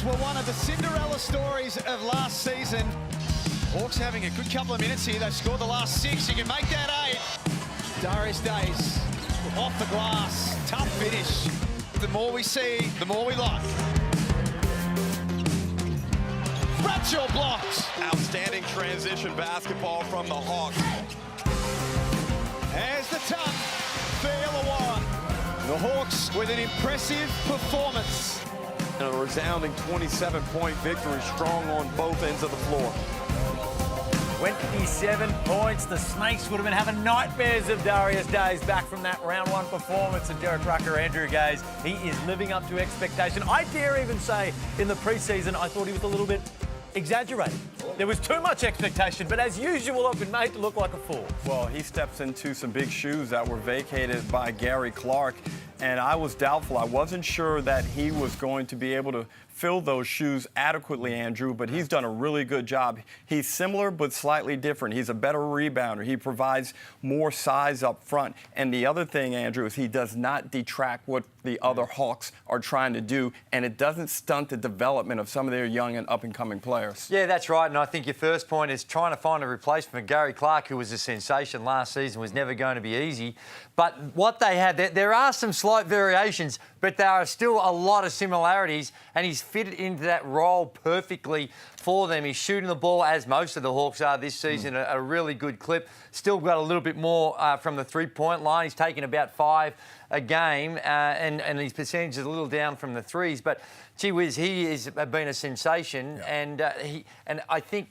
Hawks were one of the Cinderella stories of last season. Hawks having a good couple of minutes here. They've scored the last 6. You can make that 8. Darius Days off the glass. Tough finish. The more we see, the more we like. Bradshaw blocked. Outstanding transition basketball from the Hawks. There's the tug for Illawarra. The Hawks with an impressive performance. And a resounding 27-point victory, strong on both ends of the floor. 27 points. The Snakes would have been having nightmares of Darius Days back from that round 1 performance. And Derek Rucker, Andrew Gaze, he is living up to expectation. I dare even say in the preseason, I thought he was a little bit exaggerated. There was too much expectation, but as usual, I've been made to look like a fool. Well, he steps into some big shoes that were vacated by Gary Clark, and I was doubtful. I wasn't sure that he was going to be able to fill those shoes adequately, Andrew, but he's done a really good job. He's similar but slightly different. He's a better rebounder. He provides more size up front. And the other thing, Andrew, is he does not detract what the other Hawks are trying to do, and it doesn't stunt the development of some of their young and up-and-coming players. Yeah, that's right, and I think your first point is trying to find a replacement for Gary Clark, who was a sensation last season, was never going to be easy. But what they had, there are some slight variations, but there are still a lot of similarities, and he's fitted into that role perfectly for them. He's shooting the ball, as most of the Hawks are this season, a really good clip. Still got a little bit more from the three-point line. He's taken about 5 a game, and his percentage is a little down from the threes. But, gee whiz, he has been a sensation, yeah. and I think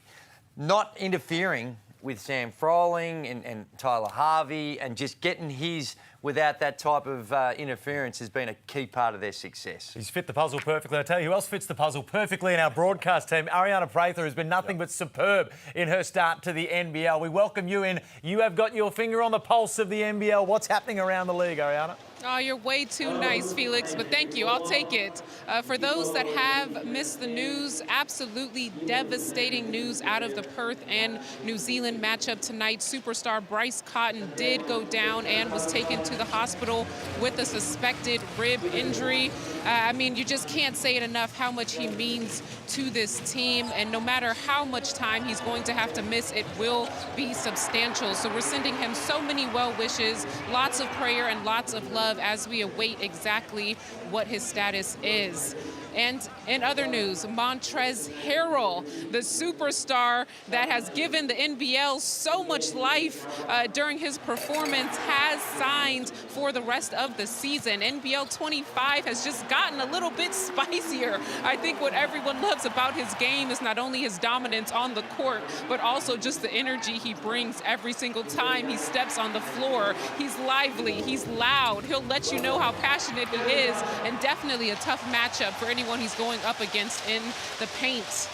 not interfering with Sam Froling and Tyler Harvey and just getting his without that type of interference has been a key part of their success. He's fit the puzzle perfectly. I tell you who else fits the puzzle perfectly in our broadcast team. Ariana Prather has been nothing but superb in her start to the NBL. We welcome you in. You have got your finger on the pulse of the NBL. What's happening around the league, Ariana? Oh, you're way too nice, Felix, but thank you. I'll take it. For those that have missed the news, absolutely devastating news out of the Perth and New Zealand matchup tonight. Superstar Bryce Cotton did go down and was taken to the hospital with a suspected rib injury. I mean, you just can't say it enough how much he means to this team, and no matter how much time he's going to have to miss, it will be substantial. So we're sending him so many well wishes, lots of prayer and lots of love as we await exactly what his status is. And in other news, Montrezl Harrell, the superstar that has given the NBL so much life during his performance, has signed for the rest of the season. NBL25 has just gotten a little bit spicier. I think what everyone loves about his game is not only his dominance on the court, but also just the energy he brings every single time he steps on the floor. He's lively, he's loud, he'll let you know how passionate he is, and definitely a tough matchup for anyone he's going up against in the paint.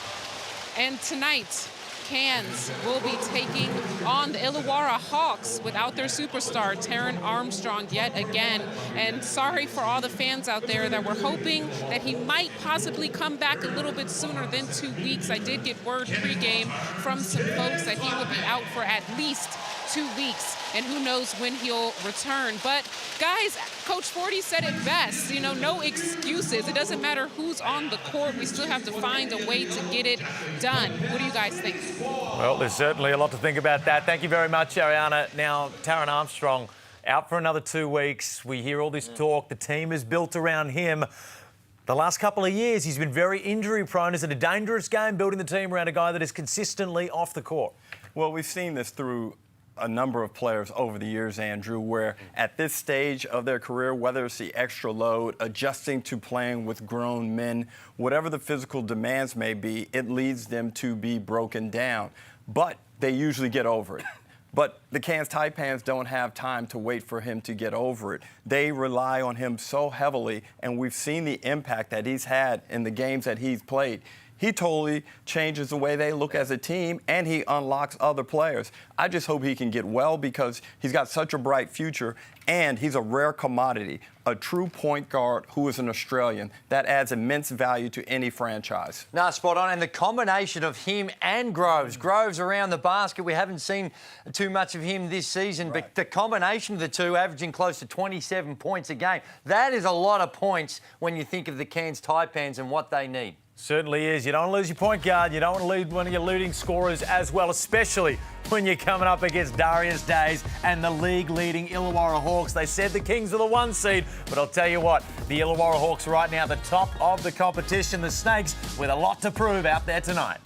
And tonight, Cairns will be taking on the Illawarra Hawks without their superstar, Taron Armstrong, yet again. And sorry for all the fans out there that were hoping that he might possibly come back a little bit sooner than 2 weeks. I did get word pregame from some folks that he will be out for at least 2 weeks, and who knows when he'll return. But guys, Coach Forty said it best, you know, no excuses. It doesn't matter who's on the court. We still have to find a way to get it done. What do you guys think? Well, there's certainly a lot to think about that. Thank you very much, Ariana. Now, Taron Armstrong out for another 2 weeks. We hear all this talk. The team is built around him. The last couple of years, he's been very injury-prone. Is it a dangerous game building the team around a guy that is consistently off the court? Well, we've seen this through a number of players over the years, Andrew, where at this stage of their career, whether it's the extra load, adjusting to playing with grown men, whatever the physical demands may be, it leads them to be broken down. But they usually get over it. But the Cairns Taipans don't have time to wait for him to get over it. They rely on him so heavily, and we've seen the impact that he's had in the games that he's played. He totally changes the way they look as a team, and he unlocks other players. I just hope he can get well because he's got such a bright future, and he's a rare commodity, a true point guard who is an Australian. That adds immense value to any franchise. No, spot on. And the combination of him and Groves. Groves around the basket. We haven't seen too much of him this season, right, but the combination of the two averaging close to 27 points a game. That is a lot of points when you think of the Cairns Taipans and what they need. Certainly is. You don't want to lose your point guard. You don't want to lose one of your leading scorers as well, especially when you're coming up against Darius Days and the league-leading Illawarra Hawks. They said the Kings are the 1 seed, but I'll tell you what, the Illawarra Hawks right now at the top of the competition. The Snakes with a lot to prove out there tonight.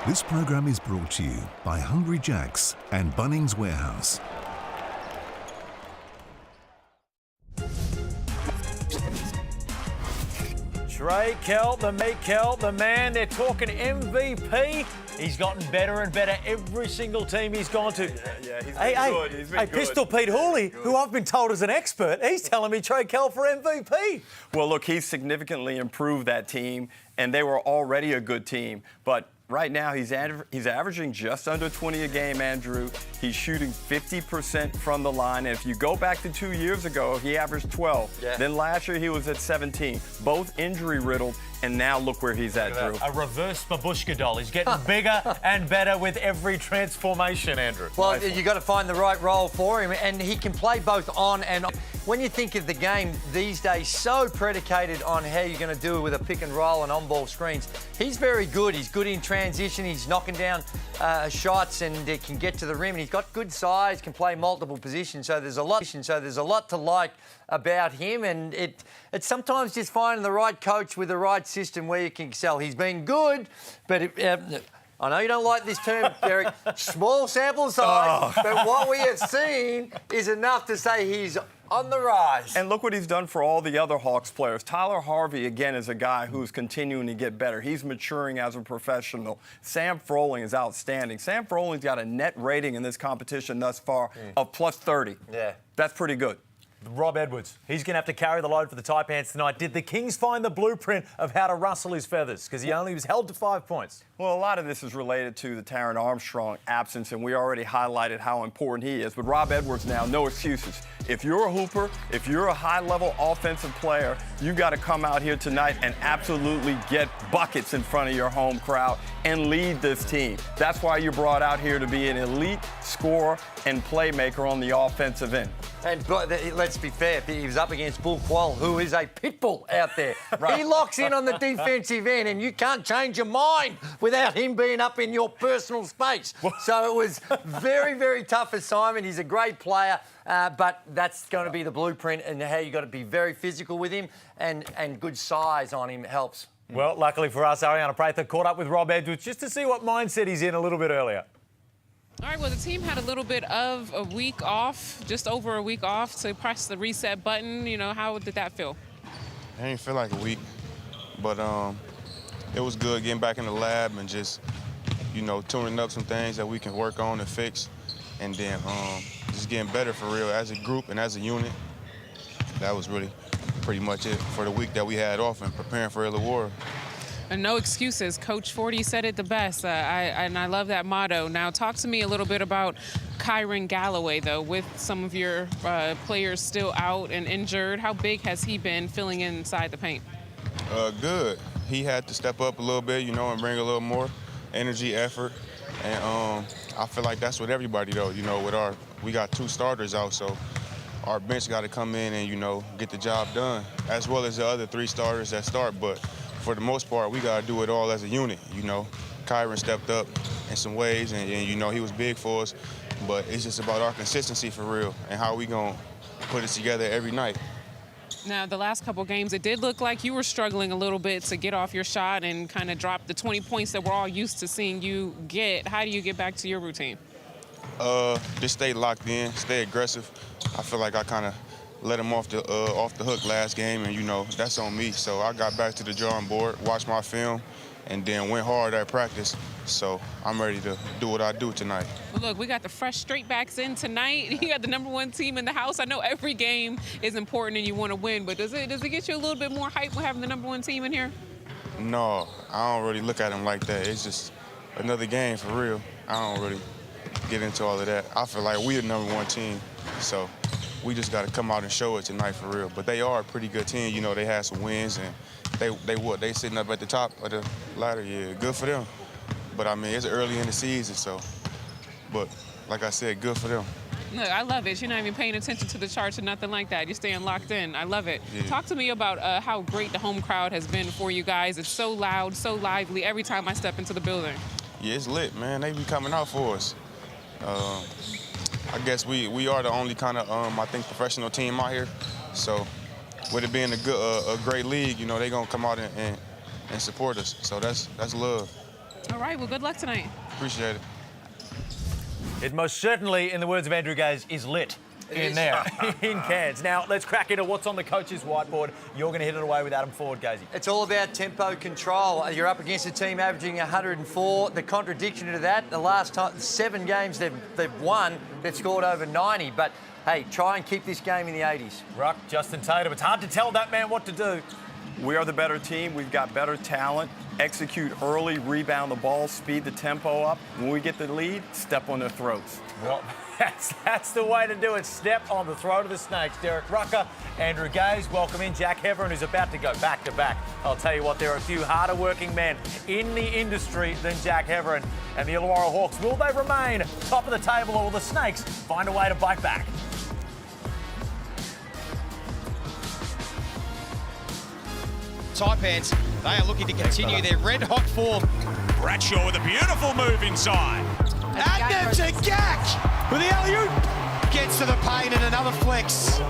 This program is brought to you by Hungry Jack's and Bunnings Warehouse. Trey Kell, the meat Kell, the man. They're talking MVP. He's gotten better and better every single team he's gone to. Yeah, he's been good. He's been good. Pistol Pete Hooley, who I've been told is an expert, he's telling me Trey Kell for MVP. Well, look, he's significantly improved that team, and they were already a good team. But right now, he's averaging just under 20 a game, Andrew. He's shooting 50% from the line. And if you go back to 2 years ago, he averaged 12. Yeah. Then last year, he was at 17. Both injury-riddled, and now look where he's at, Drew. A reverse babushka doll. He's getting bigger and better with every transformation, Andrew. Well, Nice. you got to find the right role for him, and he can play both on and off. When you think of the game these days, so predicated on how you're going to do it with a pick and roll and on-ball screens, he's very good. He's good in transition. He's knocking down shots and can get to the rim. And he's got good size, can play multiple positions. So there's a lot to like about him. And it's sometimes just finding the right coach with the right system where you can excel. He's been good, but I know you don't like this term, Derek. Small sample size, but what we have seen is enough to say he's on the rise. And look what he's done for all the other Hawks players. Tyler Harvey, again, is a guy who's continuing to get better. He's maturing as a professional. Sam Froling is outstanding. Sam Froling's got a net rating in this competition thus far of plus 30. Yeah. That's pretty good. Rob Edwards, he's going to have to carry the load for the Taipans tonight. Did the Kings find the blueprint of how to rustle his feathers? Because he only was held to 5 points. Well, a lot of this is related to the Taron Armstrong absence, and we already highlighted how important he is. But Rob Edwards now, no excuses. If you're a hooper, if you're a high-level offensive player, you got to come out here tonight and absolutely get buckets in front of your home crowd and lead this team. That's why you're brought out here, to be an elite scorer and playmaker on the offensive end. And let's be fair, he was up against Bull Quall, who is a pit bull out there. Right. He locks in on the defensive end, and you can't change your mind without him being up in your personal space. So it was very, very tough assignment. He's a great player, but that's going to be the blueprint, and how you got to be very physical with him, and good size on him helps. Well, luckily for us, Ariana Prather caught up with Rob Edwards just to see what mindset he's in a little bit earlier. All right, well, the team had a little bit of a week off, just over a week off, to press the reset button. You know, how did that feel? It didn't feel like a week, but it was good getting back in the lab and just, you know, tuning up some things that we can work on and fix, and then just getting better for real as a group and as a unit. That was really pretty much it for the week that we had off and preparing for Illawarra. And no excuses. Coach Forty said it the best, and I love that motto. Now, talk to me a little bit about Kyron Galloway, though, with some of your players still out and injured. How big has he been filling in inside the paint? Good. He had to step up a little bit, you know, and bring a little more energy, effort, and I feel like that's with everybody, though. You know, we got 2 starters out, so our bench got to come in and, you know, get the job done, as well as the other 3 starters that start. But for the most part, we got to do it all as a unit, you know. Kyron stepped up in some ways, and, you know, he was big for us. But it's just about our consistency for real and how we going to put it together every night. Now, the last couple games, it did look like you were struggling a little bit to get off your shot and kind of drop the 20 points that we're all used to seeing you get. How do you get back to your routine? Just stay locked in, stay aggressive. I feel like I kind of let him off the hook last game, and, you know, that's on me. So I got back to the drawing board, watched my film, and then went hard at practice. So I'm ready to do what I do tonight. Well, look, we got the fresh straight backs in tonight. You got the #1 team in the house. I know every game is important and you want to win, but does it get you a little bit more hype with having the #1 team in here? No, I don't really look at him like that. It's just another game for real. I don't really get into all of that. I feel like we're the #1 team, so we just got to come out and show it tonight for real. But they are a pretty good team. You know, they had some wins, and they sitting up at the top of the ladder. Yeah, good for them. But, I mean, it's early in the season, so. But, like I said, good for them. Look, I love it. You're not even paying attention to the charts or nothing like that. You're staying locked in. I love it. Yeah. Talk to me about how great the home crowd has been for you guys. It's so loud, so lively every time I step into the building. Yeah, it's lit, man. They be coming out for us. I guess we are the only kind of, I think, professional team out here. So with it being a great league, you know, they're going to come out and support us. So that's love. All right, well, good luck tonight. Appreciate it. It most certainly, in the words of Andrew Gaze, is lit in there in Cairns. Now, let's crack into what's on the coach's whiteboard. You're going to hit it away with Adam Ford, Gazy. It's all about tempo control. You're up against a team averaging 104. The contradiction to that, the last 7 games they've won, they've scored over 90. But, hey, try and keep this game in the 80s. Ruck, Justin Tatum. It's hard to tell that man what to do. We are the better team. We've got better talent. Execute early, rebound the ball, speed the tempo up. When we get the lead, step on their throats. Well, that's the way to do it. Step on the throat of the Snakes. Derek Rucker, Andrew Gaze, welcome in. Jack Heverin, who's about to go back-to-back. I'll tell you what, there are a few harder-working men in the industry than Jack Heverin. And the Illawarra Hawks, will they remain top of the table, or will the Snakes find a way to bite back? Taipans, they are looking to continue their red-hot form. Bradshaw with a beautiful move inside. And to Gak with the alley-oop. Gets to the paint and another flex.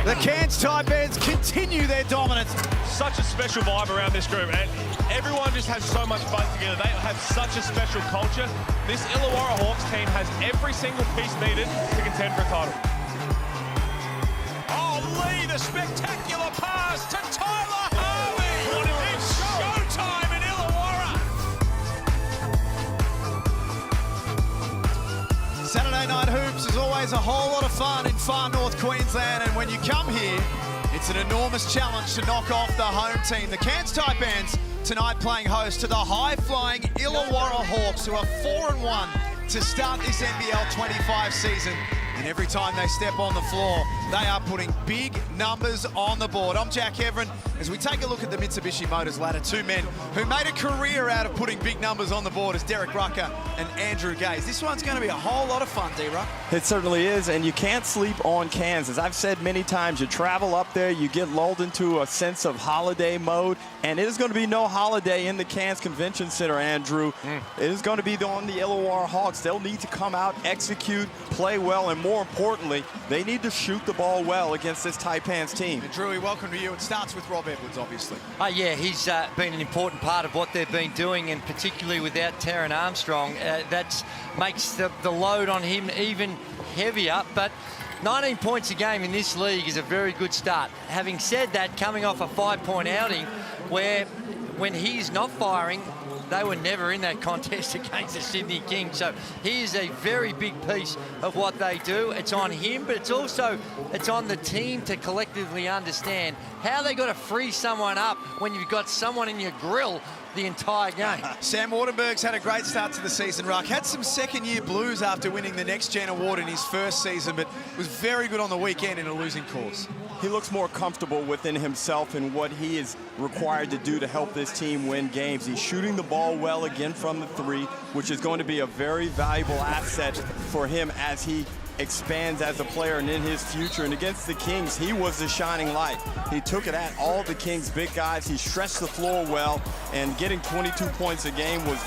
The Cairns Taipans continue their dominance. Such a special vibe around this group, and everyone just has so much fun together. They have such a special culture. This Illawarra Hawks team has every single piece needed to contend for a title. Oh, Lee, the spectacular pass to Tyler Harvey. It's showtime in Illawarra. Saturday Night Hoops is always a whole lot of fun in far north Queensland, and when you come here, it's an enormous challenge to knock off the home team. The Cairns Taipans tonight playing host to the high-flying Illawarra Hawks, who are 4-1 to start this NBL 25 season. And every time they step on the floor, they are putting big numbers on the board. I'm Jack Heverin. As we take a look at the Mitsubishi Motors ladder, 2 men who made a career out of putting big numbers on the board as Derek Rucker and Andrew Gaze. This one's going to be a whole lot of fun, D-Ruck. It certainly is, and you can't sleep on Cairns. As I've said many times, you travel up there, you get lulled into a sense of holiday mode, and it is going to be no holiday in the Cairns Convention Center, Andrew. It is going to be on the Illawarra Hawks. They'll need to come out, execute, play well, and more importantly, they need to shoot the ball well against this Taipans team. And Drewy, welcome to you. It starts with Rob Rob Edwards, obviously. Yeah, he's been an important part of what they've been doing, and particularly without Taran Armstrong, that makes the load on him even heavier. But 19 points a game in this league is a very good start. Having said that, coming off a 5-point outing where when he's not firing, they were never in that contest against the Sydney Kings. So he is a very big piece of what they do. It's on him, but it's on the team to collectively understand how they got to free someone up when you've got someone in your grill the entire game. Sam Wardenberg's had a great start to the season, Ruck. Had some second-year blues after winning the Next Gen award in his first season, but was very good on the weekend in a losing cause. He looks more comfortable within himself and what he is required to do to help this team win games. He's shooting the ball well again from the three, which is going to be a very valuable asset for him as he expands as a player and in his future. And against the Kings, he was the shining light. He took it at all the Kings' big guys. He stretched the floor well, and getting 22 points a game was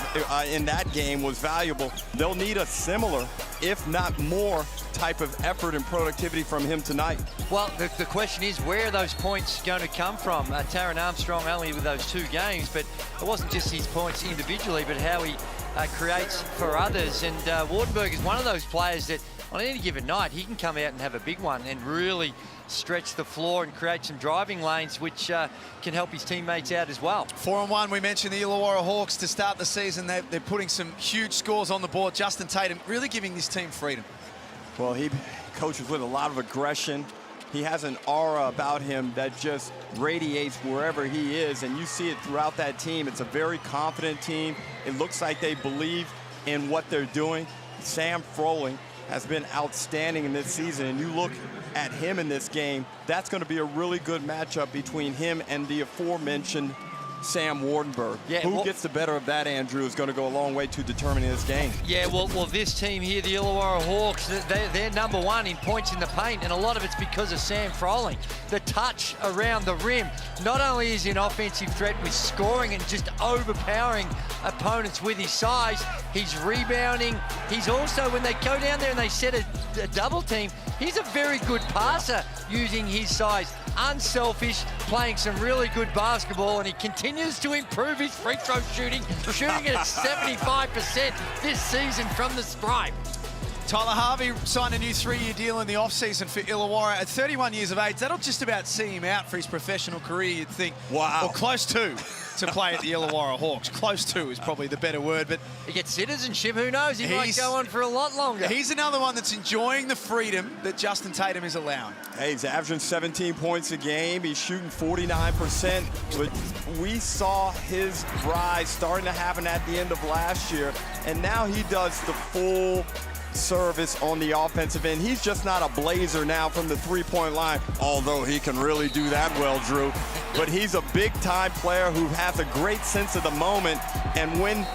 in that game was valuable. They'll need a similar, if not more, type of effort and productivity from him tonight. Well, the question is, where are those points going to come from? Taran Armstrong only with those 2 games, but it wasn't just his points individually, but how he creates for others. And Wardenberg is one of those players that on any given night, he can come out and have a big one and really stretch the floor and create some driving lanes, which can help his teammates out as well. 4-1, we mentioned the Illawarra Hawks to start the season. They're putting some huge scores on the board. Justin Tatum really giving this team freedom. Well, he coaches with a lot of aggression. He has an aura about him that just radiates wherever he is, and you see it throughout that team. It's a very confident team. It looks like they believe in what they're doing. Sam Froling has been outstanding in this season, and you look at him in this game, that's going to be a really good matchup between him and the aforementioned Sam Wardenberg. Yeah, Who gets the better of that, Andrew, is going to go a long way to determining this game. Yeah, well, this team here, the Illawarra Hawks, they're number 1 in points in the paint, and a lot of it's because of Sam Froling. The touch around the rim, not only is he an offensive threat with scoring and just overpowering opponents with his size, he's rebounding. He's also, when they go down there and they set a double team, he's a very good passer using his size. Unselfish, playing some really good basketball, and he continues to improve his free throw shooting at 75% this season from the stripe. Tyler Harvey signed a new 3-year deal in the off-season for Illawarra. At 31 years of age, that'll just about see him out for his professional career, you'd think. Wow. Or close to play at the Illawarra Hawks. Close to is probably the better word, but he gets citizenship, who knows? He might go on for a lot longer. He's another one that's enjoying the freedom that Justin Tatum is allowing. Hey, he's averaging 17 points a game. He's shooting 49%, but we saw his rise starting to happen at the end of last year, and now he does the full service on the offensive end. He's just not a blazer now from the three-point line, although he can really do that well, Drew. But he's a big-time player who has a great sense of the moment, and when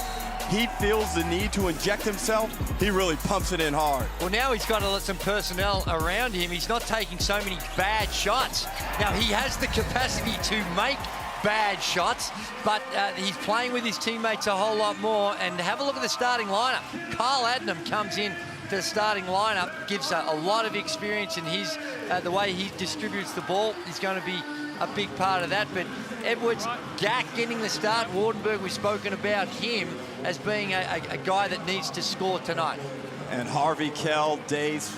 he feels the need to inject himself, he really pumps it in hard. Well, now he's got some personnel around him. He's not taking so many bad shots. Now, he has the capacity to make bad shots, but he's playing with his teammates a whole lot more. And have a look at the starting lineup. Kyle Adnam comes in to the starting lineup, gives a lot of experience in his the way he distributes the ball. He's going to be a big part of that. But Edwards, Gack getting the start. Wardenberg, we've spoken about him as being a guy that needs to score tonight. And Harvey, Kell, Dace,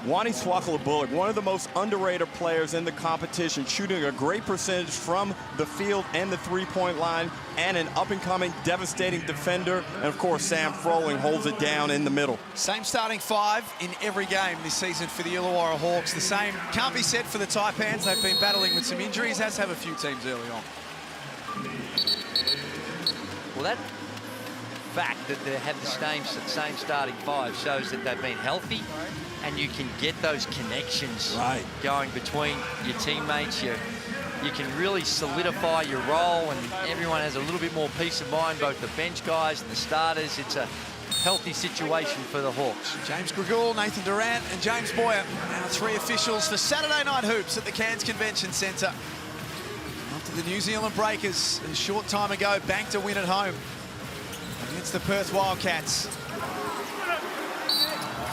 Wani Swakala-Bullock, one of the most underrated players in the competition, shooting a great percentage from the field and the three-point line, and an up-and-coming devastating defender. And, of course, Sam Froling holds it down in the middle. Same starting 5 in every game this season for the Illawarra Hawks. The same can't be said for the Taipans. They've been battling with some injuries, as have a few teams early on. Well, that fact that they have the same starting 5 shows that they've been healthy, and you can get those connections going between your teammates. You can really solidify your role, and everyone has a little bit more peace of mind, both the bench guys and the starters. It's a healthy situation for the Hawks. James Gregool, Nathan Durant and James Boyer, now 3 officials for Saturday Night Hoops at the Cairns Convention Centre. After the New Zealand Breakers a short time ago banked a win at home against the Perth Wildcats.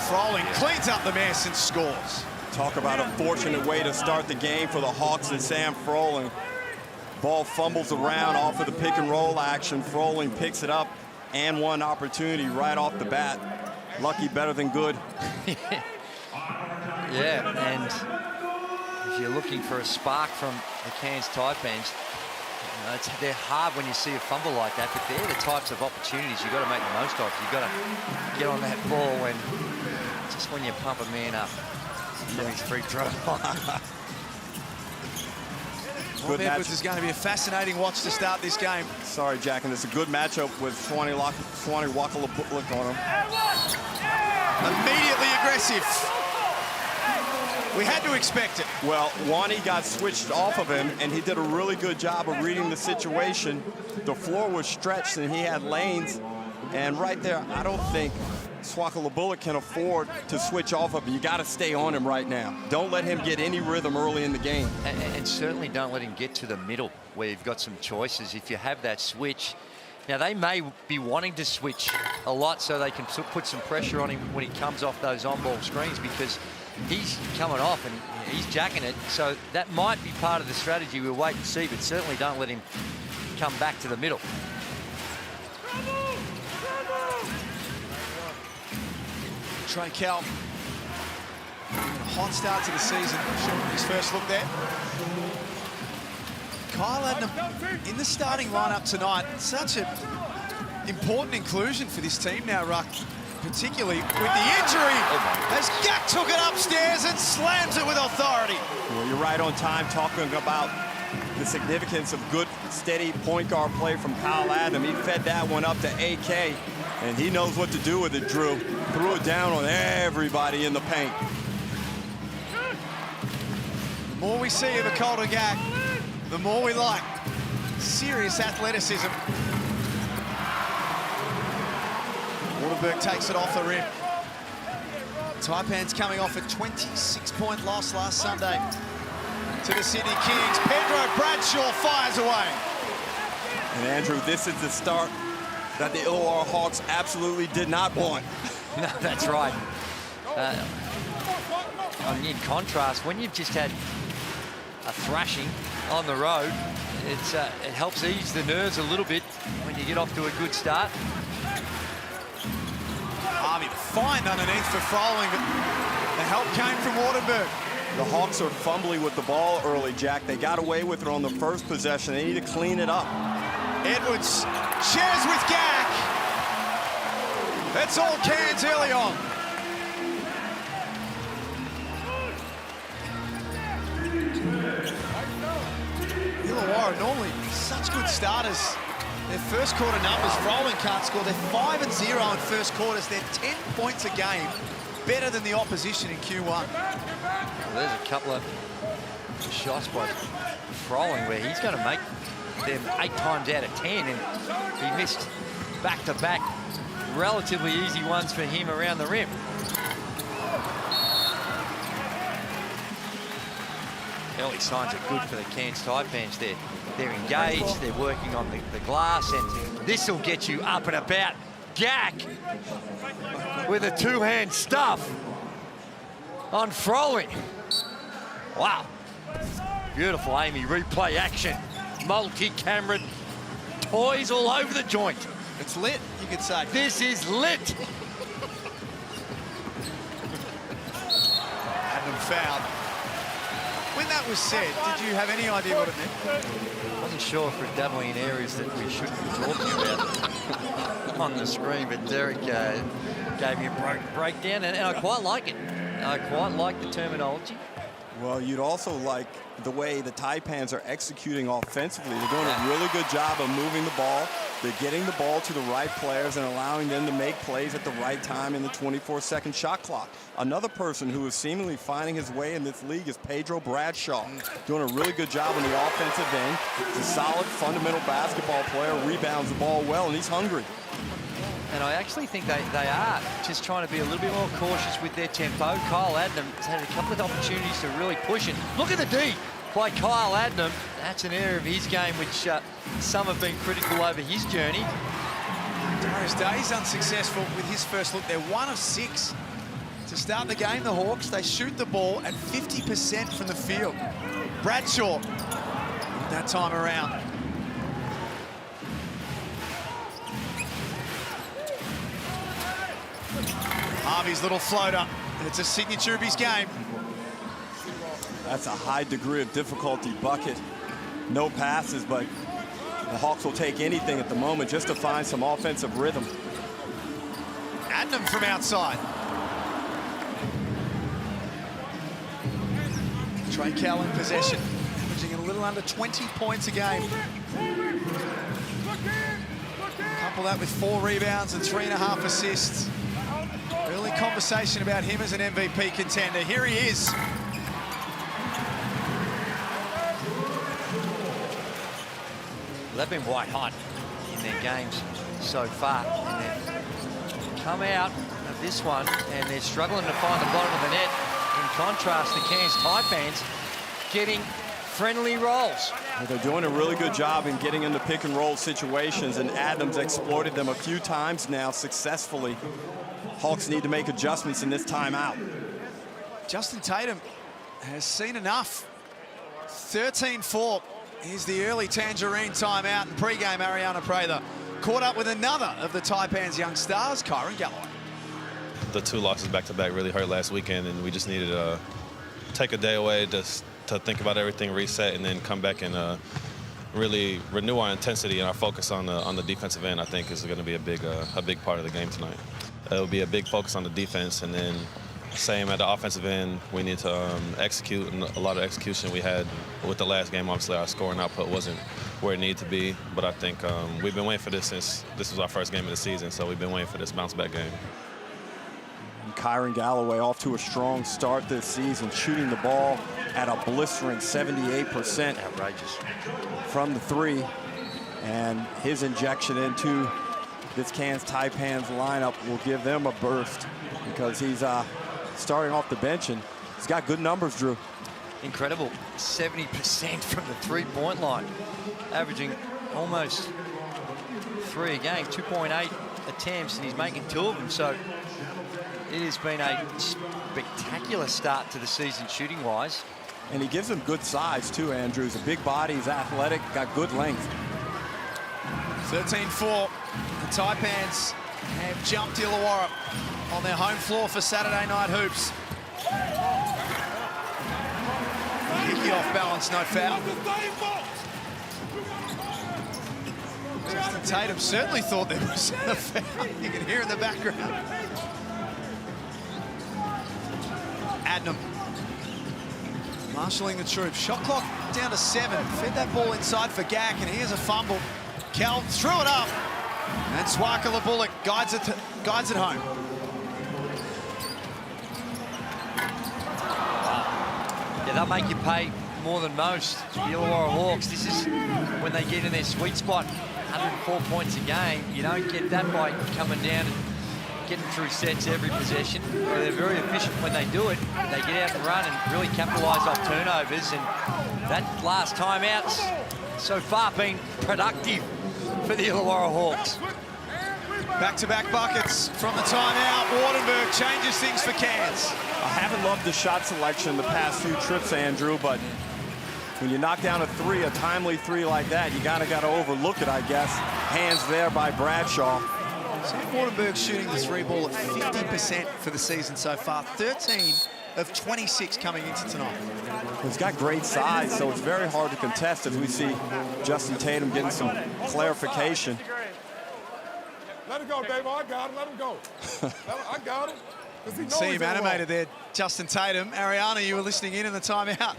Froling cleans up the mess and scores. Talk about a fortunate way to start the game for the Hawks and Sam Froling. Ball fumbles around off of the pick and roll action. Froling picks it up and one opportunity right off the bat. Lucky better than good. Yeah, and if you're looking for a spark from the Cairns Taipans, they're hard when you see a fumble like that, but they're the types of opportunities you've got to make the most of. You've got to get on that ball just when you pump a man up from his free throw. Good Edwards is going to be a fascinating watch to start this game. Sorry, Jack, and it's a good matchup with Swanee Wakalabuk on him. Immediately aggressive. We had to expect it. Well, Wani got switched off of him, and he did a really good job of reading the situation. The floor was stretched, and he had lanes. And right there, I don't think Swakalabulak can afford to switch off of him. You got to stay on him right now. Don't let him get any rhythm early in the game. And certainly don't let him get to the middle where you've got some choices. If you have that switch, now they may be wanting to switch a lot so they can put some pressure on him when he comes off those on-ball screens, because he's coming off and he's jacking it. So that might be part of the strategy. We'll wait and see, but certainly don't let him come back to the middle. Trey Kell, a hot start to the season. His first look there. Kyle Adnam in the starting lineup tonight. Such an important inclusion for this team now, Ruck. Particularly with the injury, as Gak took it upstairs and slams it with authority. Well, you're right on time talking about the significance of good, steady point guard play from Kyle Adnam. He fed that one up to AK, and he knows what to do with it, Drew. Threw it down on everybody in the paint. The more we see of Akolda Gak, the more we like. Serious athleticism. Waterberg takes it off the rim. Taipans coming off a 26-point loss last Sunday to the Sydney Kings. Pedro Bradshaw fires away. And Andrew, this is the start that the Illawarra Hawks absolutely did not want. No, that's right. In contrast, when you've just had a thrashing on the road, it helps ease the nerves a little bit when you get off to a good start. Harvey fine underneath for Froling, but the help came from Waterberg. The Hawks are fumbling with the ball early, Jack. They got away with it on the first possession. They need to clean it up. Edwards shares with Gak. That's all Cairns early on. Illawarra normally such good starters. Their first quarter numbers, Froling can't score. They're 5-0 in first quarters. They're 10 points a game better than the opposition in Q1. Well, there's a couple of shots by Froling where he's going to make them 8 times out of 10, and he missed back-to-back relatively easy ones for him around the rim. Early signs are good for the Cairns Taipans. They're engaged, they're working on the glass, and this will get you up and about. Gak with a two-hand stuff on Froling. Wow. Beautiful, Amy, replay action. Multi-camera toys all over the joint. It's lit, you could say. This is lit. Adnam fouled. When that was said, did you have any idea what it meant? I wasn't sure if we're dabbling in areas that we shouldn't be talking about on the screen, but Derek gave me a breakdown, and I quite like it. I quite like the terminology. Well, you'd also like the way the Taipans are executing offensively. They're doing a really good job of moving the ball. They're getting the ball to the right players and allowing them to make plays at the right time in the 24-second shot clock. Another person who is seemingly finding his way in this league is Pedro Bradshaw, doing a really good job on the offensive end. He's a solid, fundamental basketball player, rebounds the ball well, and he's hungry. And I actually think they are just trying to be a little bit more cautious with their tempo. Kyle Adnam has had a couple of opportunities to really push it. Look at the D by Kyle Adnam. That's an area of his game which some have been critical over his journey. Darius Day's unsuccessful with his first look. They're 1 of 6 to start the game, the Hawks. They shoot the ball at 50% from the field. Bradshaw that time around. Harvey's little floater. It's a signature of his game. That's a high degree of difficulty bucket. No passes, but the Hawks will take anything at the moment just to find some offensive rhythm. Adnam from outside. Trey Kell in possession, averaging a little under 20 points a game. Couple that with 4 rebounds and 3.5 assists. Early conversation about him as an MVP contender. Here he is. They've been white hot in their games so far, and they've come out of this one and they're struggling to find the bottom of the net. In contrast, the Cairns Taipans getting friendly rolls. Well, they're doing a really good job in getting into pick and roll situations, and Adams exploited them a few times now successfully. Hawks need to make adjustments in this timeout. Justin Tatum has seen enough. 13-4 is the early Tangerine timeout, and pre-game Ariana Prather caught up with another of the Taipans young stars, Kyron Galloway. The 2 losses back-to-back really hurt last weekend, and we just needed to take a day away just to think about everything, reset, and then come back and really renew our intensity and our focus on the defensive end. I think is going to be a big part of the game tonight. It'll be a big focus on the defense, and then same at the offensive end. We need to execute, and a lot of execution we had with the last game. Obviously, our scoring output wasn't where it needed to be, but I think we've been waiting for this since this was our first game of the season, so we've been waiting for this bounce-back game. And Kyron Galloway off to a strong start this season, shooting the ball at a blistering 78%. Outrageous. From the 3, and his injection into this Cairns Taipans lineup will give them a burst because he's starting off the bench, and he's got good numbers, Drew. Incredible. 70% from the 3-point line, averaging almost 3 a game, 2.8 attempts, and he's making 2 of them. So it has been a spectacular start to the season shooting-wise. And he gives him good size, too, Andrew. He's a big body, he's athletic, got good length. 13-4. The Taipans have jumped Illawarra on their home floor for Saturday night hoops. Hickey off balance, no foul. Justin Tatum certainly thought there was a foul. You can hear in the background. Adnam marshalling the troops. Shot clock down to 7. Fed that ball inside for Gak, and here's a fumble. Cal threw it up, and Swakala Bullock guides it home. Yeah, they'll make you pay more than most. The Illawarra Hawks, this is when they get in their sweet spot. 104 points a game. You don't get that by coming down and getting through sets every possession. They're very efficient when they do it. They get out and run and really capitalise off turnovers. And that last timeout's so far been productive for the Illawarra Hawks. Back-to-back buckets from the timeout. Wardenberg changes things for Cairns. I haven't loved the shot selection the past few trips, Andrew, but when you knock down a 3, a timely 3 like that, you gotta overlook it, I guess. Hands there by Bradshaw. Sam Wardenberg shooting the 3 ball at 50% for the season so far. 13 of 26 coming into tonight. He's got great size, so it's very hard to contest as we see Justin Tatum getting some clarification. Let it go, Dave. I got him. Let him go. I got him. See him animated there, Justin Tatum. Ariana, you were listening in the timeout.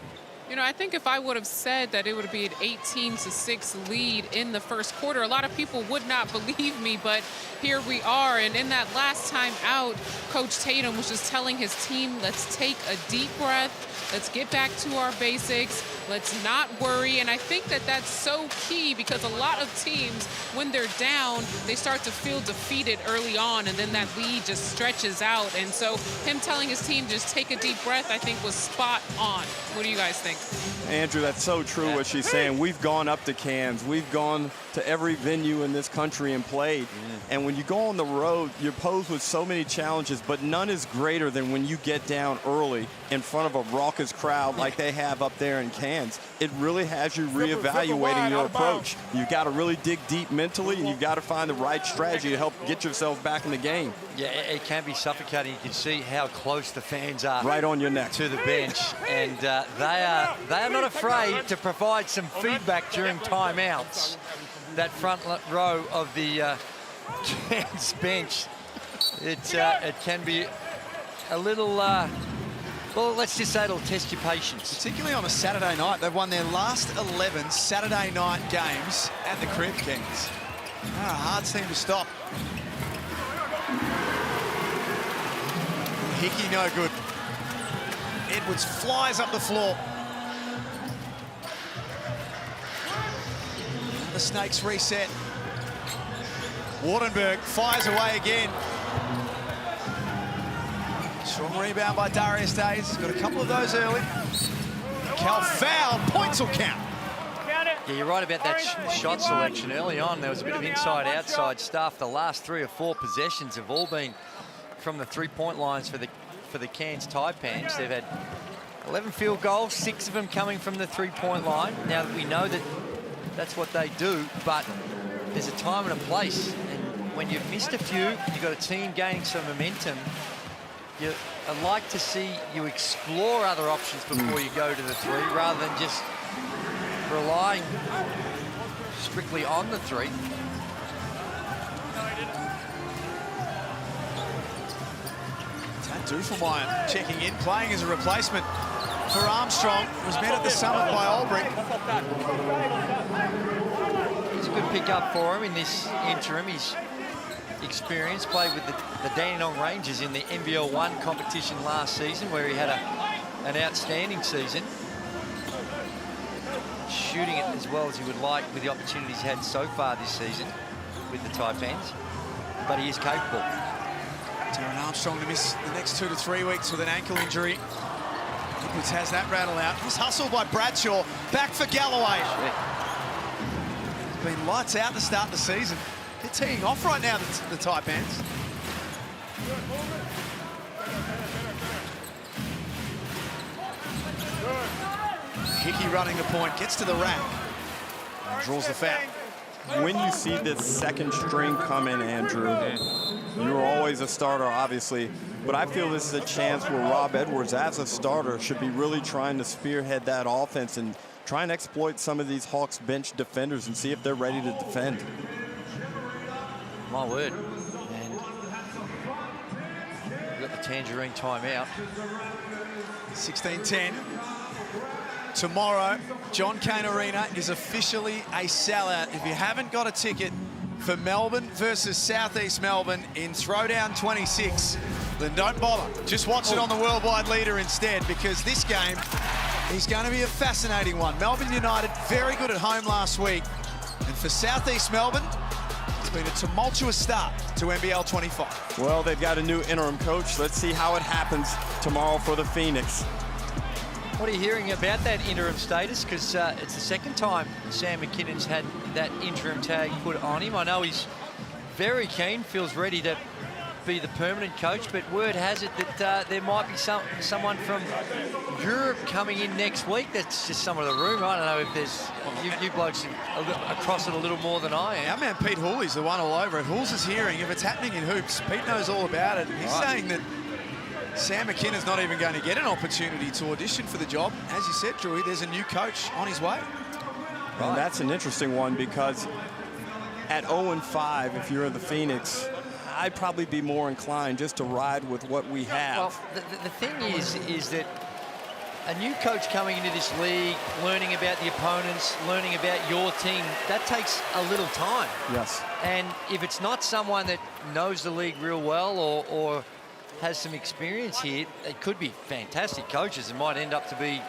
You know, I think if I would have said that it would be an 18-6 lead in the first quarter, a lot of people would not believe me, but here we are. And in that last time out, Coach Tatum was just telling his team, let's take a deep breath. Let's get back to our basics. Let's not worry. And I think that that's so key because a lot of teams, when they're down, they start to feel defeated early on, and then that lead just stretches out. And so him telling his team just take a deep breath, I think was spot on. What do you guys think? Andrew, that's so true what she's saying. We've gone up to Cairns. We've gone to every venue in this country and played. And when you go on the road, you're posed with so many challenges, but none is greater than when you get down early in front of a raucous crowd like they have up there in Cairns. hands, it really has you reevaluating your approach. You've got to really dig deep mentally, and you've got to find the right strategy to help get yourself back in the game. Yeah, it can be suffocating. You can see how close the fans are. Right on your neck. To the bench. And they are not afraid to provide some feedback during timeouts. That front row of the Cairns bench, it can be a little, well, let's just say it'll test your patience. Particularly on a Saturday night. They've won their last 11 Saturday night games at the Crib, Cairns. A hard team to stop. Hickey no good. Edwards flies up the floor. The Snakes reset. Wardenberg fires away again. Strong rebound by Darius Days. He's got a couple of those early. Cal foul, points will count. Yeah, you're right about that shot selection. Early on, there was a bit of inside-outside stuff. The last 3 or 4 possessions have all been from the three-point lines for the Cairns Taipans. They've had 11 field goals, 6 of them coming from the three-point line. Now, we know that that's what they do, but there's a time and a place. And when you've missed a few, you've got a team gaining some momentum, I'd like to see you explore other options before you go to the 3, rather than just relying strictly on the 3. Duffelmeyer checking in, playing as a replacement for Armstrong. Was met at the summit by Albrick. It's a good pick-up for him in this interim. He's experienced, played with the Dandenong Rangers in the NBL 1 competition last season, where he had an outstanding season. Shooting it as well as he would like with the opportunities he's had so far this season with the Taipans, but he is capable. Darren Armstrong to miss the next 2 to 3 weeks with an ankle injury. Edwards has that rattle out. He's hustled by Bradshaw. Back for Galloway. It's been lights out to start the season. They're teeing off right now, the Taipans. Hickey running the point, gets to the rack, and draws the foul. When you see this second string come in, Andrew, you're always a starter, obviously, but I feel this is a chance where Rob Edwards, as a starter, should be really trying to spearhead that offense and try and exploit some of these Hawks bench defenders and see if they're ready to defend. My word. And we've got the Tangerine timeout. 16-10. Tomorrow, John Cain Arena is officially a sellout. If you haven't got a ticket for Melbourne versus Southeast Melbourne in Throwdown 26, then don't bother. Just watch it on the Worldwide Leader instead, because this game is going to be a fascinating one. Melbourne United, very good at home last week. And for Southeast Melbourne, it's been a tumultuous start to NBL 25. Well, they've got a new interim coach. Let's see how it happens tomorrow for the Phoenix. What are you hearing about that interim status? Because it's the second time Sam McKinnon's had that interim tag put on him. I know he's very keen, feels ready to be the permanent coach, but word has it that there might be someone from Europe coming in next week. That's just some of the rumour. I don't know if there's... You blokes are across it a little more than I am. Our man Pete Hooley's the one all over it. Hools is hearing if it's happening in hoops. Pete knows all about it. He's saying that Sam McKinnon's not even going to get an opportunity to audition for the job. As you said, Drewy, there's a new coach on his way. Right. And that's an interesting one, because at 0-5, if you're the Phoenix, I'd probably be more inclined just to ride with what we have. Well, the thing is that a new coach coming into this league, learning about the opponents, learning about your team, that takes a little time. Yes. And if it's not someone that knows the league real well or has some experience here, they could be fantastic coaches and might end up to be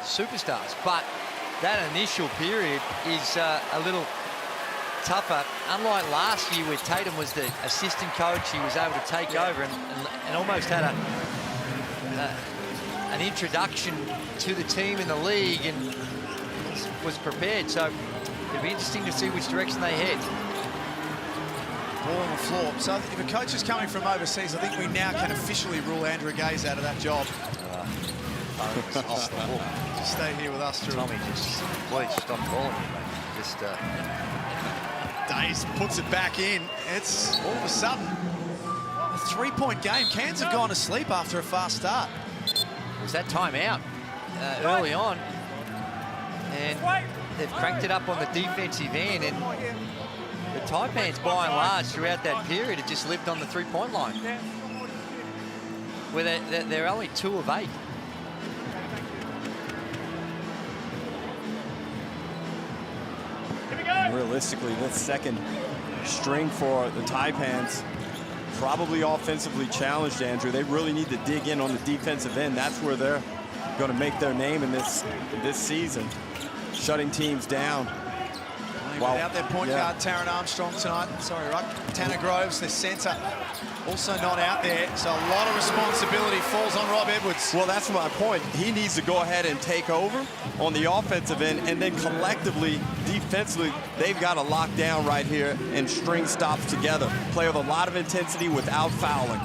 superstars. But that initial period is a little tougher. Unlike last year where Tatum was the assistant coach, he was able to take over and almost had an introduction to the team in the league and was prepared. So it'll be interesting to see which direction they head. Ball on the floor. So if a coach is coming from overseas, I think we now can officially rule Andrew Gaze out of that job. Just stay here with us, Drew. Tommy, just please stop calling me, mate. Just Days puts it back in. It's all of a sudden a 3-point game. Cairns have gone to sleep after a fast start. it was that timeout early on, and they've cranked it up on the defensive end, and the Taipans, by and large, throughout that period, have just lived on the 3-point line, where they're only 2 of 8. Realistically, this second string for the Taipans probably offensively challenged, Andrew. They really need to dig in on the defensive end. That's where they're going to make their name in this season, shutting teams down. Without their point guard, Taron Armstrong tonight. Sorry, Ruck. Tanner Groves, their centre, also not out there. So a lot of responsibility falls on Rob Edwards. Well, that's my point. He needs to go ahead and take over on the offensive end, and then collectively, defensively, they've got to lock down right here and string stops together. Play with a lot of intensity without fouling.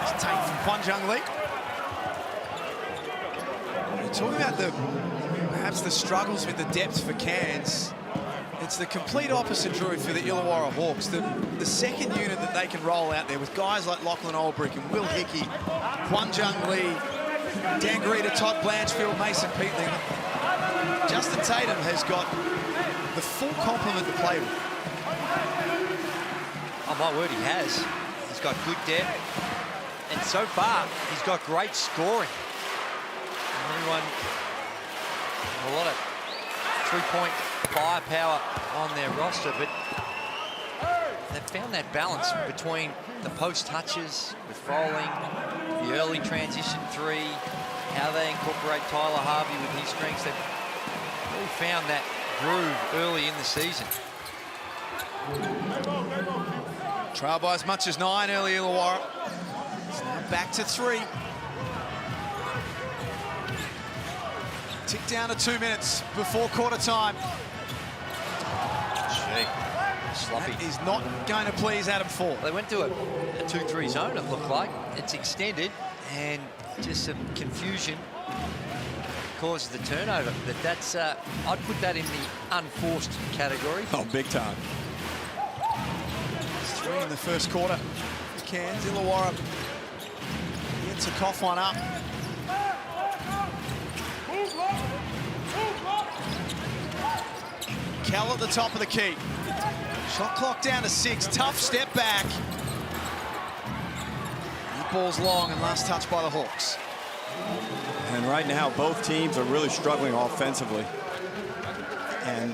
It's take from Kwan Jung Lee. We're talking about perhaps the struggles with the depth for Cairns. It's the complete opposite, Drew, for the Illawarra Hawks. The second unit that they can roll out there with guys like Lachlan Olbrich and Will Hickey, Kwan Jung Lee, Dan Greeter, Todd Blanchfield, Mason Peatling. Justin Tatum has got the full complement to play with. Oh, my word, he has. He's got good depth, and so far, he's got great scoring. Everyone, a lot of 3-point firepower on their roster, but they've found that balance between the post touches with Froling, the early transition 3, how they incorporate Tyler Harvey with his strengths. They've all found that groove early in the season. Trail by as much as 9 early Illawarra. It's now back to 3. Tick down to 2 minutes before quarter time. Sloppy. That is not going to please Adam Ford. They went to a 2-3 zone, it looked like. It's extended, and just some confusion causes the turnover. But that's, I'd put that in the unforced category. Oh, big time. It's 3 in the first quarter. Cairns, Illawarra gets to cough one up. Cal at the top of the key. Shot clock down to 6. Tough step back. The ball's long and last touch by the Hawks. And right now, both teams are really struggling offensively. And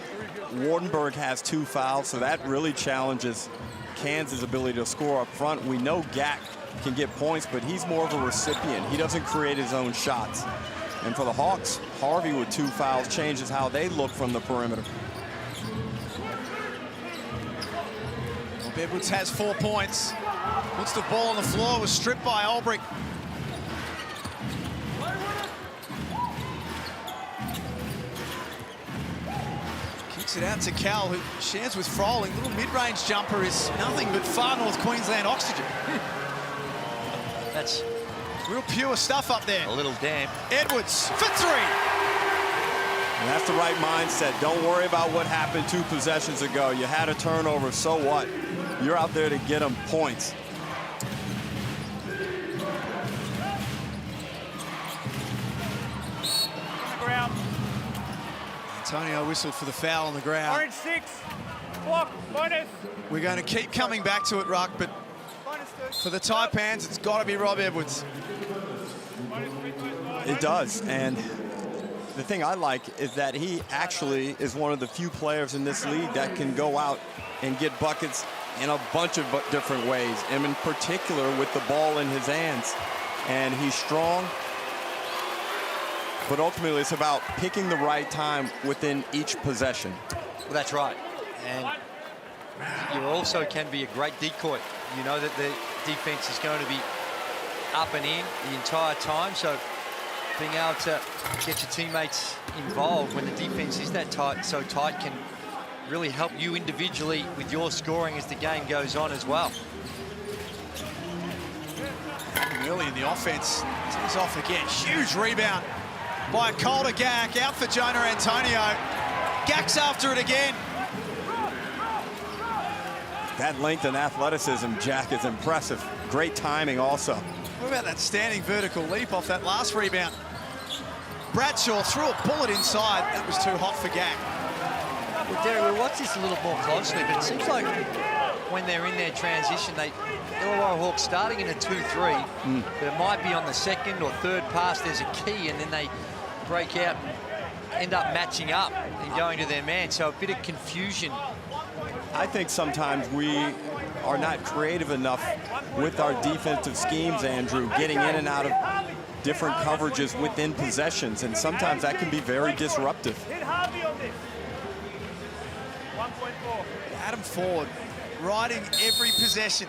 Wardenberg has 2 fouls, so that really challenges Kansas' ability to score up front. We know Gak can get points, but he's more of a recipient. He doesn't create his own shots. And for the Hawks, Harvey with 2 fouls changes how they look from the perimeter. Edwards has 4 points. Puts the ball on the floor, was stripped by Olbrich. Kicks it out to Cal, who shares with Froling. Little mid-range jumper is nothing but far North Queensland oxygen. That's real pure stuff up there. a little damp. Edwards for 3. And that's the right mindset. Don't worry about what happened 2 possessions ago. You had a turnover, so what? You're out there to get them points. Antonio whistled for the foul on the ground. Orange 6. Block. Minus. We're going to keep coming back to it, Ruck, but for the Taipans, it's got to be Rob Edwards. It does, and the thing I like is that he actually is one of the few players in this league that can go out and get buckets in a bunch of different ways, and in particular with the ball in his hands. And he's strong, but ultimately it's about picking the right time within each possession. Well, that's right. And you also can be a great decoy. You know that the defense is going to be up and in the entire time, so being able to get your teammates involved when the defense is that tight, so tight, can really help you individually with your scoring as the game goes on as well. early in the offense. He's off again. Huge rebound by Calder Gack. Out for Jonah Antonio. Gack's after it again. That length and athleticism, Jack, is impressive. Great timing also. What about that standing vertical leap off that last rebound? Bradshaw threw a bullet inside. That was too hot for Gack. Well, Derek, we'll watch this a little more closely, but it seems like when they're in their transition, Illawarra Hawks starting in a 2-3, but it might be on the second or third pass, there's a key, and then they break out, end up matching up and going to their man. So a bit of confusion. I think sometimes we are not creative enough with our defensive schemes, Andrew, getting in and out of different coverages within possessions, and sometimes that can be very disruptive. Adam Ford riding every possession.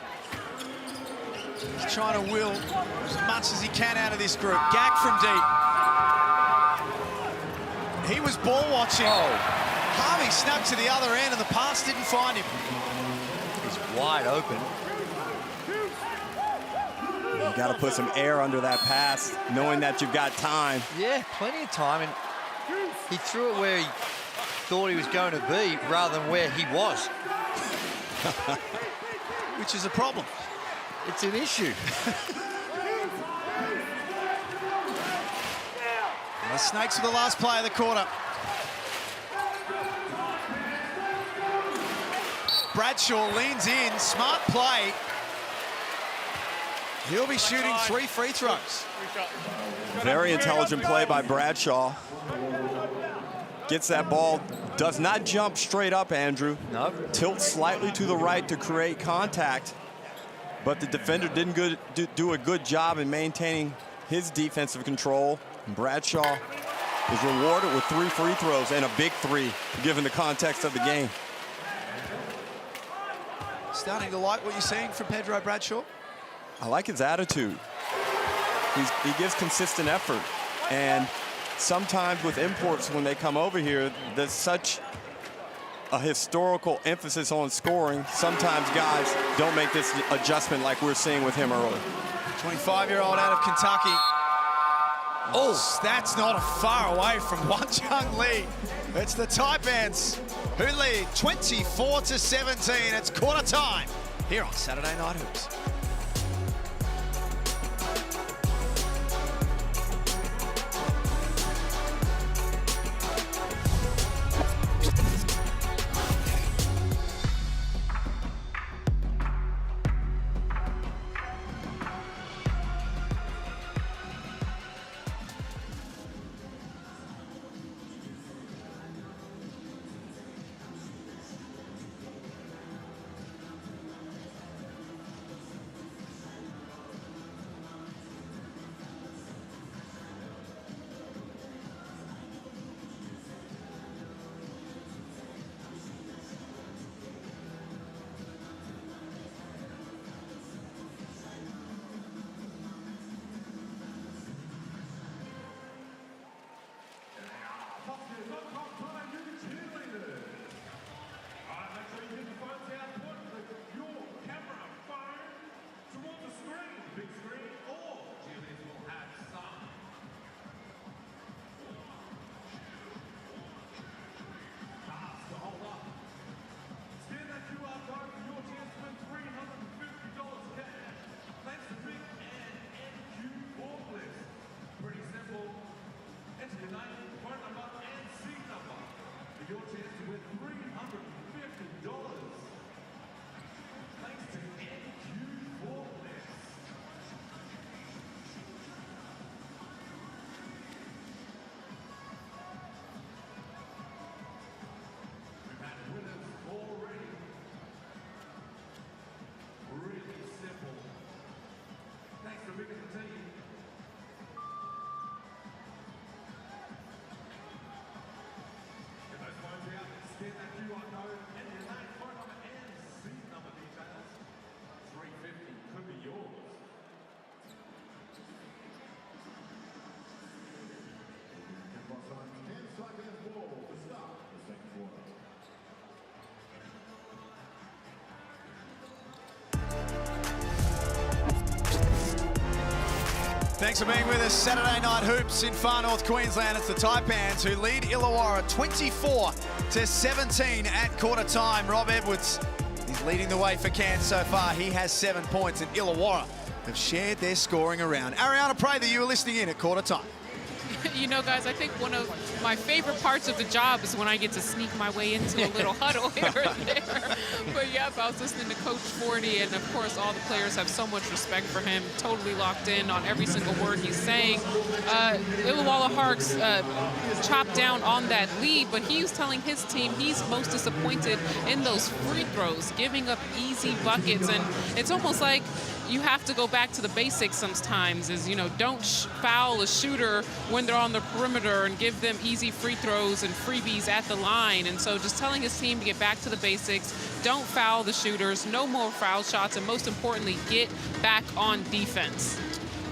He's trying to will as much as he can out of this group. Gack from deep. He was ball watching. Harvey snuck to the other end and the pass didn't find him. He's wide open. You got to put some air under that pass, knowing that you've got time. Yeah, plenty of time, and he threw it where he thought he was going to be rather than where he was. Which is a problem. It's an issue. And the Snakes are the last play of the quarter. Bradshaw leans in, smart play. He'll be shooting 3 free throws. Very intelligent play by Bradshaw. Gets that ball, does not jump straight up, Andrew. No. Tilts slightly to the right to create contact, but the defender didn't do a good job in maintaining his defensive control. And Bradshaw is rewarded with 3 free throws and a big 3, given the context of the game. Starting to like what you're seeing from Pedro Bradshaw? I like his attitude. He gives consistent effort. And sometimes with imports, when they come over here, there's such a historical emphasis on scoring. Sometimes guys don't make this adjustment like we're seeing with him early. 25-year-old out of Kentucky. Oh, that's not far away from Wanjung Lee. It's the Taipans who lead 24-17. It's quarter time here on Saturday Night Hoops. Thanks for being with us. Saturday Night Hoops in far north Queensland. It's the Taipans who lead Illawarra 24-17 at quarter time. Rob Edwards is leading the way for Cairns so far. He has 7 points, and Illawarra have shared their scoring around. Ariana, pray that you were listening in at quarter time. You know, guys, I think one of my favorite parts of the job is when I get to sneak my way into a little huddle here and there. But yeah, I was listening to Coach 40, and of course, all the players have so much respect for him, totally locked in on every single word he's saying. Illawarra Harks chopped down on that lead, but he was telling his team he's most disappointed in those free throws, giving up easy buckets. And it's almost like you have to go back to the basics sometimes, is, you know, don't foul a shooter when they're on the perimeter and give them easy free throws and freebies at the line. And so just telling his team to get back to the basics, don't foul the shooters, no more foul shots, and most importantly, get back on defense.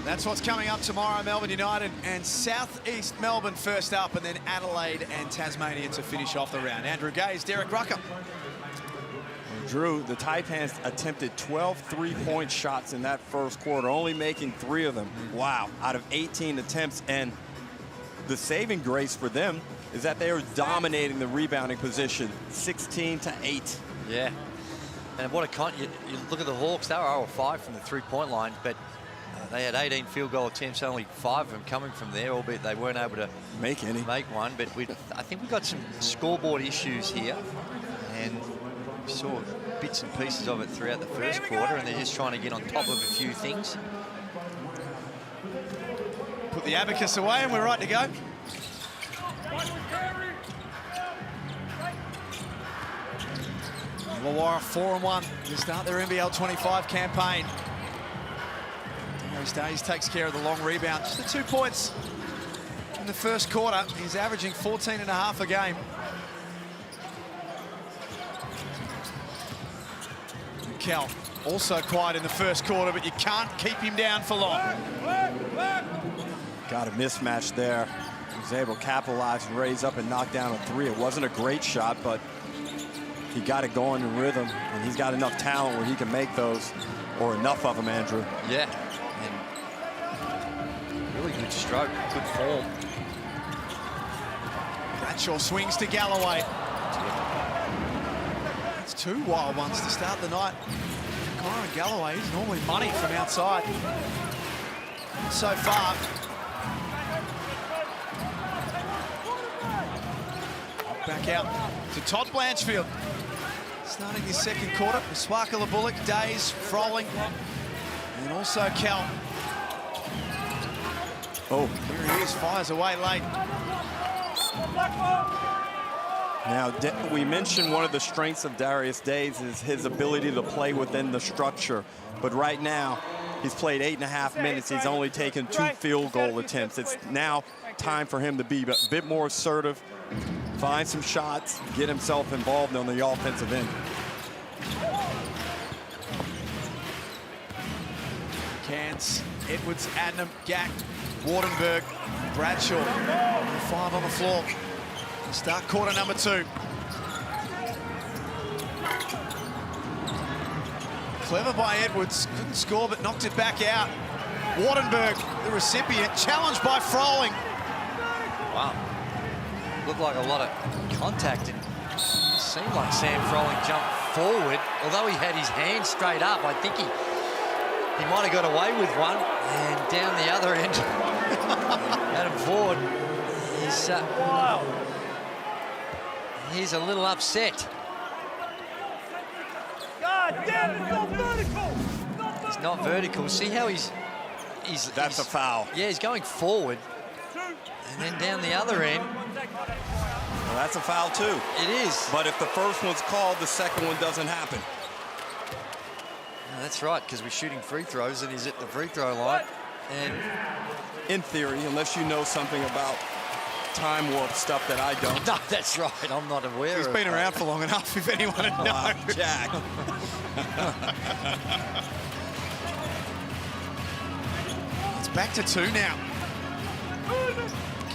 That's what's coming up tomorrow. Melbourne United and Southeast Melbourne first up, and then Adelaide and Tasmania to finish off the round. Andrew Gaze, Derek Rucker. Drew, the Taipans attempted 12 three-point shots in that first quarter, only making 3 of them. Wow, out of 18 attempts. And the saving grace for them is that they are dominating the rebounding position, 16-8. Yeah. And what a you look at the Hawks, they were 0-5 from the three-point line, but they had 18 field goal attempts, only 5 of them coming from there, albeit they weren't able to make one. But I think we got some scoreboard issues here, and we saw bits and pieces of it throughout the first quarter, and they're just trying to get on top of a few things. Put the abacus away, and we're right to go. Illawarra 4-1 to start their NBL 25 campaign. Darius Days takes care of the long rebound. Just the 2 points in the first quarter. He's averaging 14.5 a game. Cal also quiet in the first quarter, but you can't keep him down for long. Got a mismatch there. He was able to capitalize and raise up and knock down a 3. It wasn't a great shot, but he got it going in rhythm, and he's got enough talent where he can make those, or enough of them, Andrew. Yeah, and really good stroke, good form. Bradshaw swings to Galloway. It's 2 wild ones to start the night. Kyron Galloway is normally money from outside. So far. Back out to Todd Blanchfield. Starting his second quarter with Sparkle Bullock, Days, Froling, and also Cal. Oh, here he is, fires away late. Now, we mentioned one of the strengths of Darius Days is his ability to play within the structure. But right now, he's played 8.5 minutes. He's only taken 2 field goal attempts. It's now time for him to be a bit more assertive, find some shots, get himself involved on the offensive end. Cairns, Edwards, Adnam, Gack, Wardenberg, Bradshaw. 5 on the floor. Start quarter number 2. Clever by Edwards. Couldn't score, but knocked it back out. Wardenberg, the recipient, challenged by Froling. Wow. Looked like a lot of contact. It seemed like Sam Froling jumped forward. Although he had his hand straight up, I think he might have got away with one. And down the other end, Adam Ford is... he's a little upset. God damn it, it's not vertical! It's not vertical. See how That's a foul. Yeah, he's going forward. And then down the other end. Well, that's a foul too. It is. But if the first one's called, the second one doesn't happen. No, that's right, because we're shooting free throws and he's at the free throw line. And in theory, unless you know something about time warp stuff that I don't. No, that's right. I'm not aware. He's been around for long enough, if anyone had known. Jack. It's back to 2 now.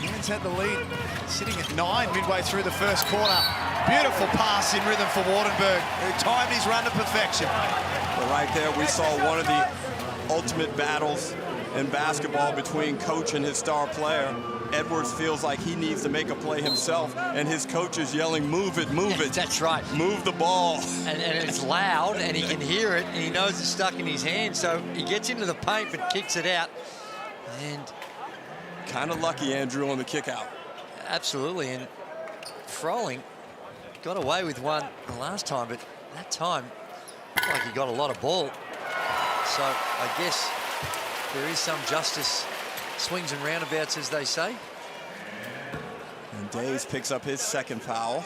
Cairns had the lead, sitting at 9 midway through the first quarter. Beautiful pass in rhythm for Wardenberg, who timed his run to perfection. But right there, we saw one of the ultimate battles in basketball between coach and his star player. Edwards feels like he needs to make a play himself, and his coach is yelling, move it, move it. That's right. Move the ball. And it's loud, and he can hear it, and he knows it's stuck in his hand, so he gets into the paint but kicks it out. And kind of lucky, Andrew, on the kick out. absolutely, and Froling got away with one the last time, but that time, looked like he got a lot of ball. So I guess there is some justice, swings and roundabouts, as they say. And Days picks up his second foul.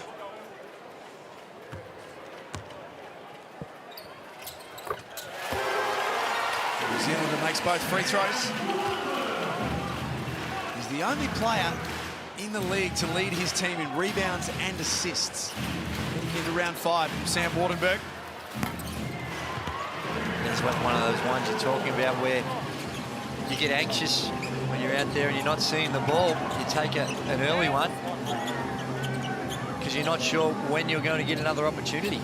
New Zealander makes both free throws. He's the only player in the league to lead his team in rebounds and assists. Heading into round 5, Sam Wardenberg. That's one of those ones you're talking about where you get anxious when you're out there and you're not seeing the ball. You take an early one because you're not sure when you're going to get another opportunity.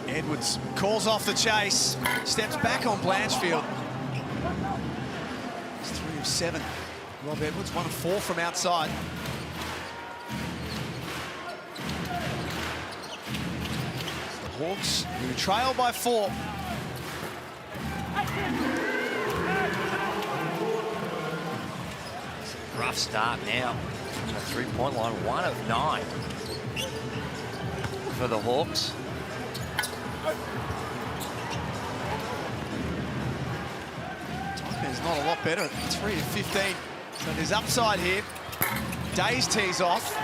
Edwards calls off the chase, steps back on Blanchfield. It's 3 of 7. Rob Edwards, 1 of 4 from outside. The Hawks, who trail by 4. Rough start now from the three-point line. 1 of 9 for the Hawks. Taipans not a lot better, 3 of 15. So there's upside here. Days tees off.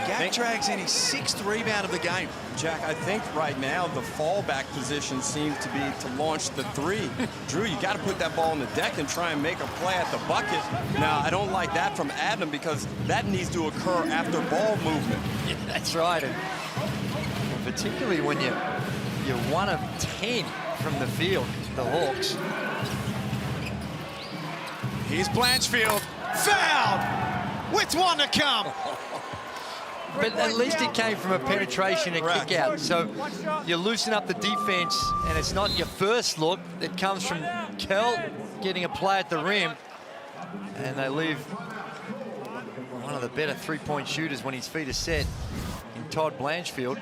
Gak drags in his 6th rebound of the game. Jack, I think right now the fallback position seems to be to launch the 3. Drew, you got to put that ball on the deck and try and make a play at the bucket. Now, I don't like that from Adam because that needs to occur after ball movement. Yeah, that's right. And particularly when you're 1 of 10 from the field, the Hawks. Here's Blanchfield, fouled with 1 to come. But at least it came from a penetration and kick out. So you loosen up the defense, and it's not your first look. It comes from Kel getting a play at the rim, and they leave one of the better three-point shooters when his feet are set in Todd Blanchfield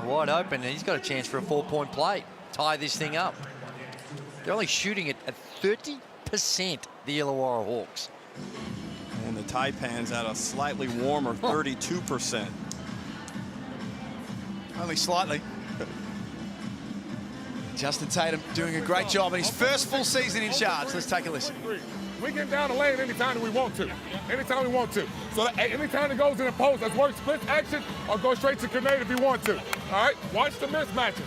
wide open, and he's got a chance for a 4-point play. Tie this thing up. They're only shooting it at 30%, the Illawarra Hawks. And the Taipans at a slightly warmer 32%. Only slightly. Justin Tatum doing a great job in his first full season in charge. Let's take a listen. We get down the lane anytime that we want to. Anytime we want to. So that anytime it goes in the post, let's work split action or go straight to grenade if you want to. All right? Watch the mismatches.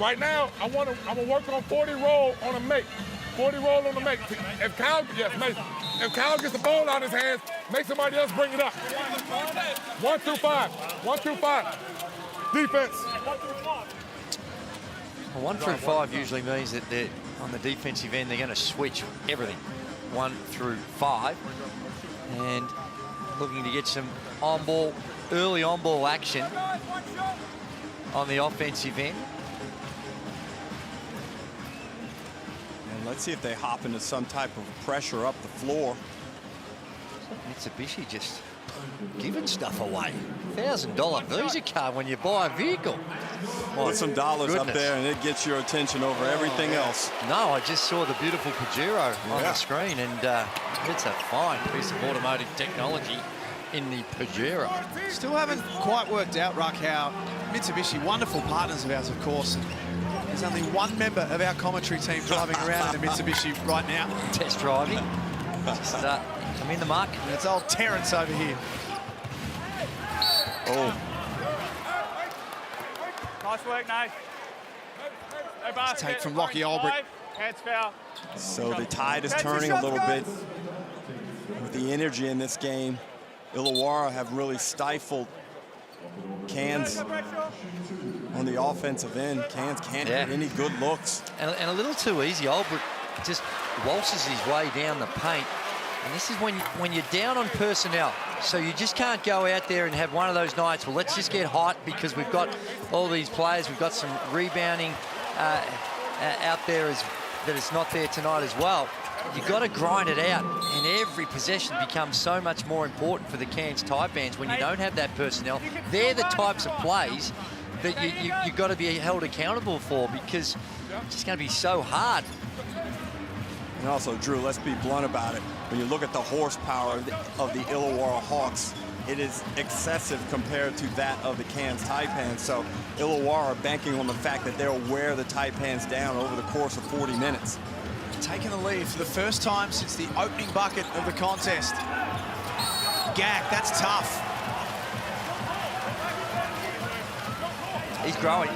Right now, I'm gonna work on 40 roll on a make. 40 roll on the make. If Kyle, yes, Mason. If Kyle gets the ball out of his hands, make somebody else bring it up. 1 through 5. 1 through 5. Defense. 1 through 5 usually means that they're on the defensive end, they're going to switch everything. 1 through 5. And looking to get some on-ball, early on-ball action on the offensive end. And let's see if they hop into some type of pressure up the floor. Mitsubishi just giving stuff away. $1,000 Visa card when you buy a vehicle. Put some dollars goodness. up there and it gets your attention over everything else. No, I just saw the beautiful Pajero on the screen, and it's a fine piece of automotive technology in the Pajero. Still haven't quite worked out, Ruck, how Mitsubishi, wonderful partners of ours, of course. There's only 1 member of our commentary team driving around in a Mitsubishi right now. Test driving. Just come in the muck. And it's old Terrence over here. Oh. Nice work, Nate. Take from Lockie Albrecht. Hands foul. So the tide is turning a little bit with the energy in this game. Illawarra have really stifled Cairns on the offensive end. Cairns can't get any good looks. And a little too easy. Albrecht just waltzes his way down the paint And this is when you're down on personnel. So you just can't go out there and have one of those nights, well, let's just get hot because we've got all these players. We've got some rebounding out there that is not there tonight as well. You've got to grind it out, and every possession becomes so much more important for the Cairns Taipans when you don't have that personnel. They're the types of plays that you've got to be held accountable for, because it's just going to be so hard. And also, Drew, let's be blunt about it. When you look at the horsepower of the Illawarra Hawks, it is excessive compared to that of the Cairns Taipans. So Illawarra banking on the fact that they'll wear the Taipans down over the course of 40 minutes. Taking the lead for the first time since the opening bucket of the contest. Gak, that's tough. He's growing.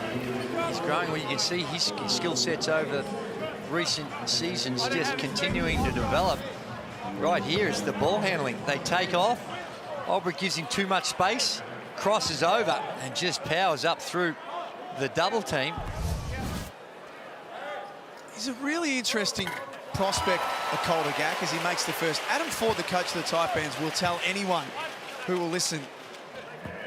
He's growing. Well, you can see his skill sets over recent seasons just continuing to develop. Right here is the ball handling. They take off. Albrecht gives him too much space, crosses over, and just powers up through the double team. He's a really interesting prospect, Calder Gak, as he makes the first. Adam Ford, the coach of the Taipans, will tell anyone who will listen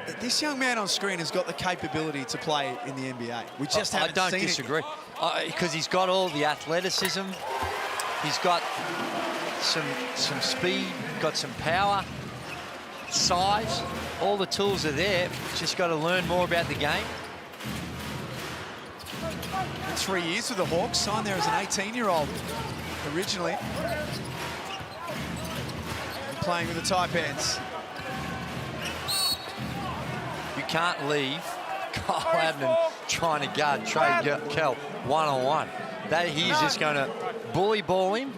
that this young man on screen has got the capability to play in the NBA. We just haven't seen it. I don't disagree, because he's got all the athleticism. He's got some speed, got some power, size. All the tools are there. Just got to learn more about the game. 3 years with the Hawks, signed there as an 18-year-old originally. And playing with the Taipans. You can't leave Kyle Adnan trying to guard Trey Kell one-on-one. He's just going to bully ball him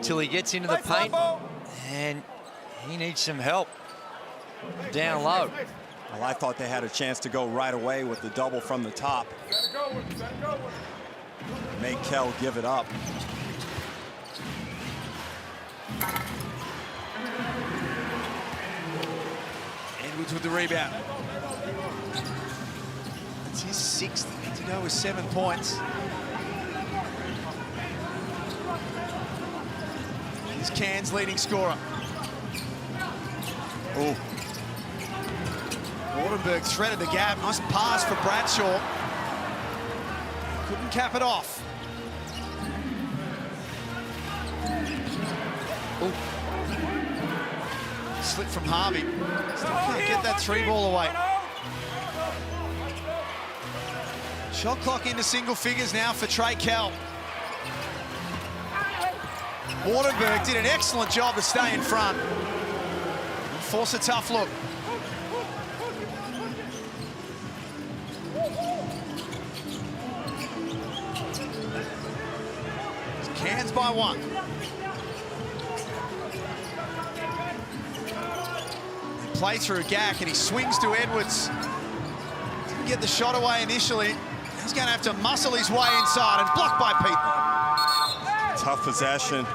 till he gets into the paint, and he needs some help down low. Well, I thought they had a chance to go right away with the double from the top. Make Kell give it up. Edwards with the rebound. It's his 6th to go with 7 points. He's Cairns' leading scorer. Oh. Wardenberg threaded the gap. Nice pass for Bradshaw. Couldn't cap it off. Ooh. Slip from Harvey. Still can't get that 3-ball away. Shot clock into single figures now for Trey Kell. Wardenberg did an excellent job to stay in front and force a tough look. Cairns by 1. They play through Gak, and he swings to Edwards. Didn't get the shot away initially. He's going to have to muscle his way inside, and blocked by Pete. Tough possession.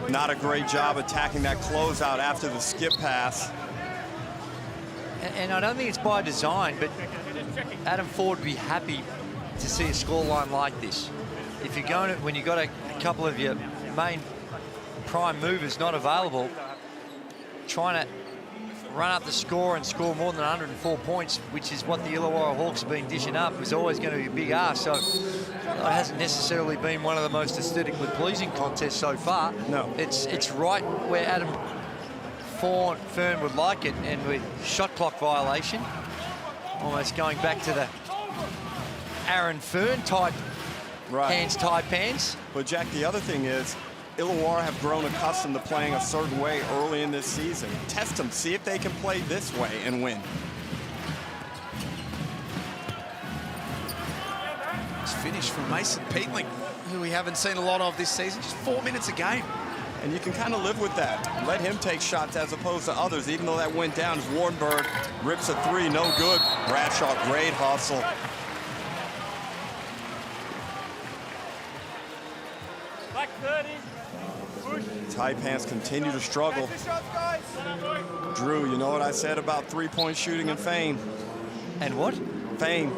Not a great job attacking that closeout after the skip pass. And I don't think it's by design, but Adam Ford would be happy to see a scoreline like this. If you're going to, when you've got a couple of your main prime movers not available, trying to run up the score and score more than 104 points, which is what the Illawarra Hawks have been dishing up, is always going to be a big ask. So it hasn't necessarily been one of the most aesthetically pleasing contests so far. No. It's right where Adam Fern would like it, and with shot clock violation, almost going back to the Aaron Fern type Cairns Taipans. But Jack, the other thing is, Illawarra have grown accustomed to playing a certain way early in this season. Test them, see if they can play this way and win. It's finished from Mason Peatling, who we haven't seen a lot of this season. Just 4 minutes a game. And you can kind of live with that. Let him take shots as opposed to others, even though that went down as Wardenberg rips a 3, no good. Bradshaw, great hustle. Back 30. Taipans continue to struggle. Drew, you know what I said about three-point shooting and fame? And what? Fame.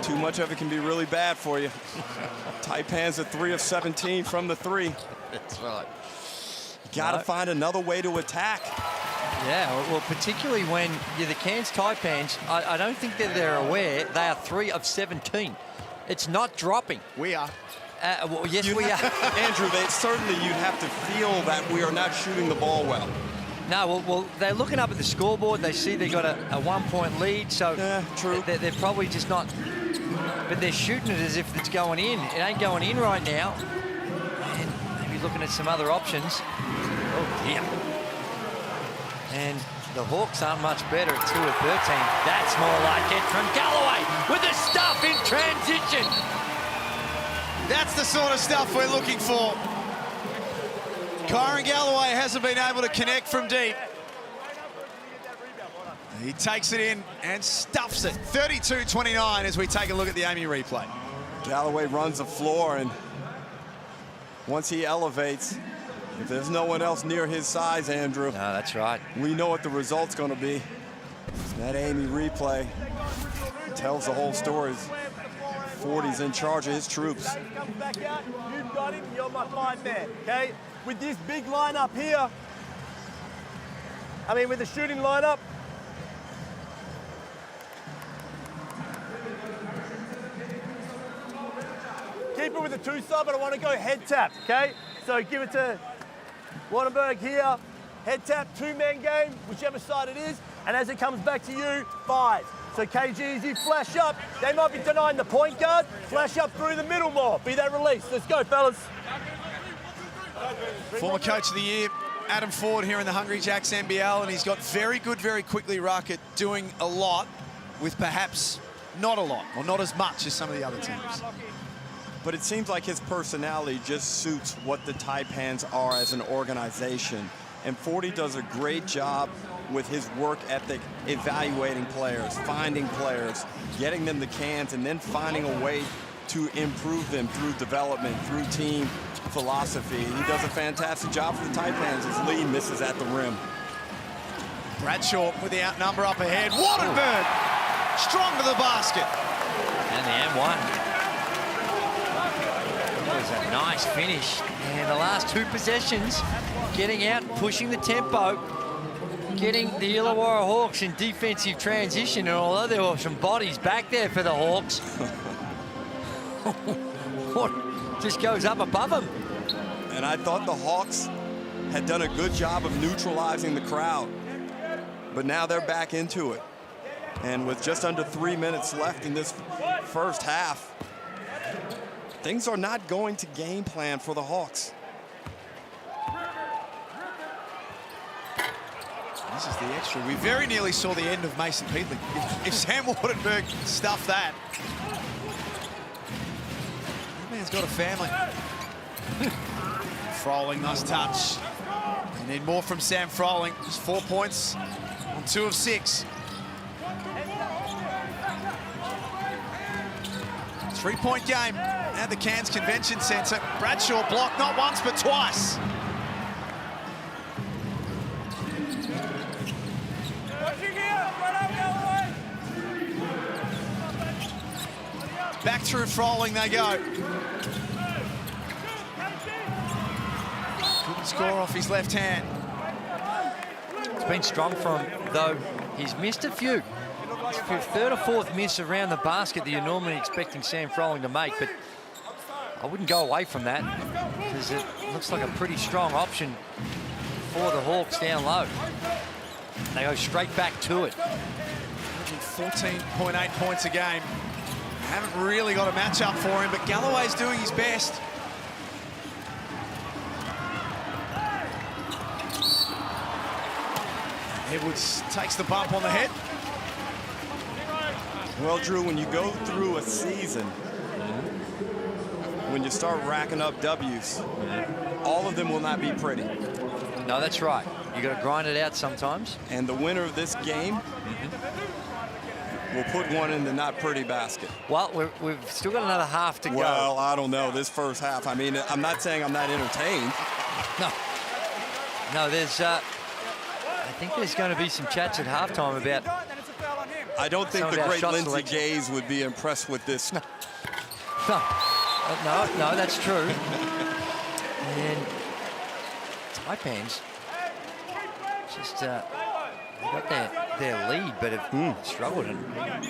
Too much of it can be really bad for you. Taipans at 3 of 17 from the 3. That's right. Got to No. find another way to attack. Yeah, well, particularly when you're the Cairns Taipans, I don't think that they're aware they are 3 of 17. It's not dropping. We are. Well, yes, we are. Andrew, certainly you'd have to feel that we are not shooting the ball well. No, well, they're looking up at the scoreboard. They see they got a 1-point lead, so true. They're probably just not. But they're shooting it as if it's going in. It ain't going in right now. And maybe looking at some other options. Oh dear. And the Hawks aren't much better at 2 of 13. That's more like it from Galloway with the stuff in transition. That's the sort of stuff we're looking for. Kyron Galloway hasn't been able to connect from deep. He takes it in and stuffs it. 32-29 as we take a look at the Amy replay. Galloway runs the floor, and once he elevates, if there's no one else near his size, Andrew. No, that's right. We know what the result's going to be. That Amy replay tells the whole story. 40's in charge of his troops. Comes back out, you've got him, you're my fine man, okay? With this big lineup here, with the shooting lineup, keep it with the 2 side, but I want to go head tap, okay? So give it to Wattenberg here, head tap, 2-man game, whichever side it is, and as it comes back to you, 5. So KG, as you flash up, they might be denying the point guard, flash up through the middle more, be that release. Let's go, fellas. Former Coach of the Year, Adam Ford here in the Hungry Jacks NBL, and he's got very good, very quickly ruck at doing a lot with perhaps not a lot, or not as much as some of the other teams. But it seems like his personality just suits what the Taipans are as an organization. And 40 does a great job with his work ethic, evaluating players, finding players, getting them the cans, and then finding a way to improve them through development, through team philosophy. He does a fantastic job for the Taipans. His lead misses at the rim. Bradshaw with the outnumber up ahead. Wattenberg strong to the basket. And the M1. That was a nice finish. And the last 2 possessions, getting out, pushing the tempo, getting the Illawarra Hawks in defensive transition. And although there were some bodies back there for the Hawks, what just goes up above them. And I thought the Hawks had done a good job of neutralizing the crowd. But now they're back into it. And with just under 3 minutes left in this first half, things are not going to game plan for the Hawks. This is the extra. We very nearly saw the end of Mason Peatling. If Sam Wattenberg stuffed that, that man's got a family. Froling, nice touch. We need more from Sam Froling. Just 4 points on 2 of 6. 3-point game at the Cairns Convention Centre. Bradshaw blocked not once but twice. Back through Froling they go. Couldn't score off his left hand. It's been strong for him, though he's missed a few. It's your 3rd or 4th miss around the basket that you're normally expecting Sam Froling to make, but I wouldn't go away from that because it looks like a pretty strong option for the Hawks down low. They go straight back to it. 14.8 points a game. Haven't really got a matchup for him, but Galloway's doing his best. Edwards takes the bump on the head. Well, Drew, when you go through a season, when you start racking up W's, all of them will not be pretty. No, that's right. You got to grind it out sometimes. And the winner of this game will put one in the not pretty basket. Well, we've still got another half to go. Well, I don't know, this first half. I mean, I'm not saying I'm not entertained. No, there's, I think there's going to be some chats at halftime about... I don't think the our great shot Lindsey selection. Gaze would be impressed with this. No, that's true. And Taipans just they got their lead, but have struggled and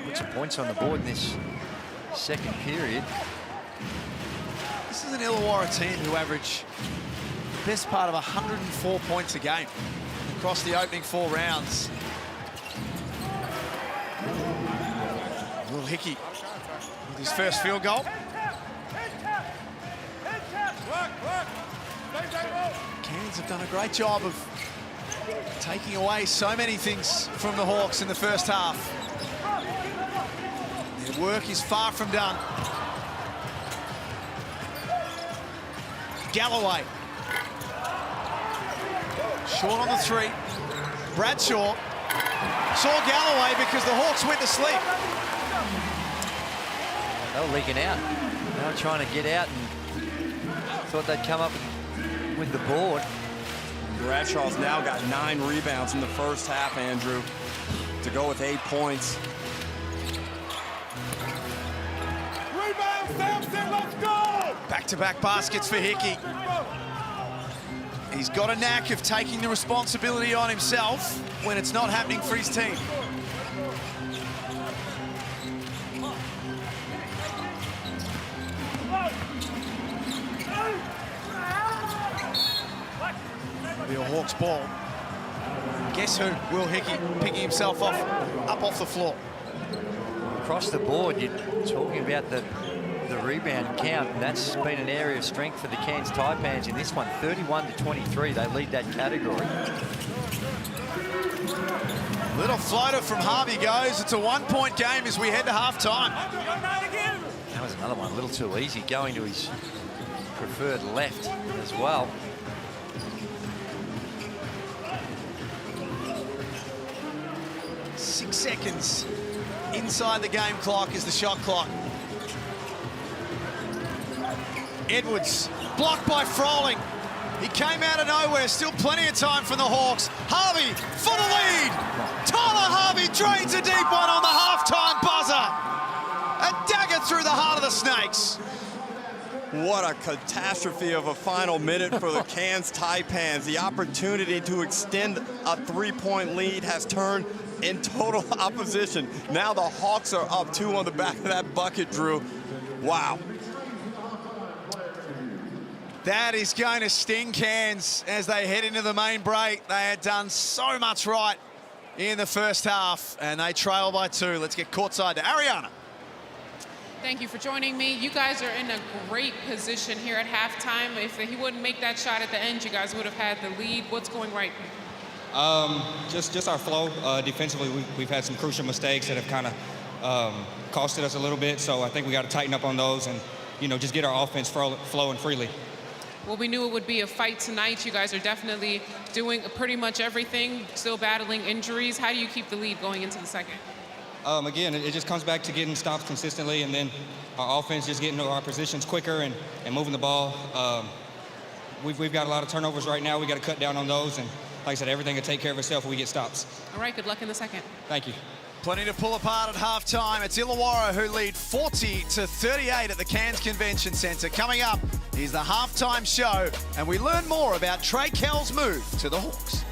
put some points on the board in this second period. This is an Illawarra team who average the best part of 104 points a game across the opening 4 rounds. Will Hickey with his first field goal. Cairns have done a great job of taking away so many things from the Hawks in the first half. Their work is far from done. Galloway. Short on the 3. Bradshaw saw Galloway because the Hawks went to sleep. They were leaking out. They were trying to get out and thought they'd come up with the board. Bradshaw's now got 9 rebounds in the first half, Andrew, to go with 8 points. Rebound, Sampson, let's go! Back-to-back baskets for Hickey. He's got a knack of taking the responsibility on himself when it's not happening for his team. It'll be a Hawks ball. Guess who? Will Hickey picking himself up off the floor. Across the board, you're talking about the rebound count, and that's been an area of strength for the Cairns Taipans in this one. 31-23, they lead that category. Little floater from Harvey goes. It's a 1-point game as we head to halftime. That was another one, a little too easy, going to his preferred left as well. Six seconds inside the game clock is the shot clock. Edwards blocked by Froling. He came out of nowhere. Still plenty of time for the Hawks. Harvey for the lead. Tyler Harvey drains a deep one on the halftime buzzer. A dagger through the heart of the Snakes. What a catastrophe of a final minute for the Cairns Taipans. The opportunity to extend a 3-point lead has turned in total opposition. Now the Hawks are up 2 on the back of that bucket, Drew. Wow. That is going to sting Cairns as they head into the main break. They had done so much right in the first half, and they trail by 2. Let's get courtside to Ariana. Thank you for joining me. You guys are in a great position here at halftime. If he wouldn't make that shot at the end, you guys would have had the lead. What's going right? Just our flow. Defensively, we've had some crucial mistakes that have kind of costed us a little bit. So I think we got to tighten up on those and, you know, just get our offense flowing freely. Well, we knew it would be a fight tonight. You guys are definitely doing pretty much everything, still battling injuries. How do you keep the lead going into the second? Again, it just comes back to getting stops consistently, and then our offense just getting to our positions quicker and moving the ball. We've got a lot of turnovers right now. We got to cut down on those, and like I said, everything will take care of itself when we get stops. All right, good luck in the second. Thank you. Plenty to pull apart at halftime. It's Illawarra who lead 40-38 at the Cairns Convention Centre. Coming up is the halftime show, and we learn more about Trey Kell's move to the Hawks.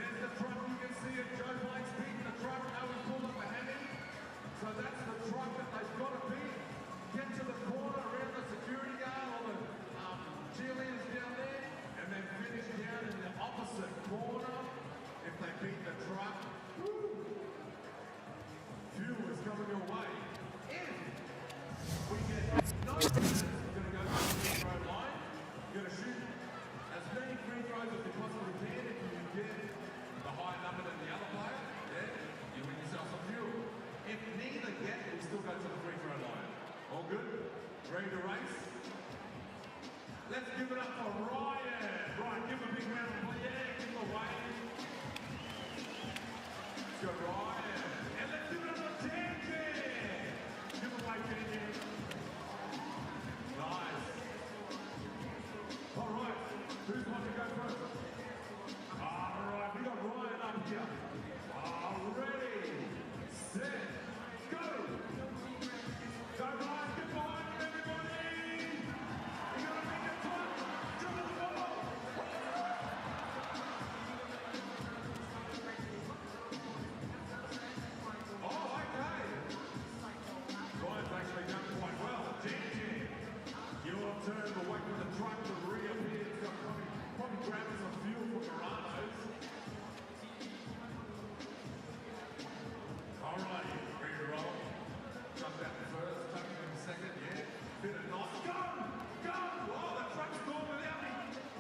There's the truck, you can see it. Joe Blake's beating the truck. Now he's pulled up a hammy. So that's the truck that they've got to beat. Get to the corner around the security guard, all the cheerleaders down there, and then finish down in the opposite corner if they beat the truck. Woo! Fuel is coming your way. If we get 9 minutes, we're going to go to the free throw line. You're going to shoot as many free throws as you possibly can. If you get the higher number than the other player, then you win yourself some fuel. If neither get, we still go to the free throw line. All good? Ready to race? Let's give it up for Ryan. Ryan, give him a big round of applause. Yeah, give him a wave. Let's go, Ryan. And let's give it up for Tangy. Give him a wave, Tangy. Nice. All right. Who's going to go first? All right, we got Ryan up here. Ready, set, go. Go, Ryan. Good Ryan, everybody. You got to make it top. Dribble the ball. Oh, okay. Ryan's actually done quite well. Tangy, your turn to wait for the truck to reappear. It's got probably grabbing some fuel for Toronto's. All right, ready to roll. Jump out first, tucking in second, yeah. Bit of nice. Go! Go! Oh, the truck's gone without me.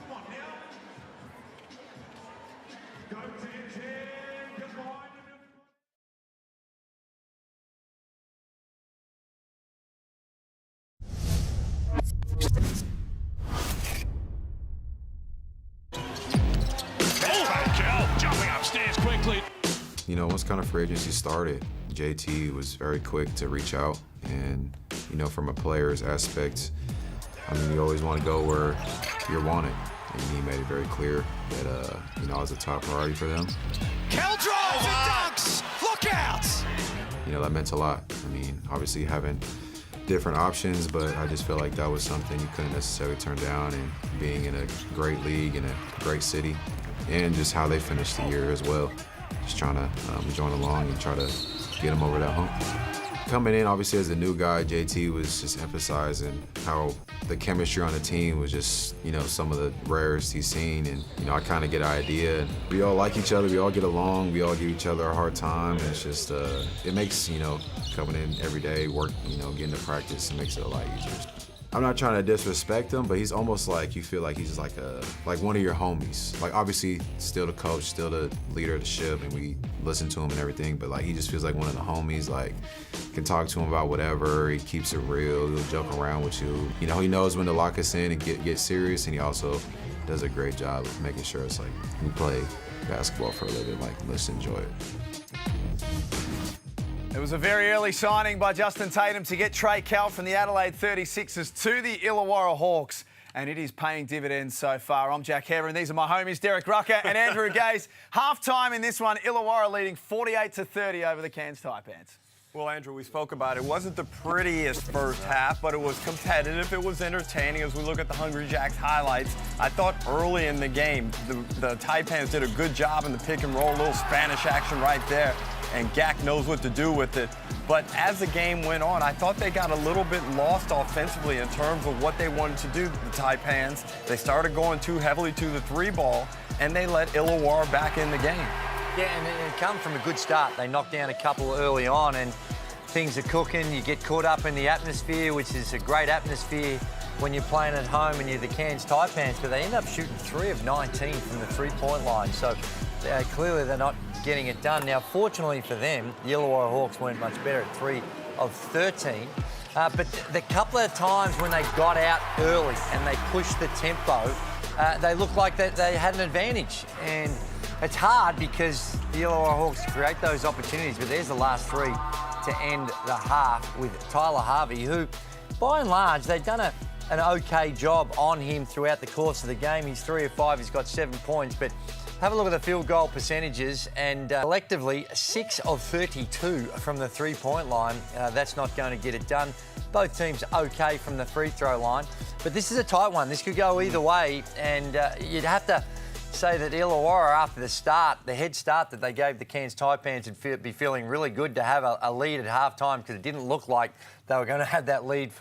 Come on now. Go, Tangy. Get behind him, everybody. Jumping upstairs quickly. You know, once kind of free agency started, JT was very quick to reach out. And, you know, from a player's aspect, I mean, you always want to go where you're wanted. And he made it very clear that, you know, I was a top priority for them. Kel drives and dunks. Look out. You know, that meant a lot. I mean, obviously having different options, but I just feel like that was something you couldn't necessarily turn down. And being in a great league, in a great city, and just how they finished the year as well. Just trying to join along and try to get them over that hump. Coming in, obviously, as a new guy, JT was just emphasizing how the chemistry on the team was just, you know, some of the rarest he's seen. And, you know, I kind of get an idea. We all like each other. We all get along. We all give each other a hard time. And it's just, it makes, you know, coming in every day, work, you know, getting to practice, it makes it a lot easier. I'm not trying to disrespect him, but he's almost like, you feel like he's like one of your homies. Like, obviously, still the coach, still the leader of the ship, and we listen to him and everything, but like, he just feels like one of the homies. Like, can talk to him about whatever, he keeps it real, he'll joke around with you. You know, he knows when to lock us in and get serious, and he also does a great job of making sure it's like, we play basketball for a living, like, let's enjoy it. It was a very early signing by Justin Tatum to get Trey Cal from the Adelaide 36ers to the Illawarra Hawks, and it is paying dividends so far. I'm Jack Hever, and these are my homies, Derek Rucker and Andrew Gaze. Half-time in this one, Illawarra leading 48-30 over the Cairns Taipans. Well, Andrew, we spoke about it. It wasn't the prettiest first half, but it was competitive. It was entertaining as we look at the Hungry Jacks highlights. I thought early in the game, the Taipans did a good job in the pick and roll, a little Spanish action right there, and Gak knows what to do with it. But as the game went on, I thought they got a little bit lost offensively in terms of what they wanted to do, the Taipans. They started going too heavily to the three ball, and they let Illawarra back in the game. Yeah, and it come from a good start. They knocked down a couple early on, and things are cooking. You get caught up in the atmosphere, which is a great atmosphere when you're playing at home and you're the Cairns Taipans, but they end up shooting 3 of 19 from the three-point line. So clearly they're not getting it done. Now, fortunately for them, the Illawarra Hawks weren't much better at 3 of 13. But the couple of times when they got out early and they pushed the tempo, they looked like they had an advantage. And it's hard because the Illawarra Hawks create those opportunities, but there's the last 3 to end the half with Tyler Harvey, who, by and large, they've done an okay job on him throughout the course of the game. He's 3 of 5, he's got 7 points, but have a look at the field goal percentages, and collectively 6 of 32 from the three-point line. That's not going to get it done. Both teams okay from the free throw line, but this is a tight one. This could go either way, and you'd have to say that Illawarra, after the head start that they gave the Cairns Taipans, would be feeling really good to have a lead at half-time, because it didn't look like they were going to have that lead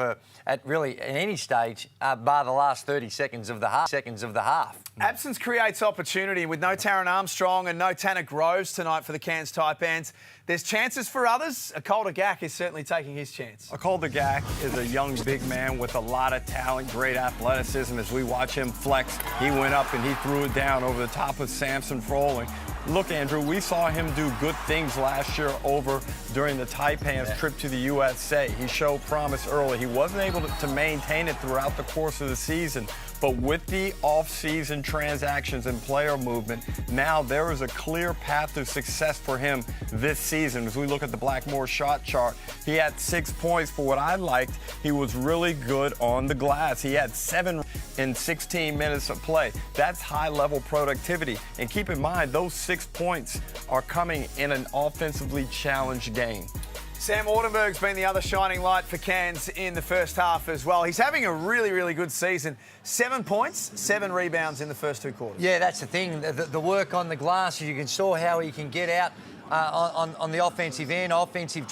at any stage, bar the last 30 seconds of the half. Absence creates opportunity. With no Taron Armstrong and no Tanner Groves tonight for the Cairns Taipans, there's chances for others. Akolda Gak is certainly taking his chance. Akolda Gak is a young big man with a lot of talent, great athleticism. As we watch him flex, he went up and he threw it down over the top of Samson Froling. Look, Andrew, we saw him do good things last year over during the Taipans trip to the USA. He showed promise early. He wasn't able to maintain it throughout the course of the season, but with the off-season transactions and player movement, now there is a clear path to success for him this season. As we look at the Blackmore shot chart, he had 6 points, but what I liked, he was really good on the glass. He had 7 in 16 minutes of play. That's high-level productivity. And keep in mind, those 6 points are coming in an offensively challenged game. Sam Ortenberg's been the other shining light for Cairns in the first half as well. He's having a really, really good season. 7 points, 7 rebounds in the first 2 quarters. Yeah, that's the thing. The work on the glass, you can saw how he can get out on the offensive end, offensive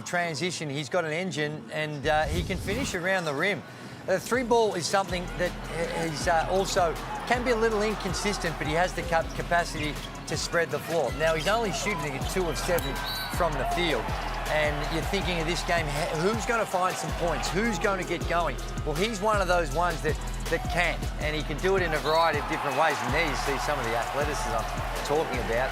transition. He's got an engine, and he can finish around the rim. The 3-ball is something that he's also can be a little inconsistent, but he has the capacity to spread the floor. Now, he's only shooting at 2 of 7 from the field. And you're thinking of this game, who's going to find some points? Who's going to get going? Well, he's one of those ones that can, and he can do it in a variety of different ways. And there you see some of the athleticism I'm talking about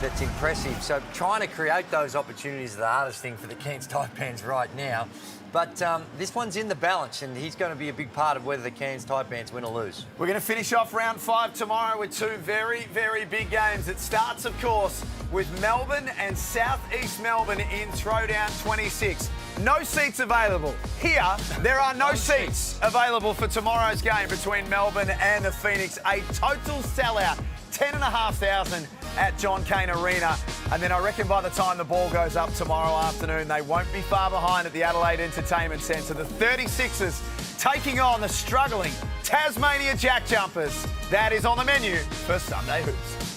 that's impressive. So trying to create those opportunities is the hardest thing for the Cairns Taipans right now. But this one's in the balance, and he's going to be a big part of whether the Cairns Taipans win or lose. We're going to finish off round 5 tomorrow with 2 very, very big games. It starts, of course, with Melbourne and South East Melbourne in Throwdown 26. No seats available. Here, there are no seats available for tomorrow's game between Melbourne and the Phoenix. A total sellout, 10,500 at John Cain Arena. And then I reckon by the time the ball goes up tomorrow afternoon, they won't be far behind at the Adelaide Entertainment Centre. The 36ers taking on the struggling Tasmania Jack Jumpers. That is on the menu for Sunday Hoops.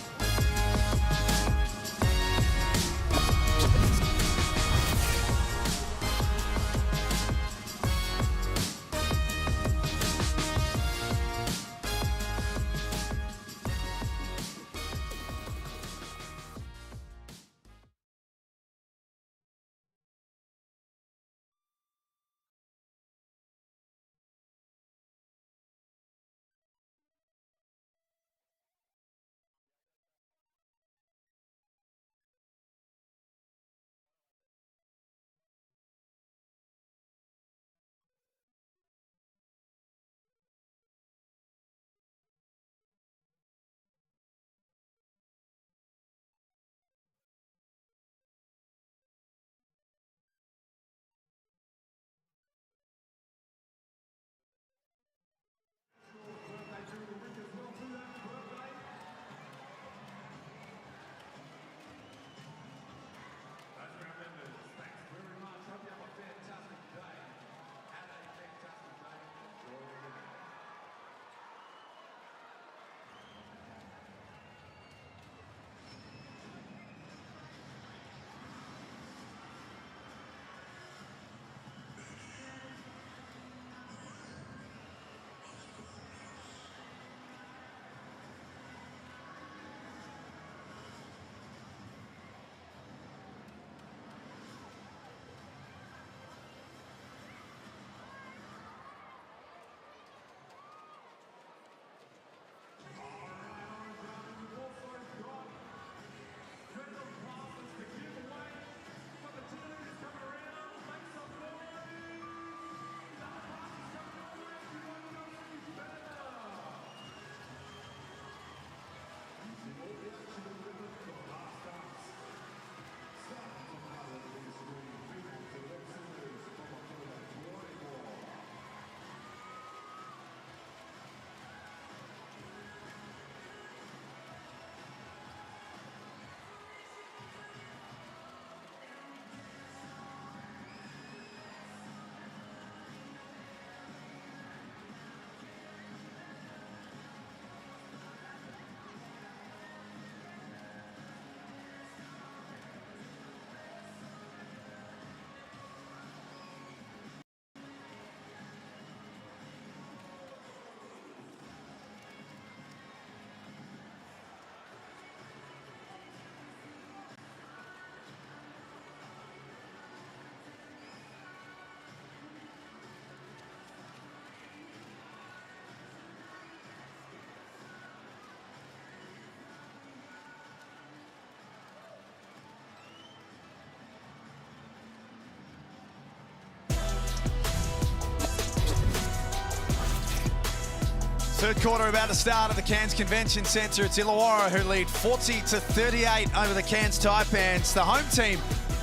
Third quarter about to start at the Cairns Convention Centre. It's Illawarra who lead 40-38 over the Cairns Taipans. The home team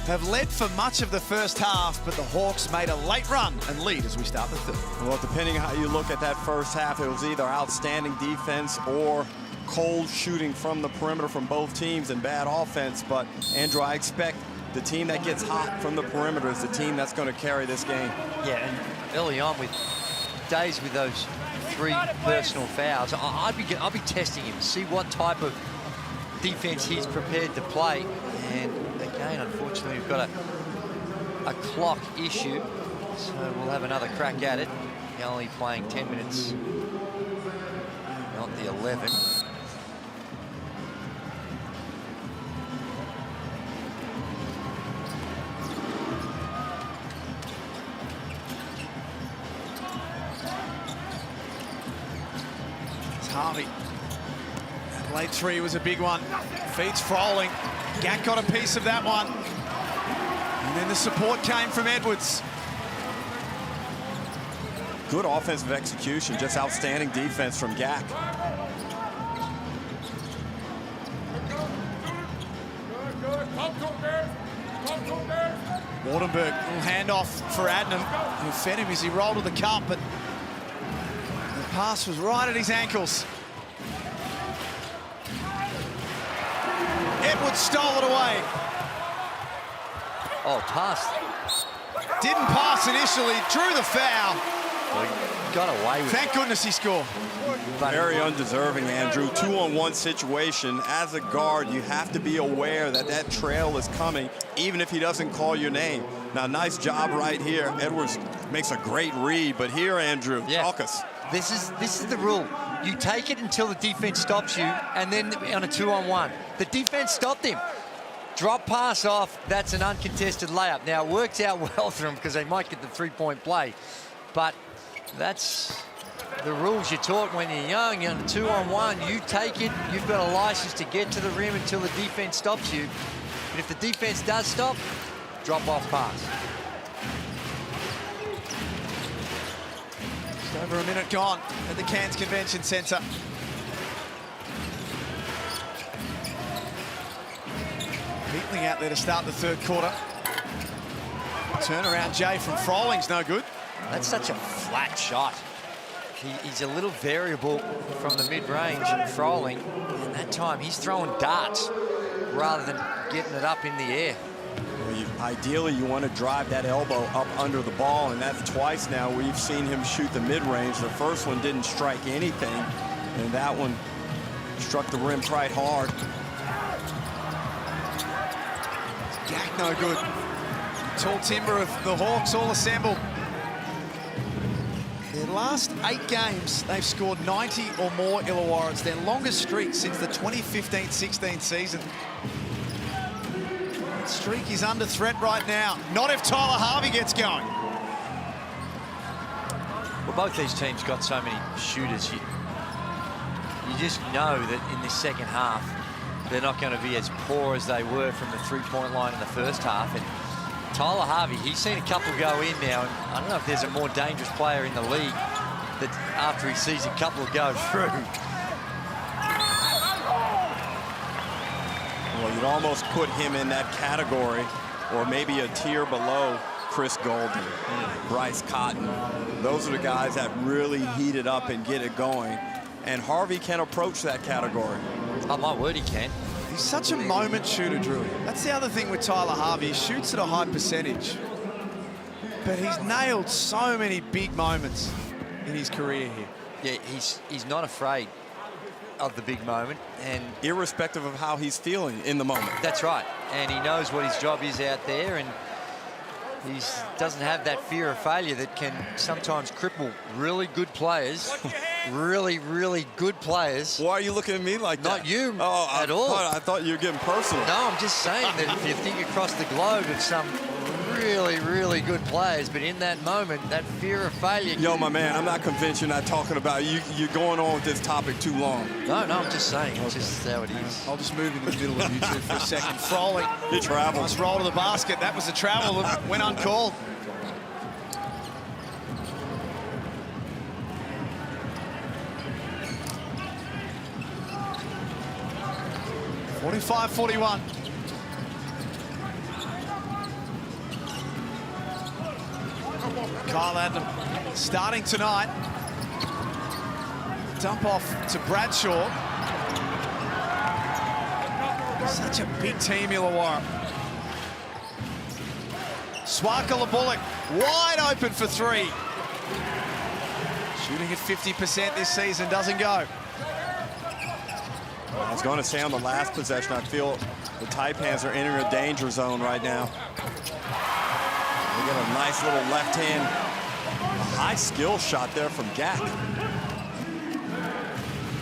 have led for much of the first half, but the Hawks made a late run and lead as we start the third. Well, depending on how you look at that first half, it was either outstanding defense or cold shooting from the perimeter from both teams and bad offense. But, Andrew, I expect the team that gets hot from the perimeter is the team that's going to carry this game. Yeah, and early on with days with those 3 personal fouls, I'd be testing him, see what type of defense he's prepared to play. And again, unfortunately, we've got a clock issue, so we'll have another crack at it. He's only playing 10 minutes, not the 11. Harvey. That late 3 was a big one. Feeds Froling. Gack got a piece of that one. And then the support came from Edwards. Good offensive execution, just outstanding defense from Gack. Wardenberg, little handoff for Adnam, who fed him as he rolled to the cup, but the pass was right at his ankles. Edwards stole it away. Oh, pass. Didn't pass initially, drew the foul. Well, he got away with it. Thank goodness he scored. Very undeserving, Andrew. 2-on-1 situation. As a guard, you have to be aware that that trail is coming, even if he doesn't call your name. Now, nice job right here. Edwards makes a great read, but here, Andrew, talk us. This is the rule. You take it until the defense stops you, and then on a 2-on-1. The defense stopped him. Drop pass off, that's an uncontested layup. Now, it works out well for him because they might get the 3-point play, but that's the rules you're taught when you're young. You're on a 2-on-1, you take it, you've got a license to get to the rim until the defense stops you. But if the defense does stop, drop off pass. Just over a minute gone at the Cairns Convention Centre. Beatling out there to start the third quarter. Turnaround Jay from Froling's no good. That's such a flat shot. He's a little variable from the mid-range, Froling. And that time, he's throwing darts rather than getting it up in the air. Well, ideally, you want to drive that elbow up under the ball, and that's twice now we've seen him shoot the mid-range. The first one didn't strike anything, and that one struck the rim quite hard. Gack no good. Tall timber of the Hawks all assembled. Their last 8 games, they've scored 90 or more Illawarra. It's their longest streak since the 2015-16 season. That streak is under threat right now. Not if Tyler Harvey gets going. Well, both these teams got so many shooters. You just know that in this second half, they're not going to be as poor as they were from the 3-point line in the first half. And Tyler Harvey, he's seen a couple go in now, and I don't know if there's a more dangerous player in the league that after he sees a couple go through. Well, you'd almost put him in that category, or maybe a tier below Chris Golden, Bryce Cotton. Those are the guys that really heat it up and get it going. And Harvey can approach that category. Oh, my word, he can. He's such a moment shooter, Drew. That's the other thing with Tyler Harvey. He shoots at a high percentage, but he's nailed so many big moments in his career here. Yeah, he's not afraid of the big moment, and irrespective of how he's feeling in the moment. That's right, and he knows what his job is out there, and he doesn't have that fear of failure that can sometimes cripple really good players. Really, really good players. Why are you looking at me like that? Not you at all. I thought you were getting personal. No, I'm just saying that if you think across the globe of some really, really good players, but in that moment, that fear of failure. Yo, my man, I'm not convinced you're not talking about you. You're going on with this topic too long. No, I'm just saying. It's just how it is. I'll just move into the middle of you two for a second. Froling. He travels. Nice roll to the basket. That was a travel that went uncalled. 45-41. Kyle Adlam starting tonight. Dump off to Bradshaw. Such a big team, Illawarra. Swakala Bullock wide open for three. Shooting at 50% this season, doesn't go. I was going to say on the last possession, I feel the Taipans are entering a danger zone right now. They get a nice little left hand, high skill shot there from Gak.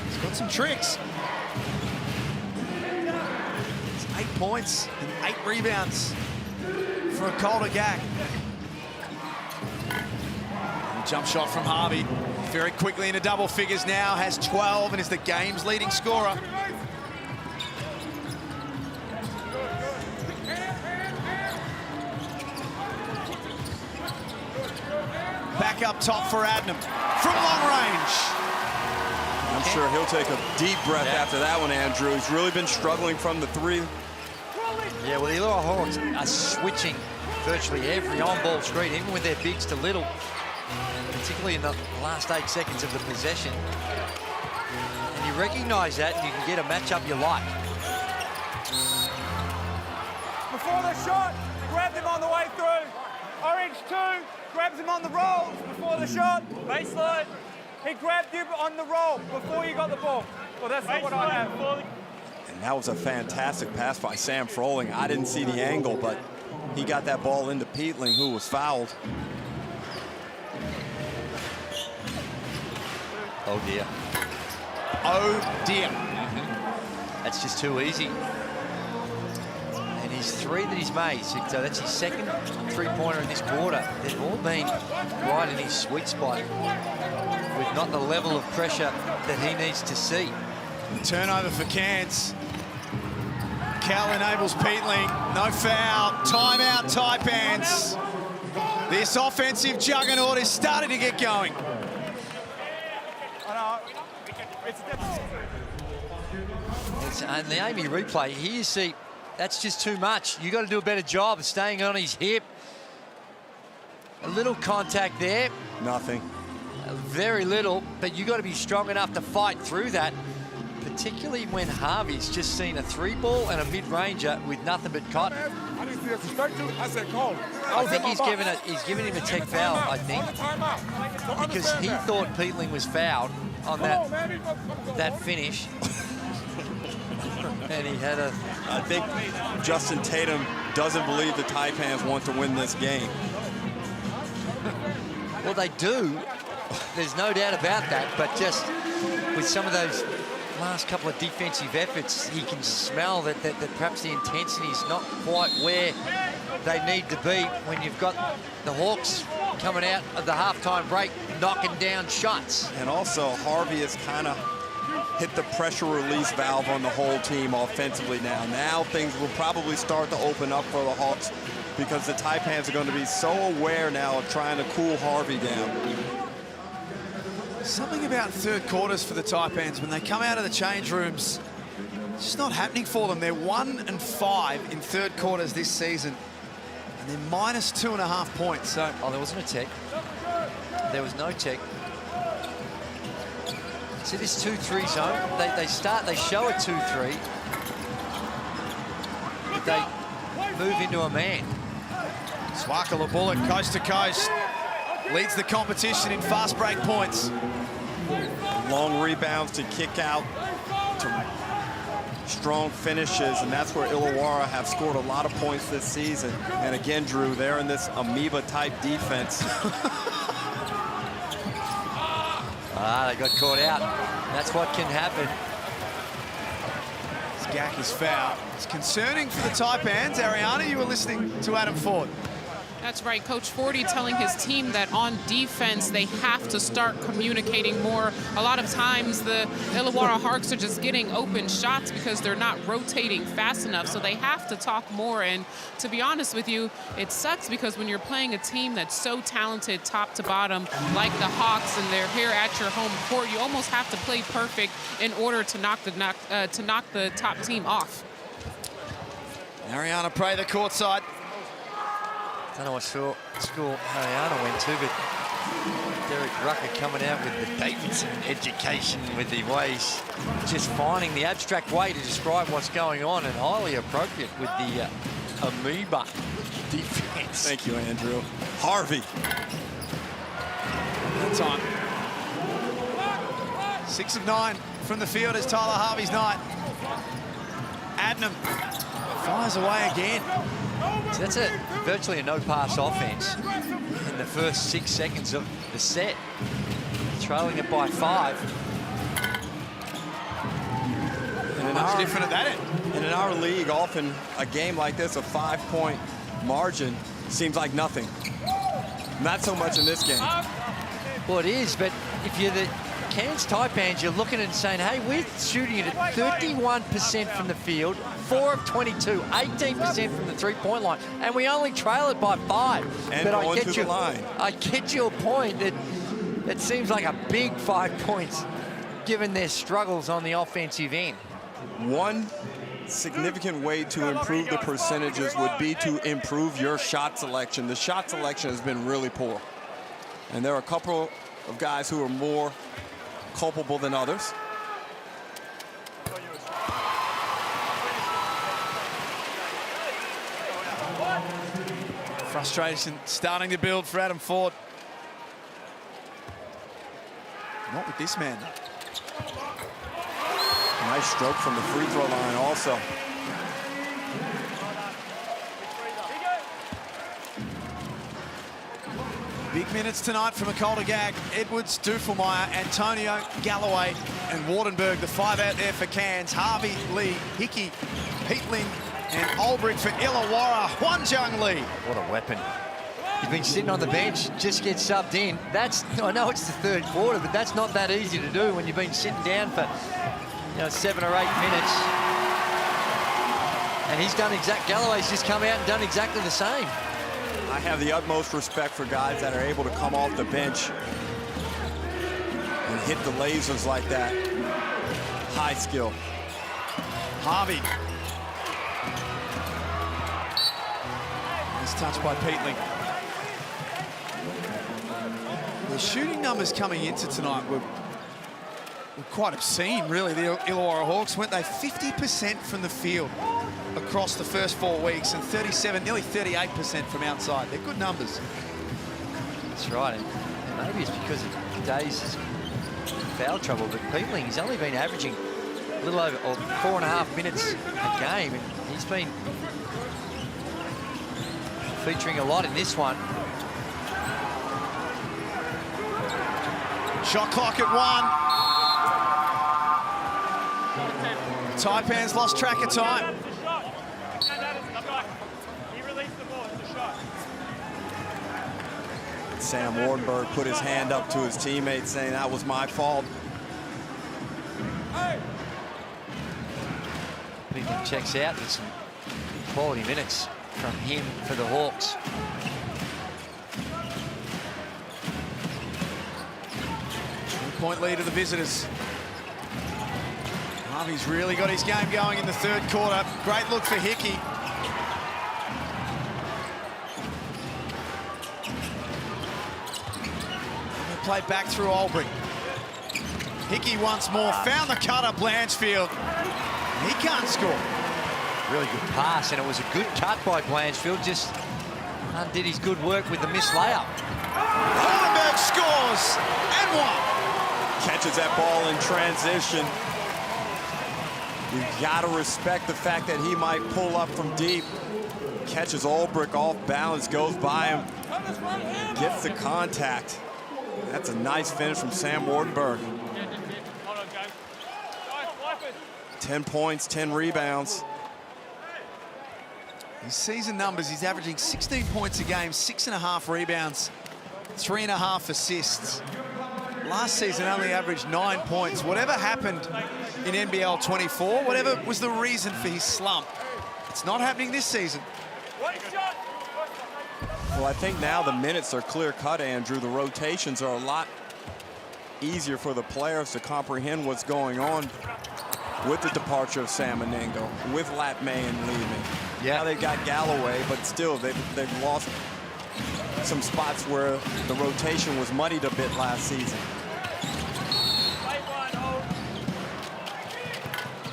He's got some tricks. It's 8 points and 8 rebounds for a Calder Gak. Jump shot from Harvey. Very quickly into double figures now, has 12 and is the game's leading scorer. Back up top for Adnam from long range. I'm sure he'll take a deep breath after that one, Andrew. He's really been struggling from the three. Yeah, well, the Illawarra Hawks are switching virtually every on-ball screen, even with their bigs to little, particularly in the last 8 seconds of the possession. And you recognise that, and you can get a matchup you like. Before the shot, grabbed him on the way through. Orange 2, grabs him on the roll before the shot. Baseline. He grabbed you on the roll before you got the ball. Well, that's not what I have. And that was a fantastic pass by Sam Froling. I didn't see the angle, but he got that ball into Peatling, who was fouled. Oh, dear. Oh, dear. That's just too easy. And his three that he's made, so that's his second three-pointer in this quarter. They've all been right in his sweet spot, with not the level of pressure that he needs to see. Turnover for Cairns. Cal enables Peatling. No foul. Timeout, Taipans. This offensive juggernaut is starting to get going. And the Amy replay, here you see, that's just too much. You got to do a better job of staying on his hip. A little contact there. Nothing. Very little, but you got to be strong enough to fight through that, particularly when Harvey's just seen a 3-ball and a mid-ranger with nothing but cotton. I didn't see that straight to it. I said, call. I think he's given him a tech foul, I think, because he thought Peatling was fouled on that finish. And he had a... I think Justin Tatum doesn't believe the Taipans want to win this game. Well, they do. There's no doubt about that, but just with some of those last couple of defensive efforts, he can smell that perhaps the intensity is not quite where they need to be when you've got the Hawks coming out of the halftime break, knocking down shots. And also, Harvey has kind of hit the pressure release valve on the whole team offensively now. Now things will probably start to open up for the Hawks because the Taipans are going to be so aware now of trying to cool Harvey down. Something about third quarters for the Taipans. When they come out of the change rooms, it's just not happening for them. They're 1-5 in third quarters this season. And they're minus 2.5 points. So, oh, there wasn't a tech. There was no tech. See this 2-3 zone? They show a 2-3. But they move into a man. Swakala Bullock, coast to coast, leads the competition in fast break points. Long rebounds to kick out, to strong finishes, and that's where Illawarra have scored a lot of points this season. And again, Drew, they're in this amoeba-type defense. They got caught out. That's what can happen. Gak is fouled. It's concerning for the Taipans. Ariana, you were listening to Adam Ford. That's right, Coach Forty telling his team that on defense they have to start communicating more. A lot of times the Illawarra Hawks are just getting open shots because they're not rotating fast enough, so they have to talk more. And to be honest with you, it sucks because when you're playing a team that's so talented top to bottom, like the Hawks, and they're here at your home court, you almost have to play perfect in order to knock the top team off. Ariana Prey, the courtside. Don't know what score Ariana went to, but Derek Rucker coming out with the Davidson education with the ways, just finding the abstract way to describe what's going on, and highly appropriate with the amoeba defense. Thank you, Andrew. Harvey. That time. 6 of 9 from the field is Tyler Harvey's night. Adnam fires away again. So that's virtually a no-pass offense in the first 6 seconds of the set. Trailing it by 5. Much different at that end. And in our league, often a game like this, a 5-point margin, seems like nothing. Not so much in this game. Well, it is, but if you're the Cairns Taipans, you're looking and saying, hey, we're shooting it at 31% from the field, 4 of 22, 18% from the three-point line, and we only trail it by 5. And but going to the line. I get your point that it seems like a big 5 points given their struggles on the offensive end. One significant way to improve the percentages would be to improve your shot selection. The shot selection has been really poor. And there are a couple of guys who are more culpable than others. Frustration starting to build for Adam Ford. Not with this man. Nice stroke from the free throw line also. Big minutes tonight from Makolda Gag, Edwards, Dufelmeyer, Antonio, Galloway, and Wardenberg. The 5 out there for Cairns. Harvey, Lee, Hickey, Peatling, and Olbrich for Illawarra. Hwan Jung Lee. What a weapon. He's been sitting on the bench, just gets subbed in. I know it's the third quarter, but that's not that easy to do when you've been sitting down for 7 or 8 minutes. And he's done Galloway's just come out and done exactly the same. I have the utmost respect for guys that are able to come off the bench and hit the lasers like that. High skill. Harvey. Nice touch by Peatling. The shooting numbers coming into tonight were quite obscene, really. The Illawarra Hawks, weren't they 50% from the field across the first 4 weeks and 37, nearly 38% from outside. They're good numbers. That's right, and maybe it's because of Days' foul trouble, but Peatling, he's only been averaging a little over 4.5 minutes a game, and he's been featuring a lot in this one. Shot clock at 1. Taipans lost track of time. Sam Wardenberg put his hand up to his teammate saying that was my fault. Peatling checks out with some quality minutes from him for the Hawks. Point lead to the visitors. Harvey's really got his game going in the third quarter. Great look for Hickey. Play back through Olbrich. Hickey once more, found the cutter, Blanchfield. He can't score. Really good pass, and it was a good cut by Blanchfield, just undid his good work with the missed layup. Wardenberg scores, and one. Catches that ball in transition. You've got to respect the fact that he might pull up from deep. Catches Olbrich off balance, goes by him, gets the contact. That's a nice finish from Sam Wardenberg. 10 points, 10 rebounds. His season numbers, he's averaging 16 points a game, 6.5 rebounds, 3.5 assists. Last season only averaged 9 points. Whatever happened in NBL 24, whatever was the reason for his slump, it's not happening this season. Well, I think now the minutes are clear-cut, Andrew. The rotations are a lot easier for the players to comprehend what's going on. with the departure of Sam Menengo, with Latmayan leaving. Yeah, now they've got Galloway, but still they've lost some spots where the rotation was muddied a bit last season.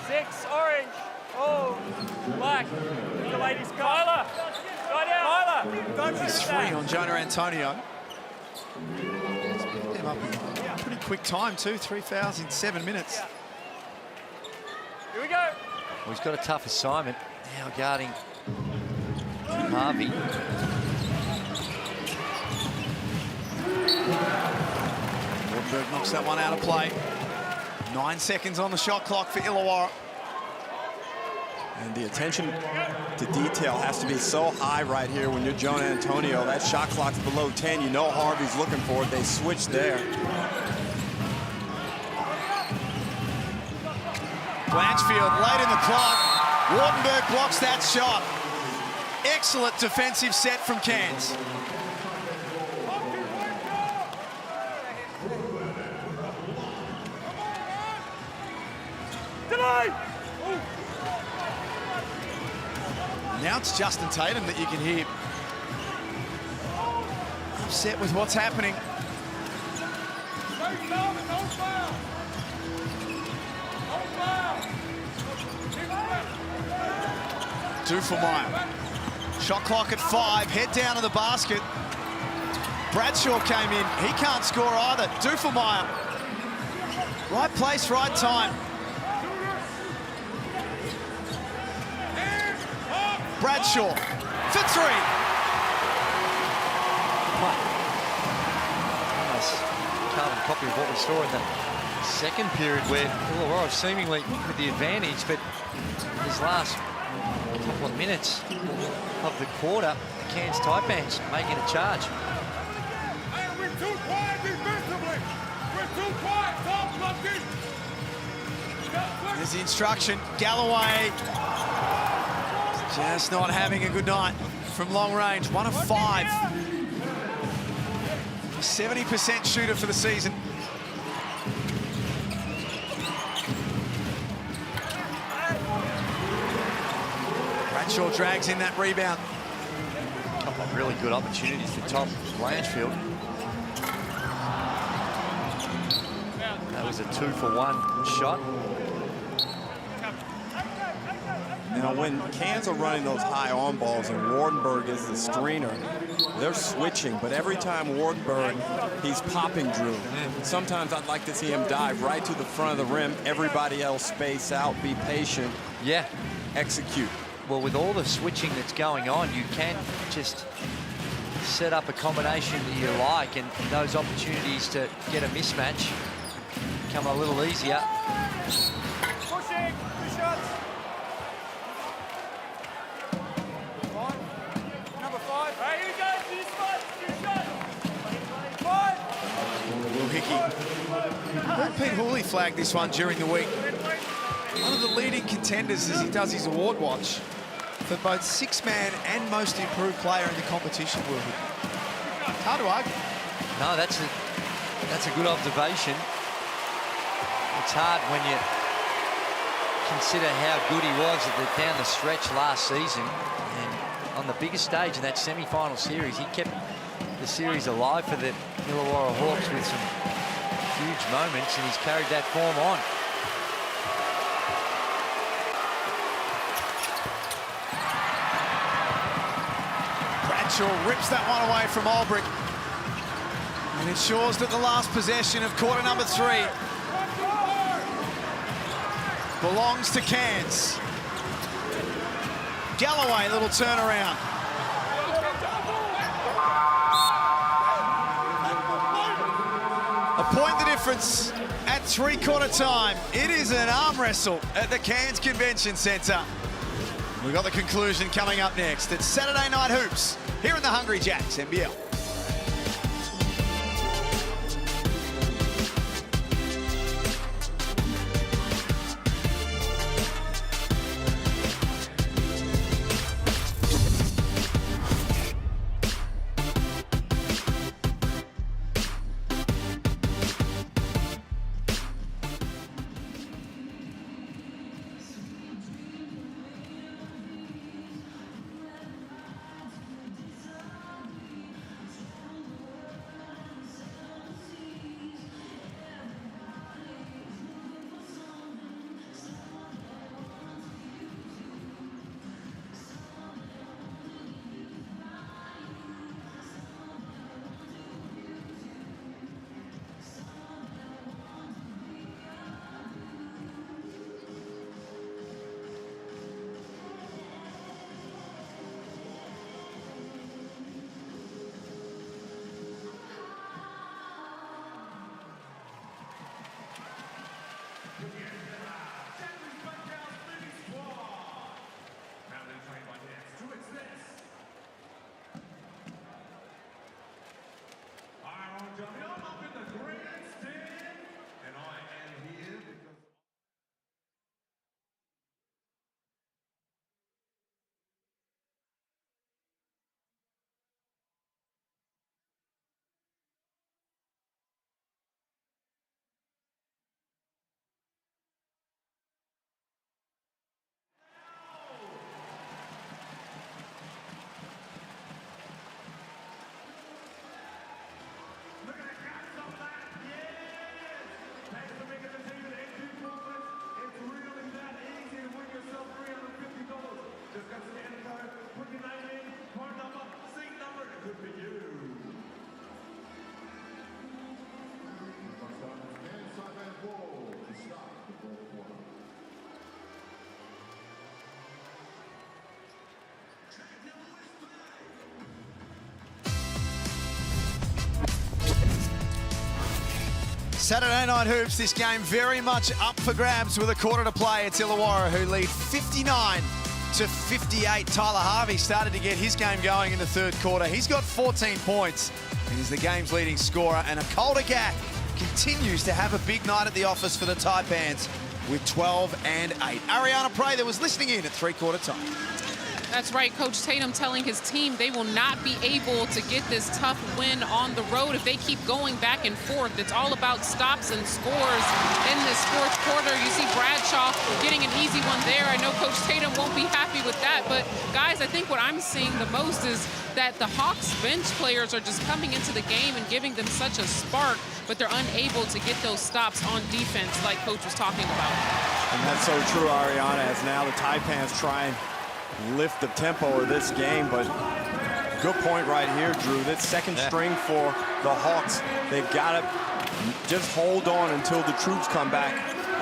6, orange. Oh, black. The ladies, Kyla. Go down. Kyla. There's 3 on Jonah Antonio. Them up in pretty quick time too, 3 fouls in 7 minutes. Here we go. Well, he's got a tough assignment now guarding Harvey. Wardenberg knocks that one out of play. 9 seconds on the shot clock for Illawarra. And the attention to detail has to be so high right here when you're Jonah Antonio. That shot clock's below 10. You know Harvey's looking for it. They switch there. Blanchfield late in the clock. Wardenberg blocks that shot. Excellent defensive set from Cairns. Now it's Justin Tatum that you can hear upset with what's happening. Dufelmeyer. Shot clock at 5, head down to the basket. Bradshaw came in, he can't score either. Dufelmeyer. Right place, right time. Bradshaw for 3. Nice carbon copy of what we saw in the second period where Illawarra seemingly with the advantage, but this last couple of minutes of the quarter, the Cairns Taipans making a charge. Hey, we're too quiet defensively. We're too quiet. Top lefty. There's the instruction. Galloway just not having a good night from long range. 1 of 5. 70% shooter for the season. Bradshaw drags in that rebound. A couple of really good opportunities for Tom Blanchfield. That was a 2-for-1 shot. Now, when Cairns are running those high on balls and Wardenberg is the screener, they're switching. But every time Wardenberg, he's popping Drew. Sometimes I'd like to see him dive right to the front of the rim. Everybody else space out, be patient. Yeah. Execute. Well, with all the switching that's going on, you can just set up a combination that you like, and those opportunities to get a mismatch come a little easier. Pushing. 2 shots. 5. Number 5. Right, here we go. 2 shots. 2 shots. 5. Will Hickey. Heard Pete Hooley flagged this one during the week. One of the leading contenders as he does his award watch for both 6-man and most improved player in the competition, Will Hickey. It's hard to argue. No, that's a good observation. It's hard when you consider how good he was down the stretch last season. And on the biggest stage in that semi-final series, he kept the series alive for the Illawarra Hawks with some huge moments, and he's carried that form on. Bradshaw rips that one away from Albrecht and ensures that the last possession of quarter number 3 belongs to Cairns. Galloway, little turnaround. A point the difference at 3/4 time. It is an arm wrestle at the Cairns Convention Centre. We've got the conclusion coming up next. It's Saturday Night Hoops here in the Hungry Jacks NBL. Saturday Night Hoops, this game very much up for grabs with a quarter to play. It's Illawarra who lead 59-58. Tyler Harvey started to get his game going in the third quarter. He's got 14 points and he's the game's leading scorer. And Akolda continues to have a big night at the office for the Taipans with 12 and 8. Ariana Prather was listening in at three-quarter time. That's right, Coach Tatum telling his team they will not be able to get this tough win on the road if they keep going back and forth. It's all about stops and scores in this fourth quarter. You see Bradshaw getting an easy one there. I know Coach Tatum won't be happy with that, but guys, I think what I'm seeing the most is that the Hawks bench players are just coming into the game and giving them such a spark, but they're unable to get those stops on defense like Coach was talking about. And that's so true, Ariana, as now the Taipans try and lift the tempo of this game, but good point right here, Drew. This second string for the Hawks, they've got to just hold on until the troops come back,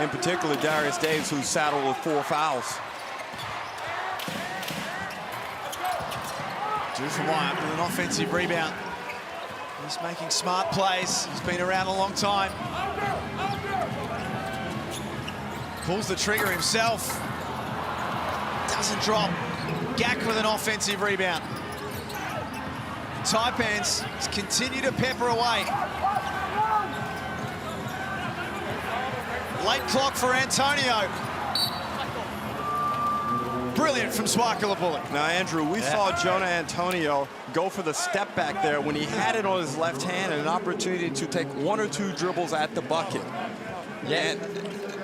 in particular Darius Davis, who's saddled with 4 fouls. Deuce Wyatt with an offensive rebound. He's making smart plays. He's been around a long time. Pulls the trigger himself. Doesn't drop. Gak with an offensive rebound. Taipans continue to pepper away. Late clock for Antonio. Brilliant from Swakala-Bullock. Now, Andrew, we saw Jonah Antonio go for the step back there when he had it on his left hand and an opportunity to take 1 or 2 dribbles at the bucket. And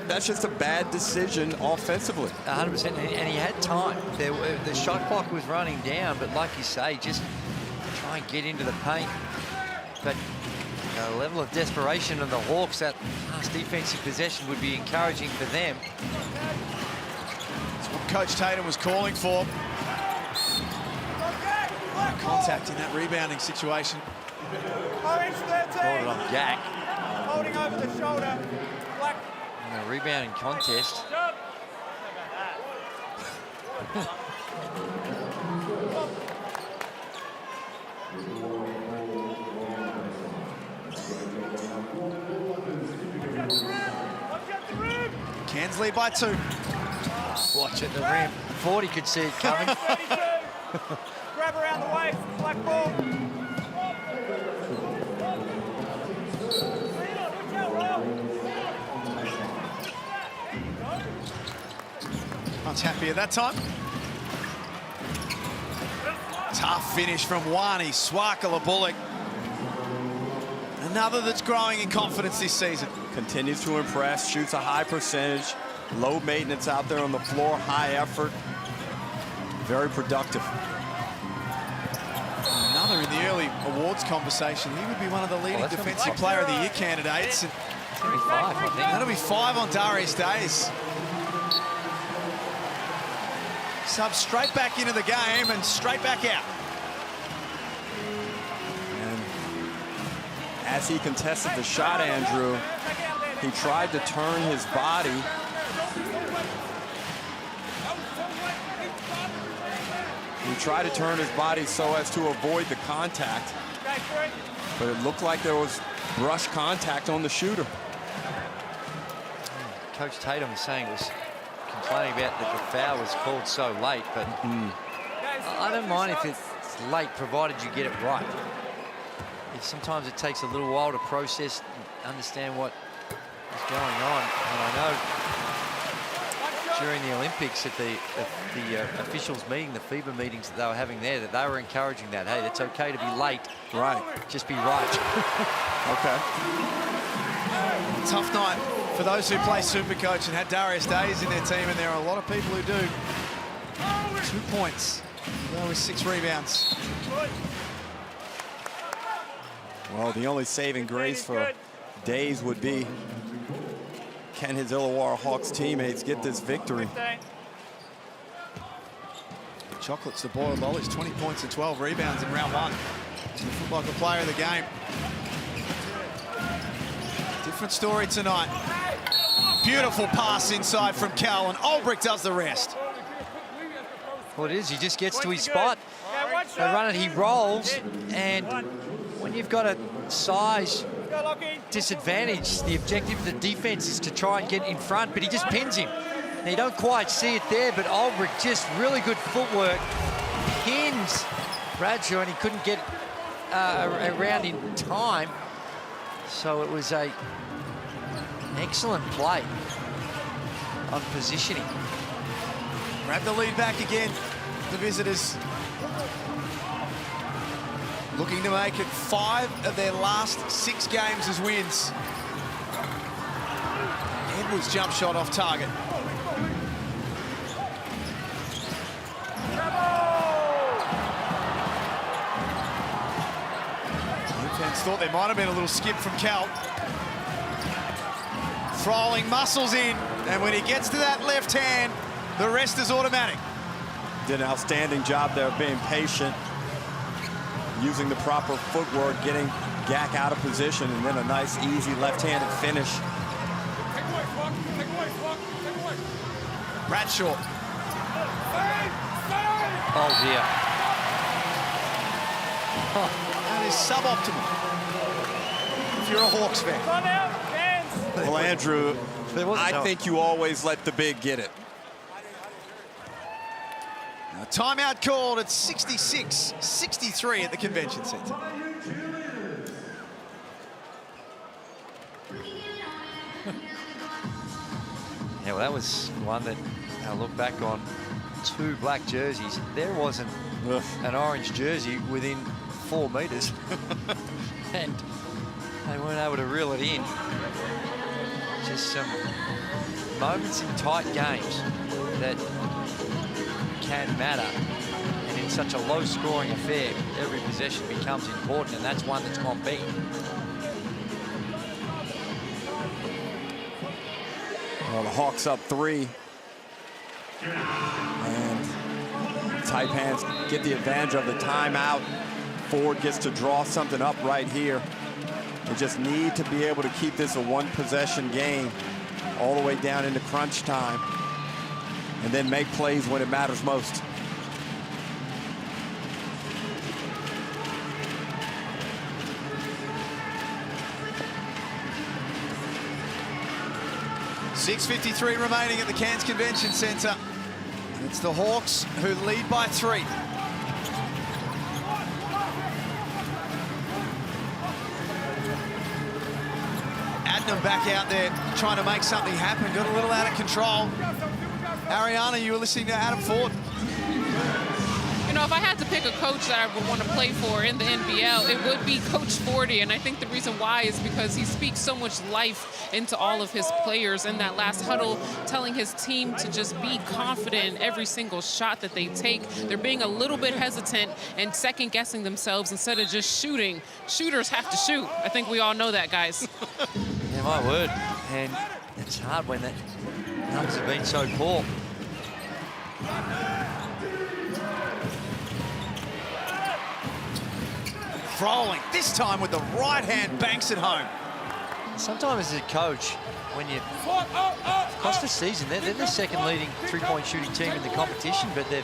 that's just a bad decision offensively. 100%, and he had time. The shot clock was running down, but like you say, just try and get into the paint. But the level of desperation of the Hawks, that last defensive possession would be encouraging for them. That's what Coach Tatum was calling for. Contact in that rebounding situation. Called it on Gak. Holding over the shoulder. In a rebounding contest. Cairns lead by 2. Watch at the rim. 40 could see it coming. Grab around the waist, black ball. Not happy at that time. Tough finish from Wani Swakala-Bullock. Another that's growing in confidence this season. Continues to impress, shoots a high percentage, low maintenance out there on the floor, high effort, very productive. Another in the early awards conversation. He would be one of the leading defensive player of the year candidates. That'll be 5, I think. That'll be 5 on Darius Days. Sub straight back into the game and straight back out. And as he contested the shot, Andrew, he tried to turn his body. He tried to turn his body so as to avoid the contact, but it looked like there was brush contact on the shooter. Coach Tatum was saying was complaining about that the foul was called so late, but I don't mind if it's late, provided you get it right. Sometimes it takes a little while to process and understand what is going on. And I know during the Olympics at the officials meeting, the FIBA meetings that they were having there, that they were encouraging that. Hey, it's okay to be late. Right. Just be right. Okay. Tough night for those who play Supercoach and had Darius Days in their team, and there are a lot of people who do. 2 points. There was 6 rebounds. Well, the only saving grace for Days would be, can his Illawarra Hawks teammates get this victory? Chocolate's the boiled lollies, 20 points and 12 rebounds in round 1. He's the Foot Locker player of the game. Different story tonight. Beautiful pass inside from Cal, and Ulbrich does the rest. Well, it is. He just gets to his spot. They run it, he rolls, and when you've got a size disadvantage, the objective of the defense is to try and get in front, but he just pins him. Now, you don't quite see it there, but Ulbrich, just really good footwork, pins Bradshaw, and he couldn't get around in time. So it was an excellent play on positioning. Grab the lead back again, the visitors. Looking to make it 5 of their last 6 games as wins. Edwards' jump shot off target. Defense thought there might have been a little skip from Cal. Throwing muscles in, and when he gets to that left hand, the rest is automatic. Did an outstanding job there of being patient, using the proper footwork, getting Gak out of position, and then a nice, easy left-handed finish. Bradshaw. Oh, dear. That is suboptimal if you're a Hawks fan. Well, Andrew, I think you always let the big get it. A timeout called at 66-63 at the Convention Center. Yeah, well, that was one that I look back on. 2 black jerseys. There wasn't an orange jersey within 4 meters. And they weren't able to reel it in. Just some moments in tight games that can matter. And in such a low-scoring affair, every possession becomes important, and that's one that's gone big. Well, the Hawks up 3. And Taipans get the advantage of the timeout. Ford gets to draw something up right here. They just need to be able to keep this a 1-possession game all the way down into crunch time, and then make plays when it matters most. .6:53 remaining at the Cairns Convention Center. It's the Hawks who lead by 3. Adnam back out there trying to make something happen. Got a little out of control. Ariana, you were listening to Adam Ford. You know, if I had to pick a coach that I would want to play for in the NBL, it would be Coach Forty. And I think the reason why is because he speaks so much life into all of his players in that last huddle, telling his team to just be confident in every single shot that they take. They're being a little bit hesitant and second-guessing themselves instead of just shooting. Shooters have to shoot. I think we all know that, guys. Yeah, my word. And it's hard when the numbers have been so poor. Throwing, this time with the right hand, banks it home. Sometimes as a coach, when you across the season, they're the second leading three-point shooting team in the competition, but they've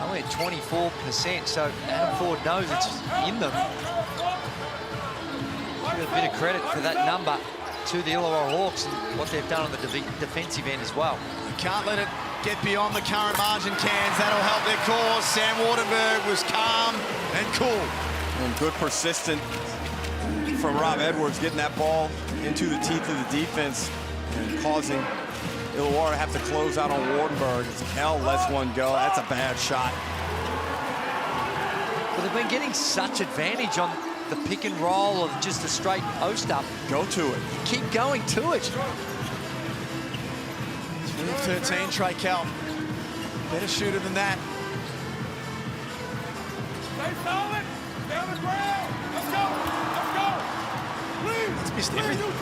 only at 24%, so Adam Ford knows it's in them. Give a bit of credit for that number to the Illawarra Hawks and what they've done on the defensive end as well. You can't let it get beyond the current margin, Cairns. That'll help their cause. Sam Waterberg was calm and cool. And good persistence from Rob Edwards, getting that ball into the teeth of the defense and causing Illawarra to have to close out on Wardenberg. As Cal lets one go. That's a bad shot. Well, they've been getting such advantage on the pick and roll or just a straight post up. Go to it. Keep going to it. 3 of 13, Trey Cal. Better shooter than that. Stay solid. Stay on the ground. Let's go. Let's go. Please. It's missed everything.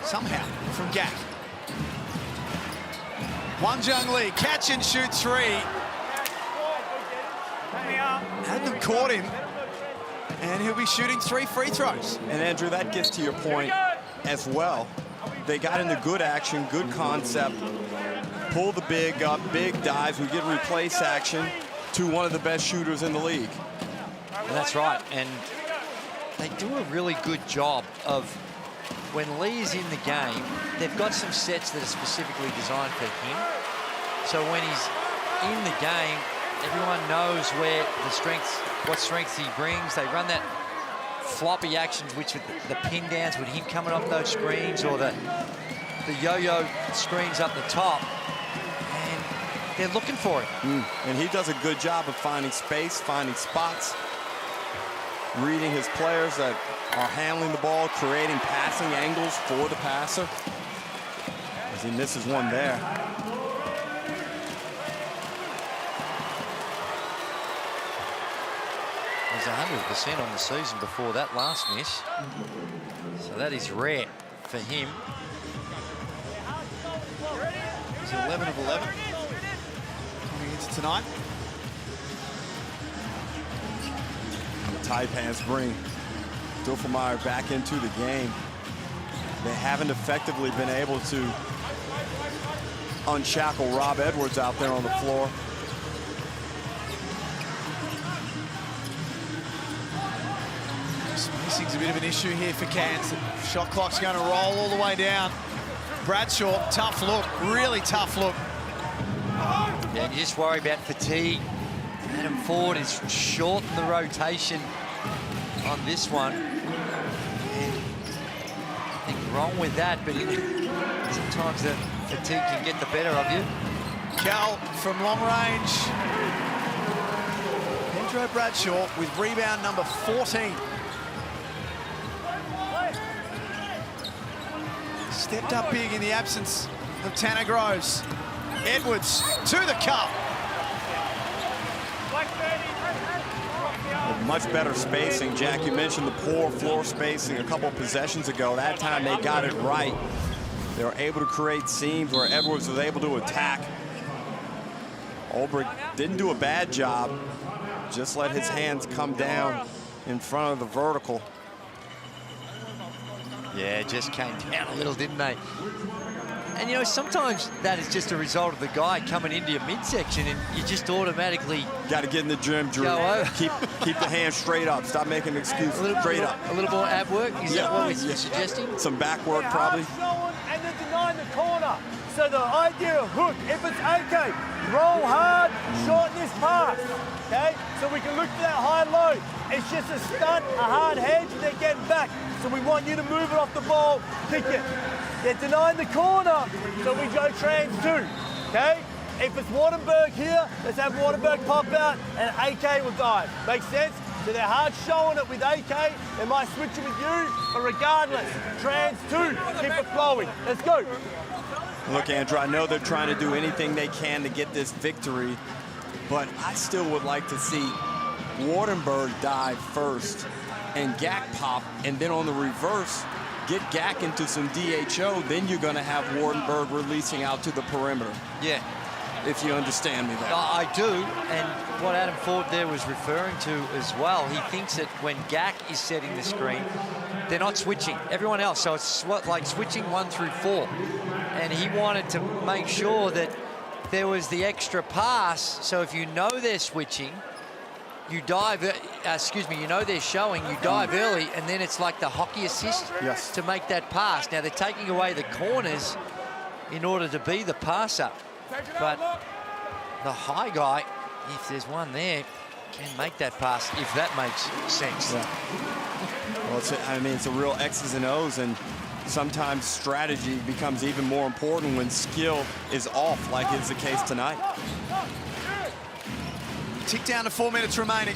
Somehow, from Gak. Jung Lee, catch and shoot 3. Adnam caught him, and he'll be shooting 3 free throws. And Andrew, that gets to your point as well. They got into good action, good concept. Pull the big up, big dives. We get replace action. to one of the best shooters in the league. And that's right. And they do a really good job of, when Lee is in the game, they've got some sets that are specifically designed for him. So when he's in the game, everyone knows where the strengths, what strengths he brings. They run that floppy actions, which with the pin downs, with him coming off those screens, or the yo-yo screens up the top, and they're looking for it. And he does a good job of finding space, finding spots, reading his players that are handling the ball, creating passing angles for the passer. As he misses one there. He's 100% on the season before that last miss. So that is rare for him. He's 11 of 11 coming into tonight. The Taipans bring Duffelmeyer back into the game. They haven't effectively been able to unshackle Rob Edwards out there on the floor. Spacing's a bit of an issue here for Cairns. The shot clock's going to roll all the way down. Bradshaw, tough look, really tough look. Yeah, you just worry about fatigue. Adam Ford has shortened the rotation on this one. And nothing wrong with that, but sometimes the fatigue can get the better of you. Cal from long range. Pedro Bradshaw with rebound number 14. Stepped up big in the absence of Tanner Groves. Edwards to the cup. Much better spacing. Jack, you mentioned the poor floor spacing a couple of possessions ago. That time they got it right. They were able to create seams where Edwards was able to attack. Ulbrich didn't do a bad job. Just let his hands come down in front of the vertical. Yeah, just came down a little, didn't they? And, you know, sometimes that is just a result of the guy coming into your midsection and you just automatically... Got to get in the gym, Drew. Keep the hands straight up. Stop making excuses. Straight up. A little more ab work? Is that what we're suggesting? Some back work, probably. And they're denying the corner. So the idea of hook, if it's AK, roll hard, shorten this pass. Okay? So we can look for that high low. It's just a stunt, a hard hedge, and they're getting back. So we want you to move it off the ball, kick it. They're denying the corner, so we go trans 2, okay? If it's Wartenberg here, let's have Wartenberg pop out and AK will dive. Make sense? So they're hard showing it with AK, they might switch it with you, but regardless, trans 2, keep it flowing. Let's go. Look, Andrew, I know they're trying to do anything they can to get this victory, but I still would like to see Wartenberg dive first and Gak pop, and then on the reverse, get Gak into some DHO, then you're going to have Wartenberg releasing out to the perimeter. Yeah. If you understand me there. I do, and what Adam Ford there was referring to as well, he thinks that when Gak is setting the screen, they're not switching. Everyone else, so it's like switching 1 through 4. And he wanted to make sure that there was the extra pass, so if you know they're switching, you dive, you know they're showing, you dive early, and then it's like the hockey assist to make that pass. Now, they're taking away the corners in order to be the passer. But the high guy, if there's one there, can make that pass, if that makes sense. Yeah. Well, it's a real X's and O's, and sometimes strategy becomes even more important when skill is off, like is the case tonight. Tick down to 4 minutes remaining.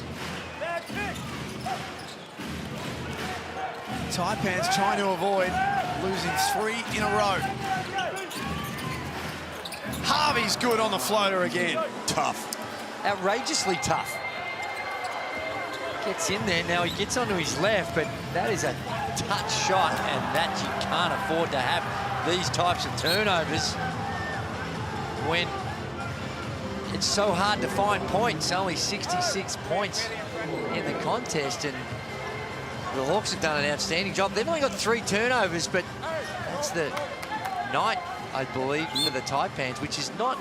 Taipans trying to avoid losing 3 in a row. Harvey's good on the floater again. Tough. Outrageously tough. Gets in there, now he gets onto his left, but that is a touch shot, and that you can't afford to have these types of turnovers when it's so hard to find points. Only 66 points in the contest, and the Hawks have done an outstanding job. They've only got 3 turnovers, but that's the night, I believe, for the Taipans, which is not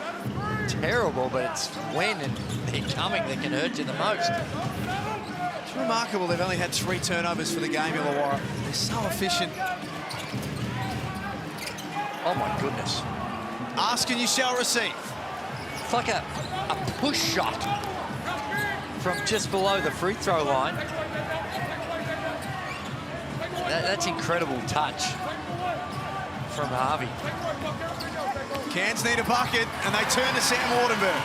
terrible, but it's when and they're coming that can hurt you the most. It's remarkable they've only had 3 turnovers for the game, Illawarra. They're so efficient. Oh my goodness. Ask and you shall receive. It's like a push shot from just below the free throw line. That's incredible touch from Harvey. Cairns need a bucket, and they turn to Sam Wardenberg.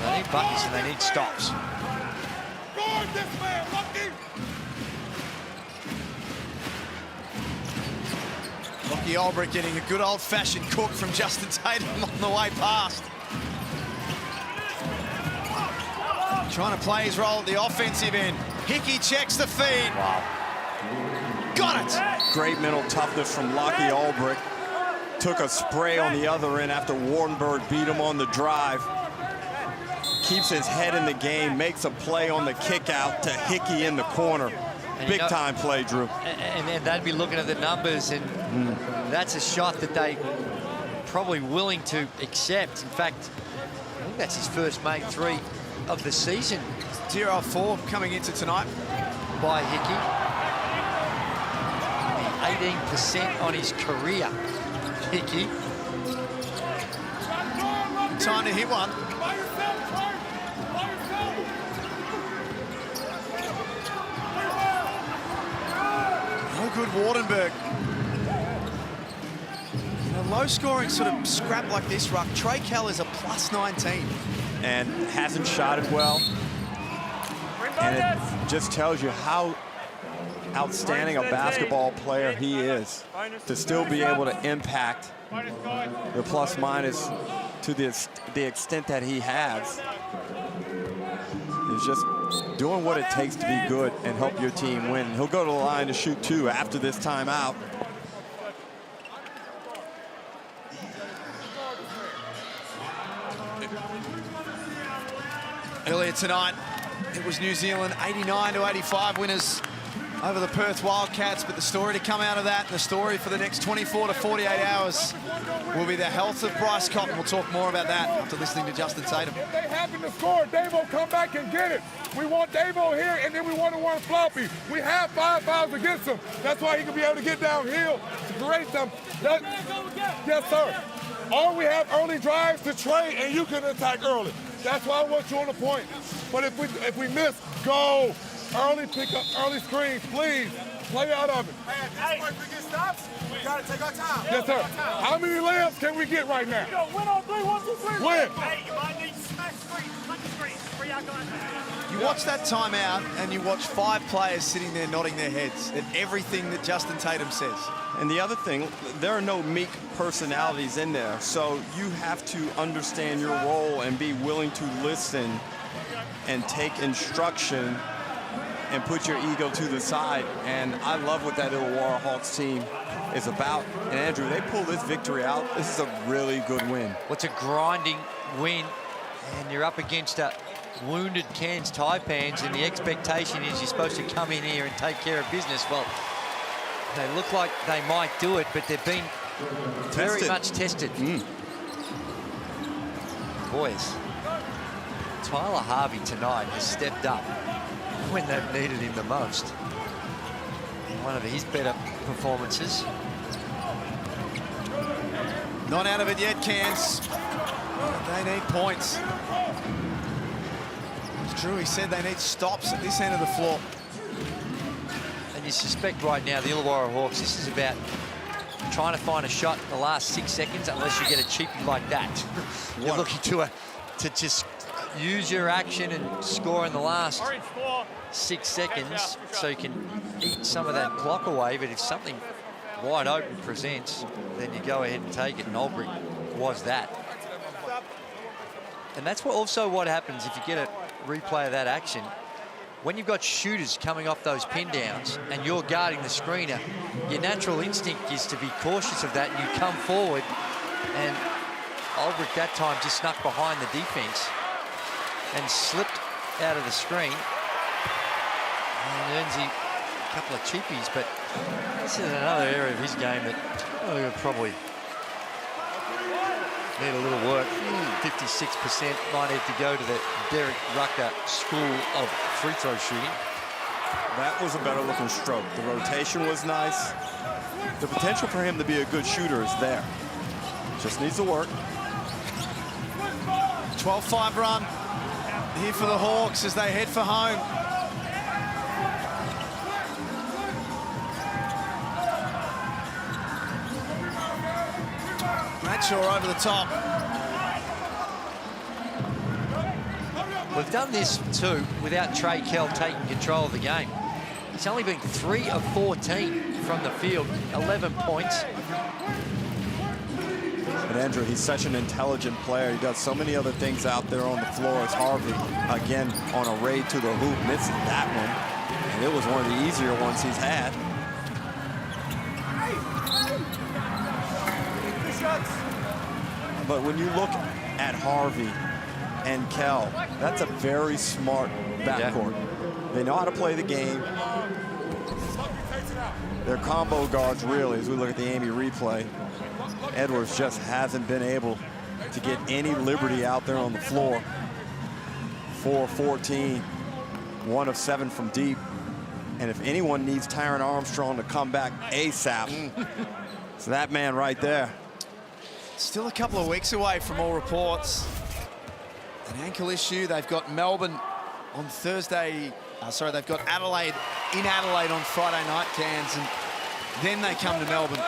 They need buckets and they need stops. Guard this man, Lucky! Lockie Olbrich getting a good old-fashioned cook from Justin Tatum on the way past. Trying to play his role at the offensive end. Hickey checks the feed. Wow. Got it. Great mental toughness from Lockie Olbrich. Took a spray on the other end after Wardenberg beat him on the drive. Keeps his head in the game, makes a play on the kick out to Hickey in the corner. Big time play, Drew. And they'd be looking at the numbers, and that's a shot that they probably willing to accept. In fact, I think that's his first made 3 of the season. 0-4 coming into tonight. By Hickey. 18% on his career, Hickey. Time to hit one. No good, Wardenberg. In a low-scoring sort of scrap like this, ruck, Trey Kell is a +19. And hasn't shot it well. And it just tells you how outstanding a basketball player he is to still be able to impact the plus-minus to the extent that he has. He's just doing what it takes to be good and help your team win. He'll go to the line to shoot 2 after this timeout. Earlier tonight, it was New Zealand 89-85 winners over the Perth Wildcats, but the story to come out of that, and the story for the next 24 to 48 hours, will be the health of Bryce Cotton. We'll talk more about that after listening to Justin Tatum. If they happen to score, Davo come back and get it. We want Davo here, and then we want to run floppy. We have 5 fouls against him. That's why he can be able to get downhill to create some. Yes, sir. Or we have early drives to trade, and you can attack early. That's why I want you on the point. But if we miss, go. Early pickup, early screens, please. Play out of it. Hey, if we get stops, we got to take our time. Yes, sir. How many layups can we get right now? Win on 3, 1, 2, 3. Win. Hey, you might need smash screen, lucky screen. 3 out guys. You watch that timeout, and you watch 5 players sitting there nodding their heads at everything that Justin Tatum says. And the other thing, there are no meek personalities in there, so you have to understand your role and be willing to listen and take instruction and put your ego to the side. And I love what that Illawarra Hawks team is about. And Andrew, they pull this victory out. This is a really good win. What's a grinding win, and you're up against a wounded Cairns Taipans, and the expectation is you're supposed to come in here and take care of business. Well, they look like they might do it, but they've been very much tested. Boys, Tyler Harvey tonight has stepped up when they've needed him the most. One of his better performances. Not out of it yet, Cairns. They need points. As Drew, he said they need stops at this end of the floor. And you suspect right now the Illawarra Hawks, this is about trying to find a shot in the last 6 seconds, unless you get a cheapie like that. You're looking to just use your action and score in the last 6 seconds so you can eat some of that clock away. But if something wide open presents, then you go ahead and take it, and Olbrich was that. And that's also what happens if you get a replay of that action. When you've got shooters coming off those pin downs and you're guarding the screener, your natural instinct is to be cautious of that, and you come forward, and Olbrich that time just snuck behind the defense and slipped out of the screen and earns a couple of cheapies. But this is another area of his game that probably Need a little work. 56% might need to go to the Derek Rucker School of free throw shooting. That was a better looking stroke. The rotation was nice. The potential for him to be a good shooter is there. Just needs to work. 12-5 run here for the Hawks as they head for home. Bradshaw over the top. We've done this too without Trey Kell taking control of the game. He's only been 3 of 14 from the field, 11 points. But Andrew, he's such an intelligent player. He does so many other things out there on the floor as Harvey, again, on a raid to the hoop, misses that one. And it was one of the easier ones he's had. But when you look at Harvey and Kell, that's a very smart backcourt. Yeah. They know how to play the game. They're combo guards, really, as we look at the Amy replay. Edwards just hasn't been able to get any liberty out there on the floor. 4 of 14, 1 of 7 from deep. And if anyone needs Tyron Armstrong to come back ASAP, it's that man right there. Still a couple of weeks away from all reports. An ankle issue. They've got Melbourne on Thursday. They've got Adelaide in Adelaide on Friday night, Cairns, and then they come to Melbourne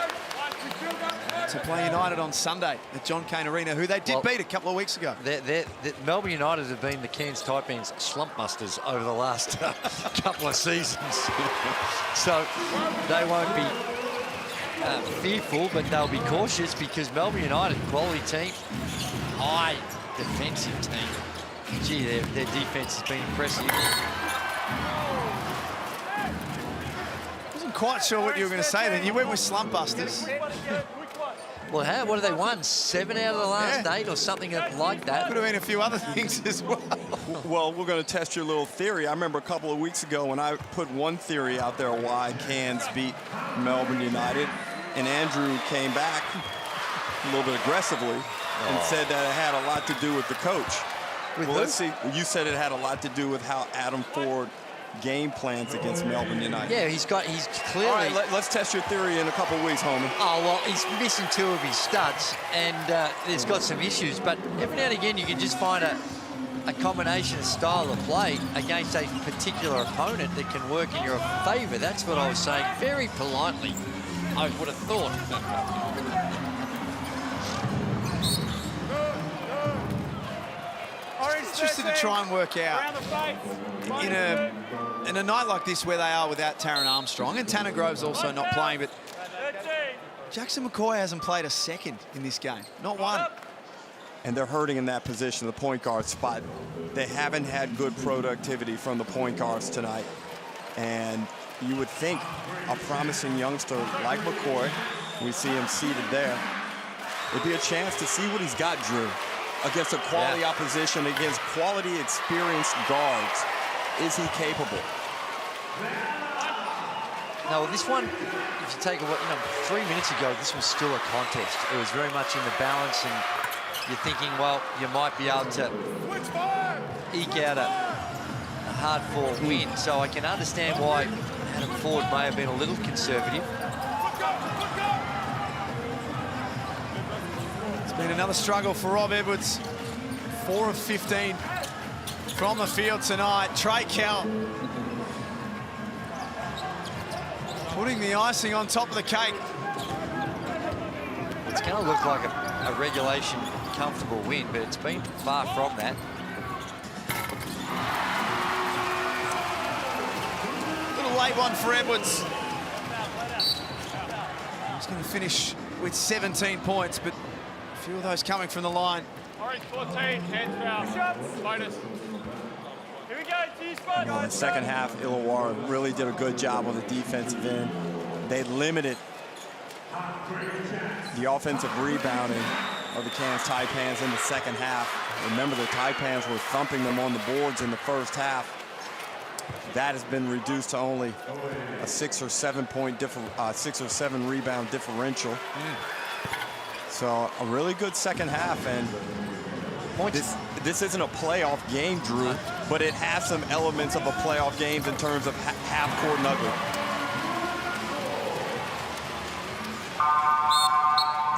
to play United on Sunday at John Cain Arena, who they did beat a couple of weeks ago. Melbourne United have been the Cairns Taipans slump busters over the last couple of seasons. So they won't be fearful, but they'll be cautious because Melbourne United, quality team, high defensive team. Gee, their defense has been impressive. Wasn't quite sure what you were going to say then. You went with slump busters. Well, what have they won? 7 out of the last 8 or something like that? Could have been a few other things as well. Well, we're going to test your little theory. I remember a couple of weeks ago when I put one theory out there why Cairns beat Melbourne United, and Andrew came back a little bit aggressively and said that it had a lot to do with the coach. Well, let's see. You said it had a lot to do with how Adam Ford game plans against Melbourne United. Yeah, he's clearly... All right, let's test your theory in a couple of weeks, homie. Oh, well, he's missing 2 of his studs, and he's got some issues, but every now and again you can just find a combination of style of play against a particular opponent that can work in your favour. That's what I was saying very politely, I would have thought. Interested to try and work out in a night like this where they are without Taron Armstrong, and Tanner Grove's also not playing, but Jackson McCoy hasn't played a second in this game, not one. And they're hurting in that position, the point guard spot. They haven't had good productivity from the point guards tonight. And you would think a promising youngster like McCoy, we see him seated there, it'd be a chance to see what he's got, Drew, against a quality opposition, against quality, experienced guards. Is he capable? No, this one, if you take a look, 3 minutes ago, this was still a contest. It was very much in the balance, and you're thinking, well, you might be able to eke out a hard-fought win. So I can understand why Adam Ford may have been a little conservative. It's been another struggle for Rob Edwards. 4 of 15 from the field tonight. Trey Kell putting the icing on top of the cake. It's going to look like a regulation comfortable win, but it's been far from that. Little late one for Edwards. He's going to finish with 17 points, but a few of those coming from the line. Orange 14, hands foul. Bonus. Here we go, G-spot. In the second half, Illawarra really did a good job on the defensive end. They limited the offensive rebounding of the Cairns Taipans in the second half. Remember, the Taipans were thumping them on the boards in the first half. That has been reduced to only a 6 or 7 rebound differential. So a really good second half, and this isn't a playoff game, Drew, but it has some elements of a playoff game in terms of half-court and ugly.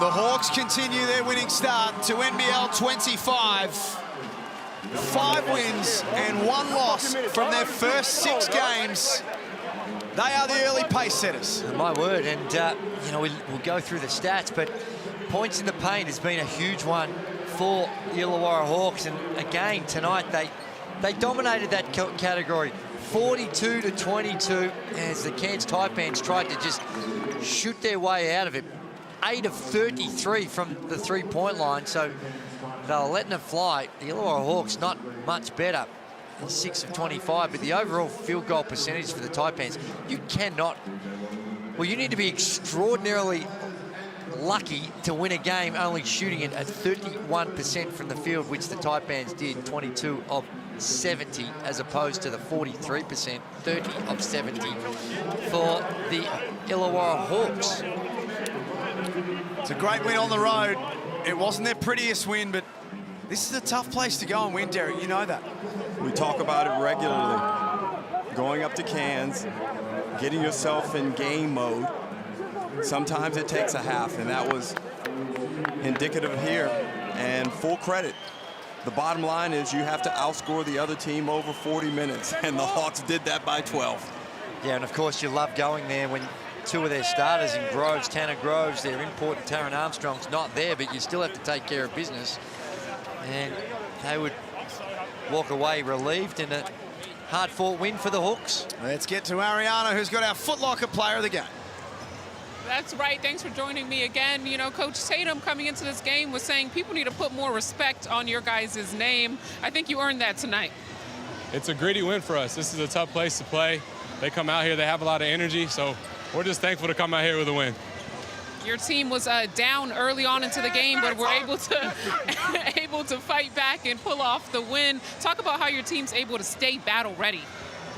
The Hawks continue their winning start to NBL 25. 5 wins and 1 loss from their first 6 games. They are the early pace setters. My word, and you know, we'll go through the stats, but points in the paint has been a huge one for the Illawarra Hawks, and again tonight they dominated that category, 42-22, as the Cairns Taipans tried to just shoot their way out of it. 8 of 33 from the three-point line, so they were letting it fly. The Illawarra Hawks not much better, 6 of 25, but the overall field goal percentage for the Taipans, you cannot, well, you need to be extraordinarily lucky to win a game only shooting it at 31% from the field, which the Taipans did, 22 of 70, as opposed to the 43%, 30 of 70 for the Illawarra Hawks. It's a great win on the road. It wasn't their prettiest win, but this is a tough place to go and win, Derek. You know that. We talk about it regularly. Going up to Cairns, getting yourself in game mode. Sometimes it takes a half, and that was indicative here. And full credit. The bottom line is you have to outscore the other team over 40 minutes, and the Hawks did that by 12. Yeah, and of course you love going there when 2 of their starters in Groves, Tanner Groves, their import, and Taron Armstrong's not there, but you still have to take care of business. And they would walk away relieved in a hard-fought win for the Hawks. Let's get to Ariana, who's got our Foot Locker player of the game. That's right. Thanks for joining me again. You know, Coach Tatum coming into this game was saying people need to put more respect on your guys' name. I think you earned that tonight. It's a gritty win for us. This is a tough place to play. They come out here, they have a lot of energy, so we're just thankful to come out here with a win. Your team was down early on into the game, but were able to fight back and pull off the win. Talk about how your team's able to stay battle ready.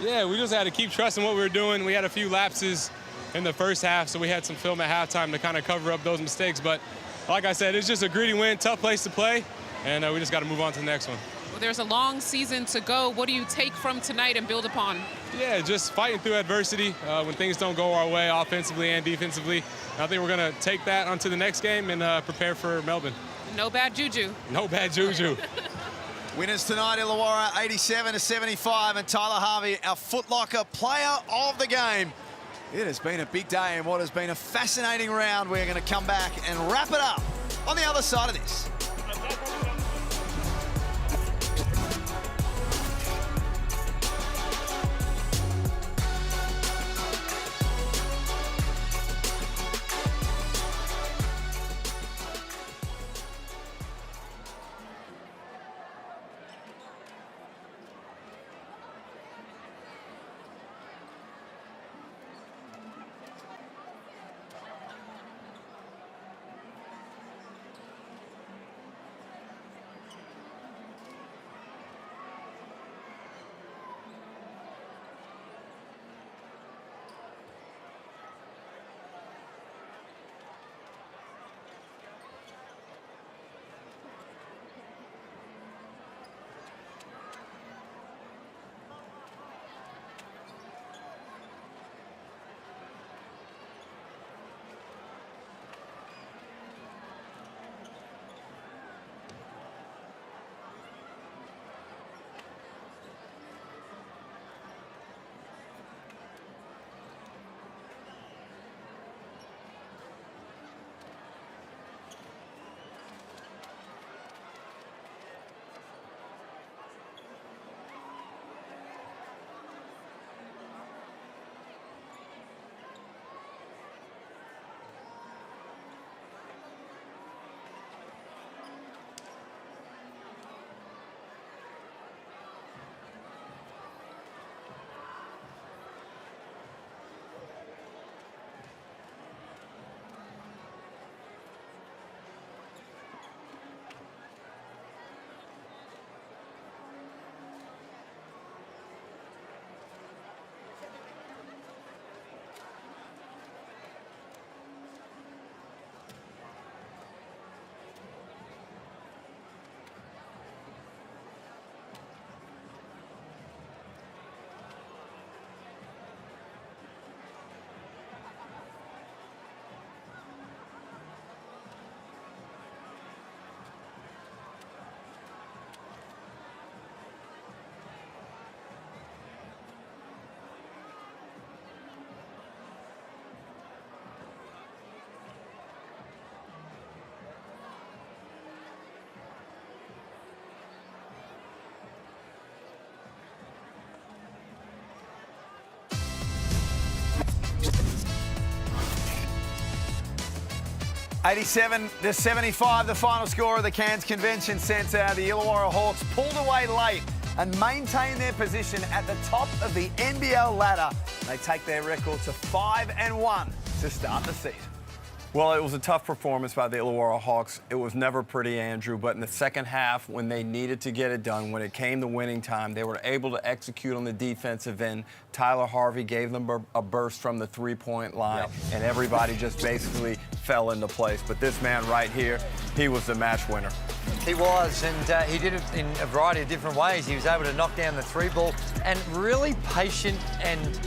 Yeah, we just had to keep trusting what we were doing. We had a few lapses in the first half, so we had some film at halftime to kind of cover up those mistakes. But like I said, it's just a gritty win, tough place to play, and we just got to move on to the next one. Well, there's a long season to go. What do you take from tonight and build upon? Yeah, just fighting through adversity when things don't go our way offensively and defensively. I think we're going to take that onto the next game and prepare for Melbourne. No bad juju. No bad juju. Winners tonight, Illawarra 87-75, and Tyler Harvey, our Foot Locker player of the game. It has been a big day and what has been a fascinating round. We're going to come back and wrap it up on the other side of this. 87-75, the final score of the Cairns Convention Centre. The Illawarra Hawks pulled away late and maintained their position at the top of the NBL ladder. They take their record to 5-1 to start the season. Well, it was a tough performance by the Illawarra Hawks. It was never pretty, Andrew, but in the second half, when they needed to get it done, when it came to winning time, they were able to execute on the defensive end. Tyler Harvey gave them a burst from the three-point line, and everybody just basically fell into place. But this man right here, he was the match winner. He was, and he did it in a variety of different ways. He was able to knock down the three ball, and really patient and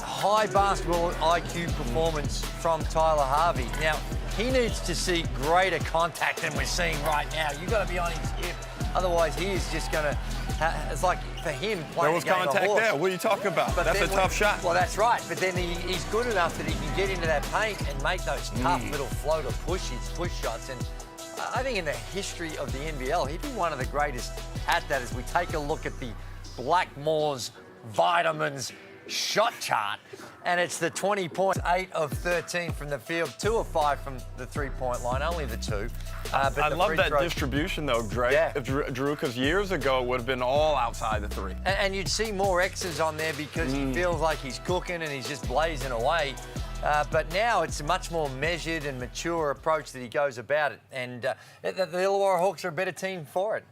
high basketball IQ performance from Tyler Harvey. Now, he needs to see greater contact than we're seeing right now. You've got to be on his hip. Otherwise, he is just going to... It's like, for him, playing There was contact there. What are you talking about? But that's a tough shot. Well, that's right. But then he's good enough that he can get into that paint and make those tough little floater push shots. And I think in the history of the NBL, he'd be one of the greatest at that as we take a look at the Blackmore's Vitamins shot chart, and it's the 20 points, 8 of 13 from the field, 2 of 5 from the three-point line, only the 2. But I love that distribution, though, Drew, because years ago it would have been all outside the three. And you'd see more X's on there because he feels like he's cooking and he's just blazing away. But now it's a much more measured and mature approach that he goes about it. And the Illawarra Hawks are a better team for it.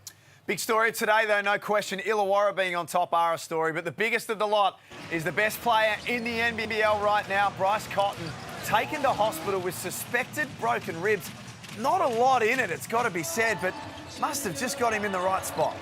Big story today, though, no question. Illawarra being on top are a story, but the biggest of the lot is the best player in the NBL right now, Bryce Cotton, taken to hospital with suspected broken ribs. Not a lot in it, it's got to be said, but must have just got him in the right spot.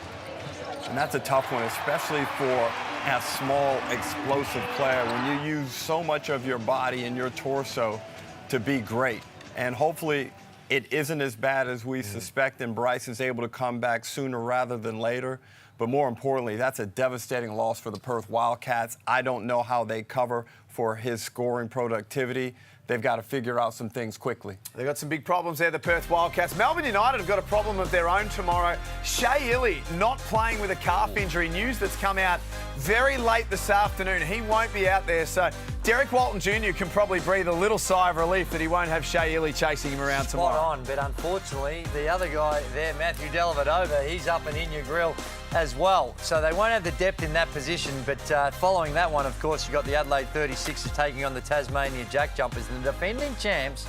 And that's a tough one, especially for a small, explosive player when you use so much of your body and your torso to be great. And hopefully it isn't as bad as we suspect, and Bryce is able to come back sooner rather than later. But more importantly, that's a devastating loss for the Perth Wildcats. I don't know how they cover for his scoring productivity. They've got to figure out some things quickly. They've got some big problems there, the Perth Wildcats. Melbourne United have got a problem of their own tomorrow. Shea Ili not playing with a calf injury. News that's come out very late this afternoon. He won't be out there, so Derek Walton Jr. can probably breathe a little sigh of relief that he won't have Shea Ili chasing him around tomorrow. Spot on, but unfortunately, the other guy there, Matthew Dellavedova, he's up and in your grill as well. So they won't have the depth in that position, but following that one, of course, you've got the Adelaide 36ers taking on the Tasmania Jack Jumpers, and the defending champs,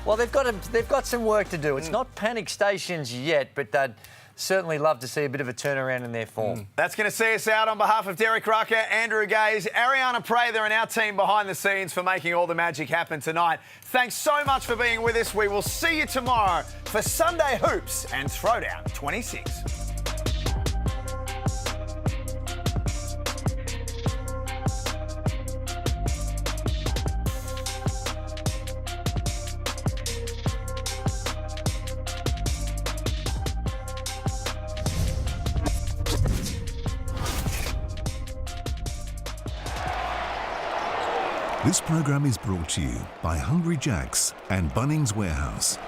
well, they've got some work to do. It's not panic stations yet, but they'd certainly love to see a bit of a turnaround in their form. That's going to see us out. On behalf of Derek Rucker, Andrew Gaze, Ariana Prather and our team behind the scenes for making all the magic happen tonight. Thanks so much for being with us. We will see you tomorrow for Sunday Hoops and Throwdown 26. This program is brought to you by Hungry Jack's and Bunnings Warehouse.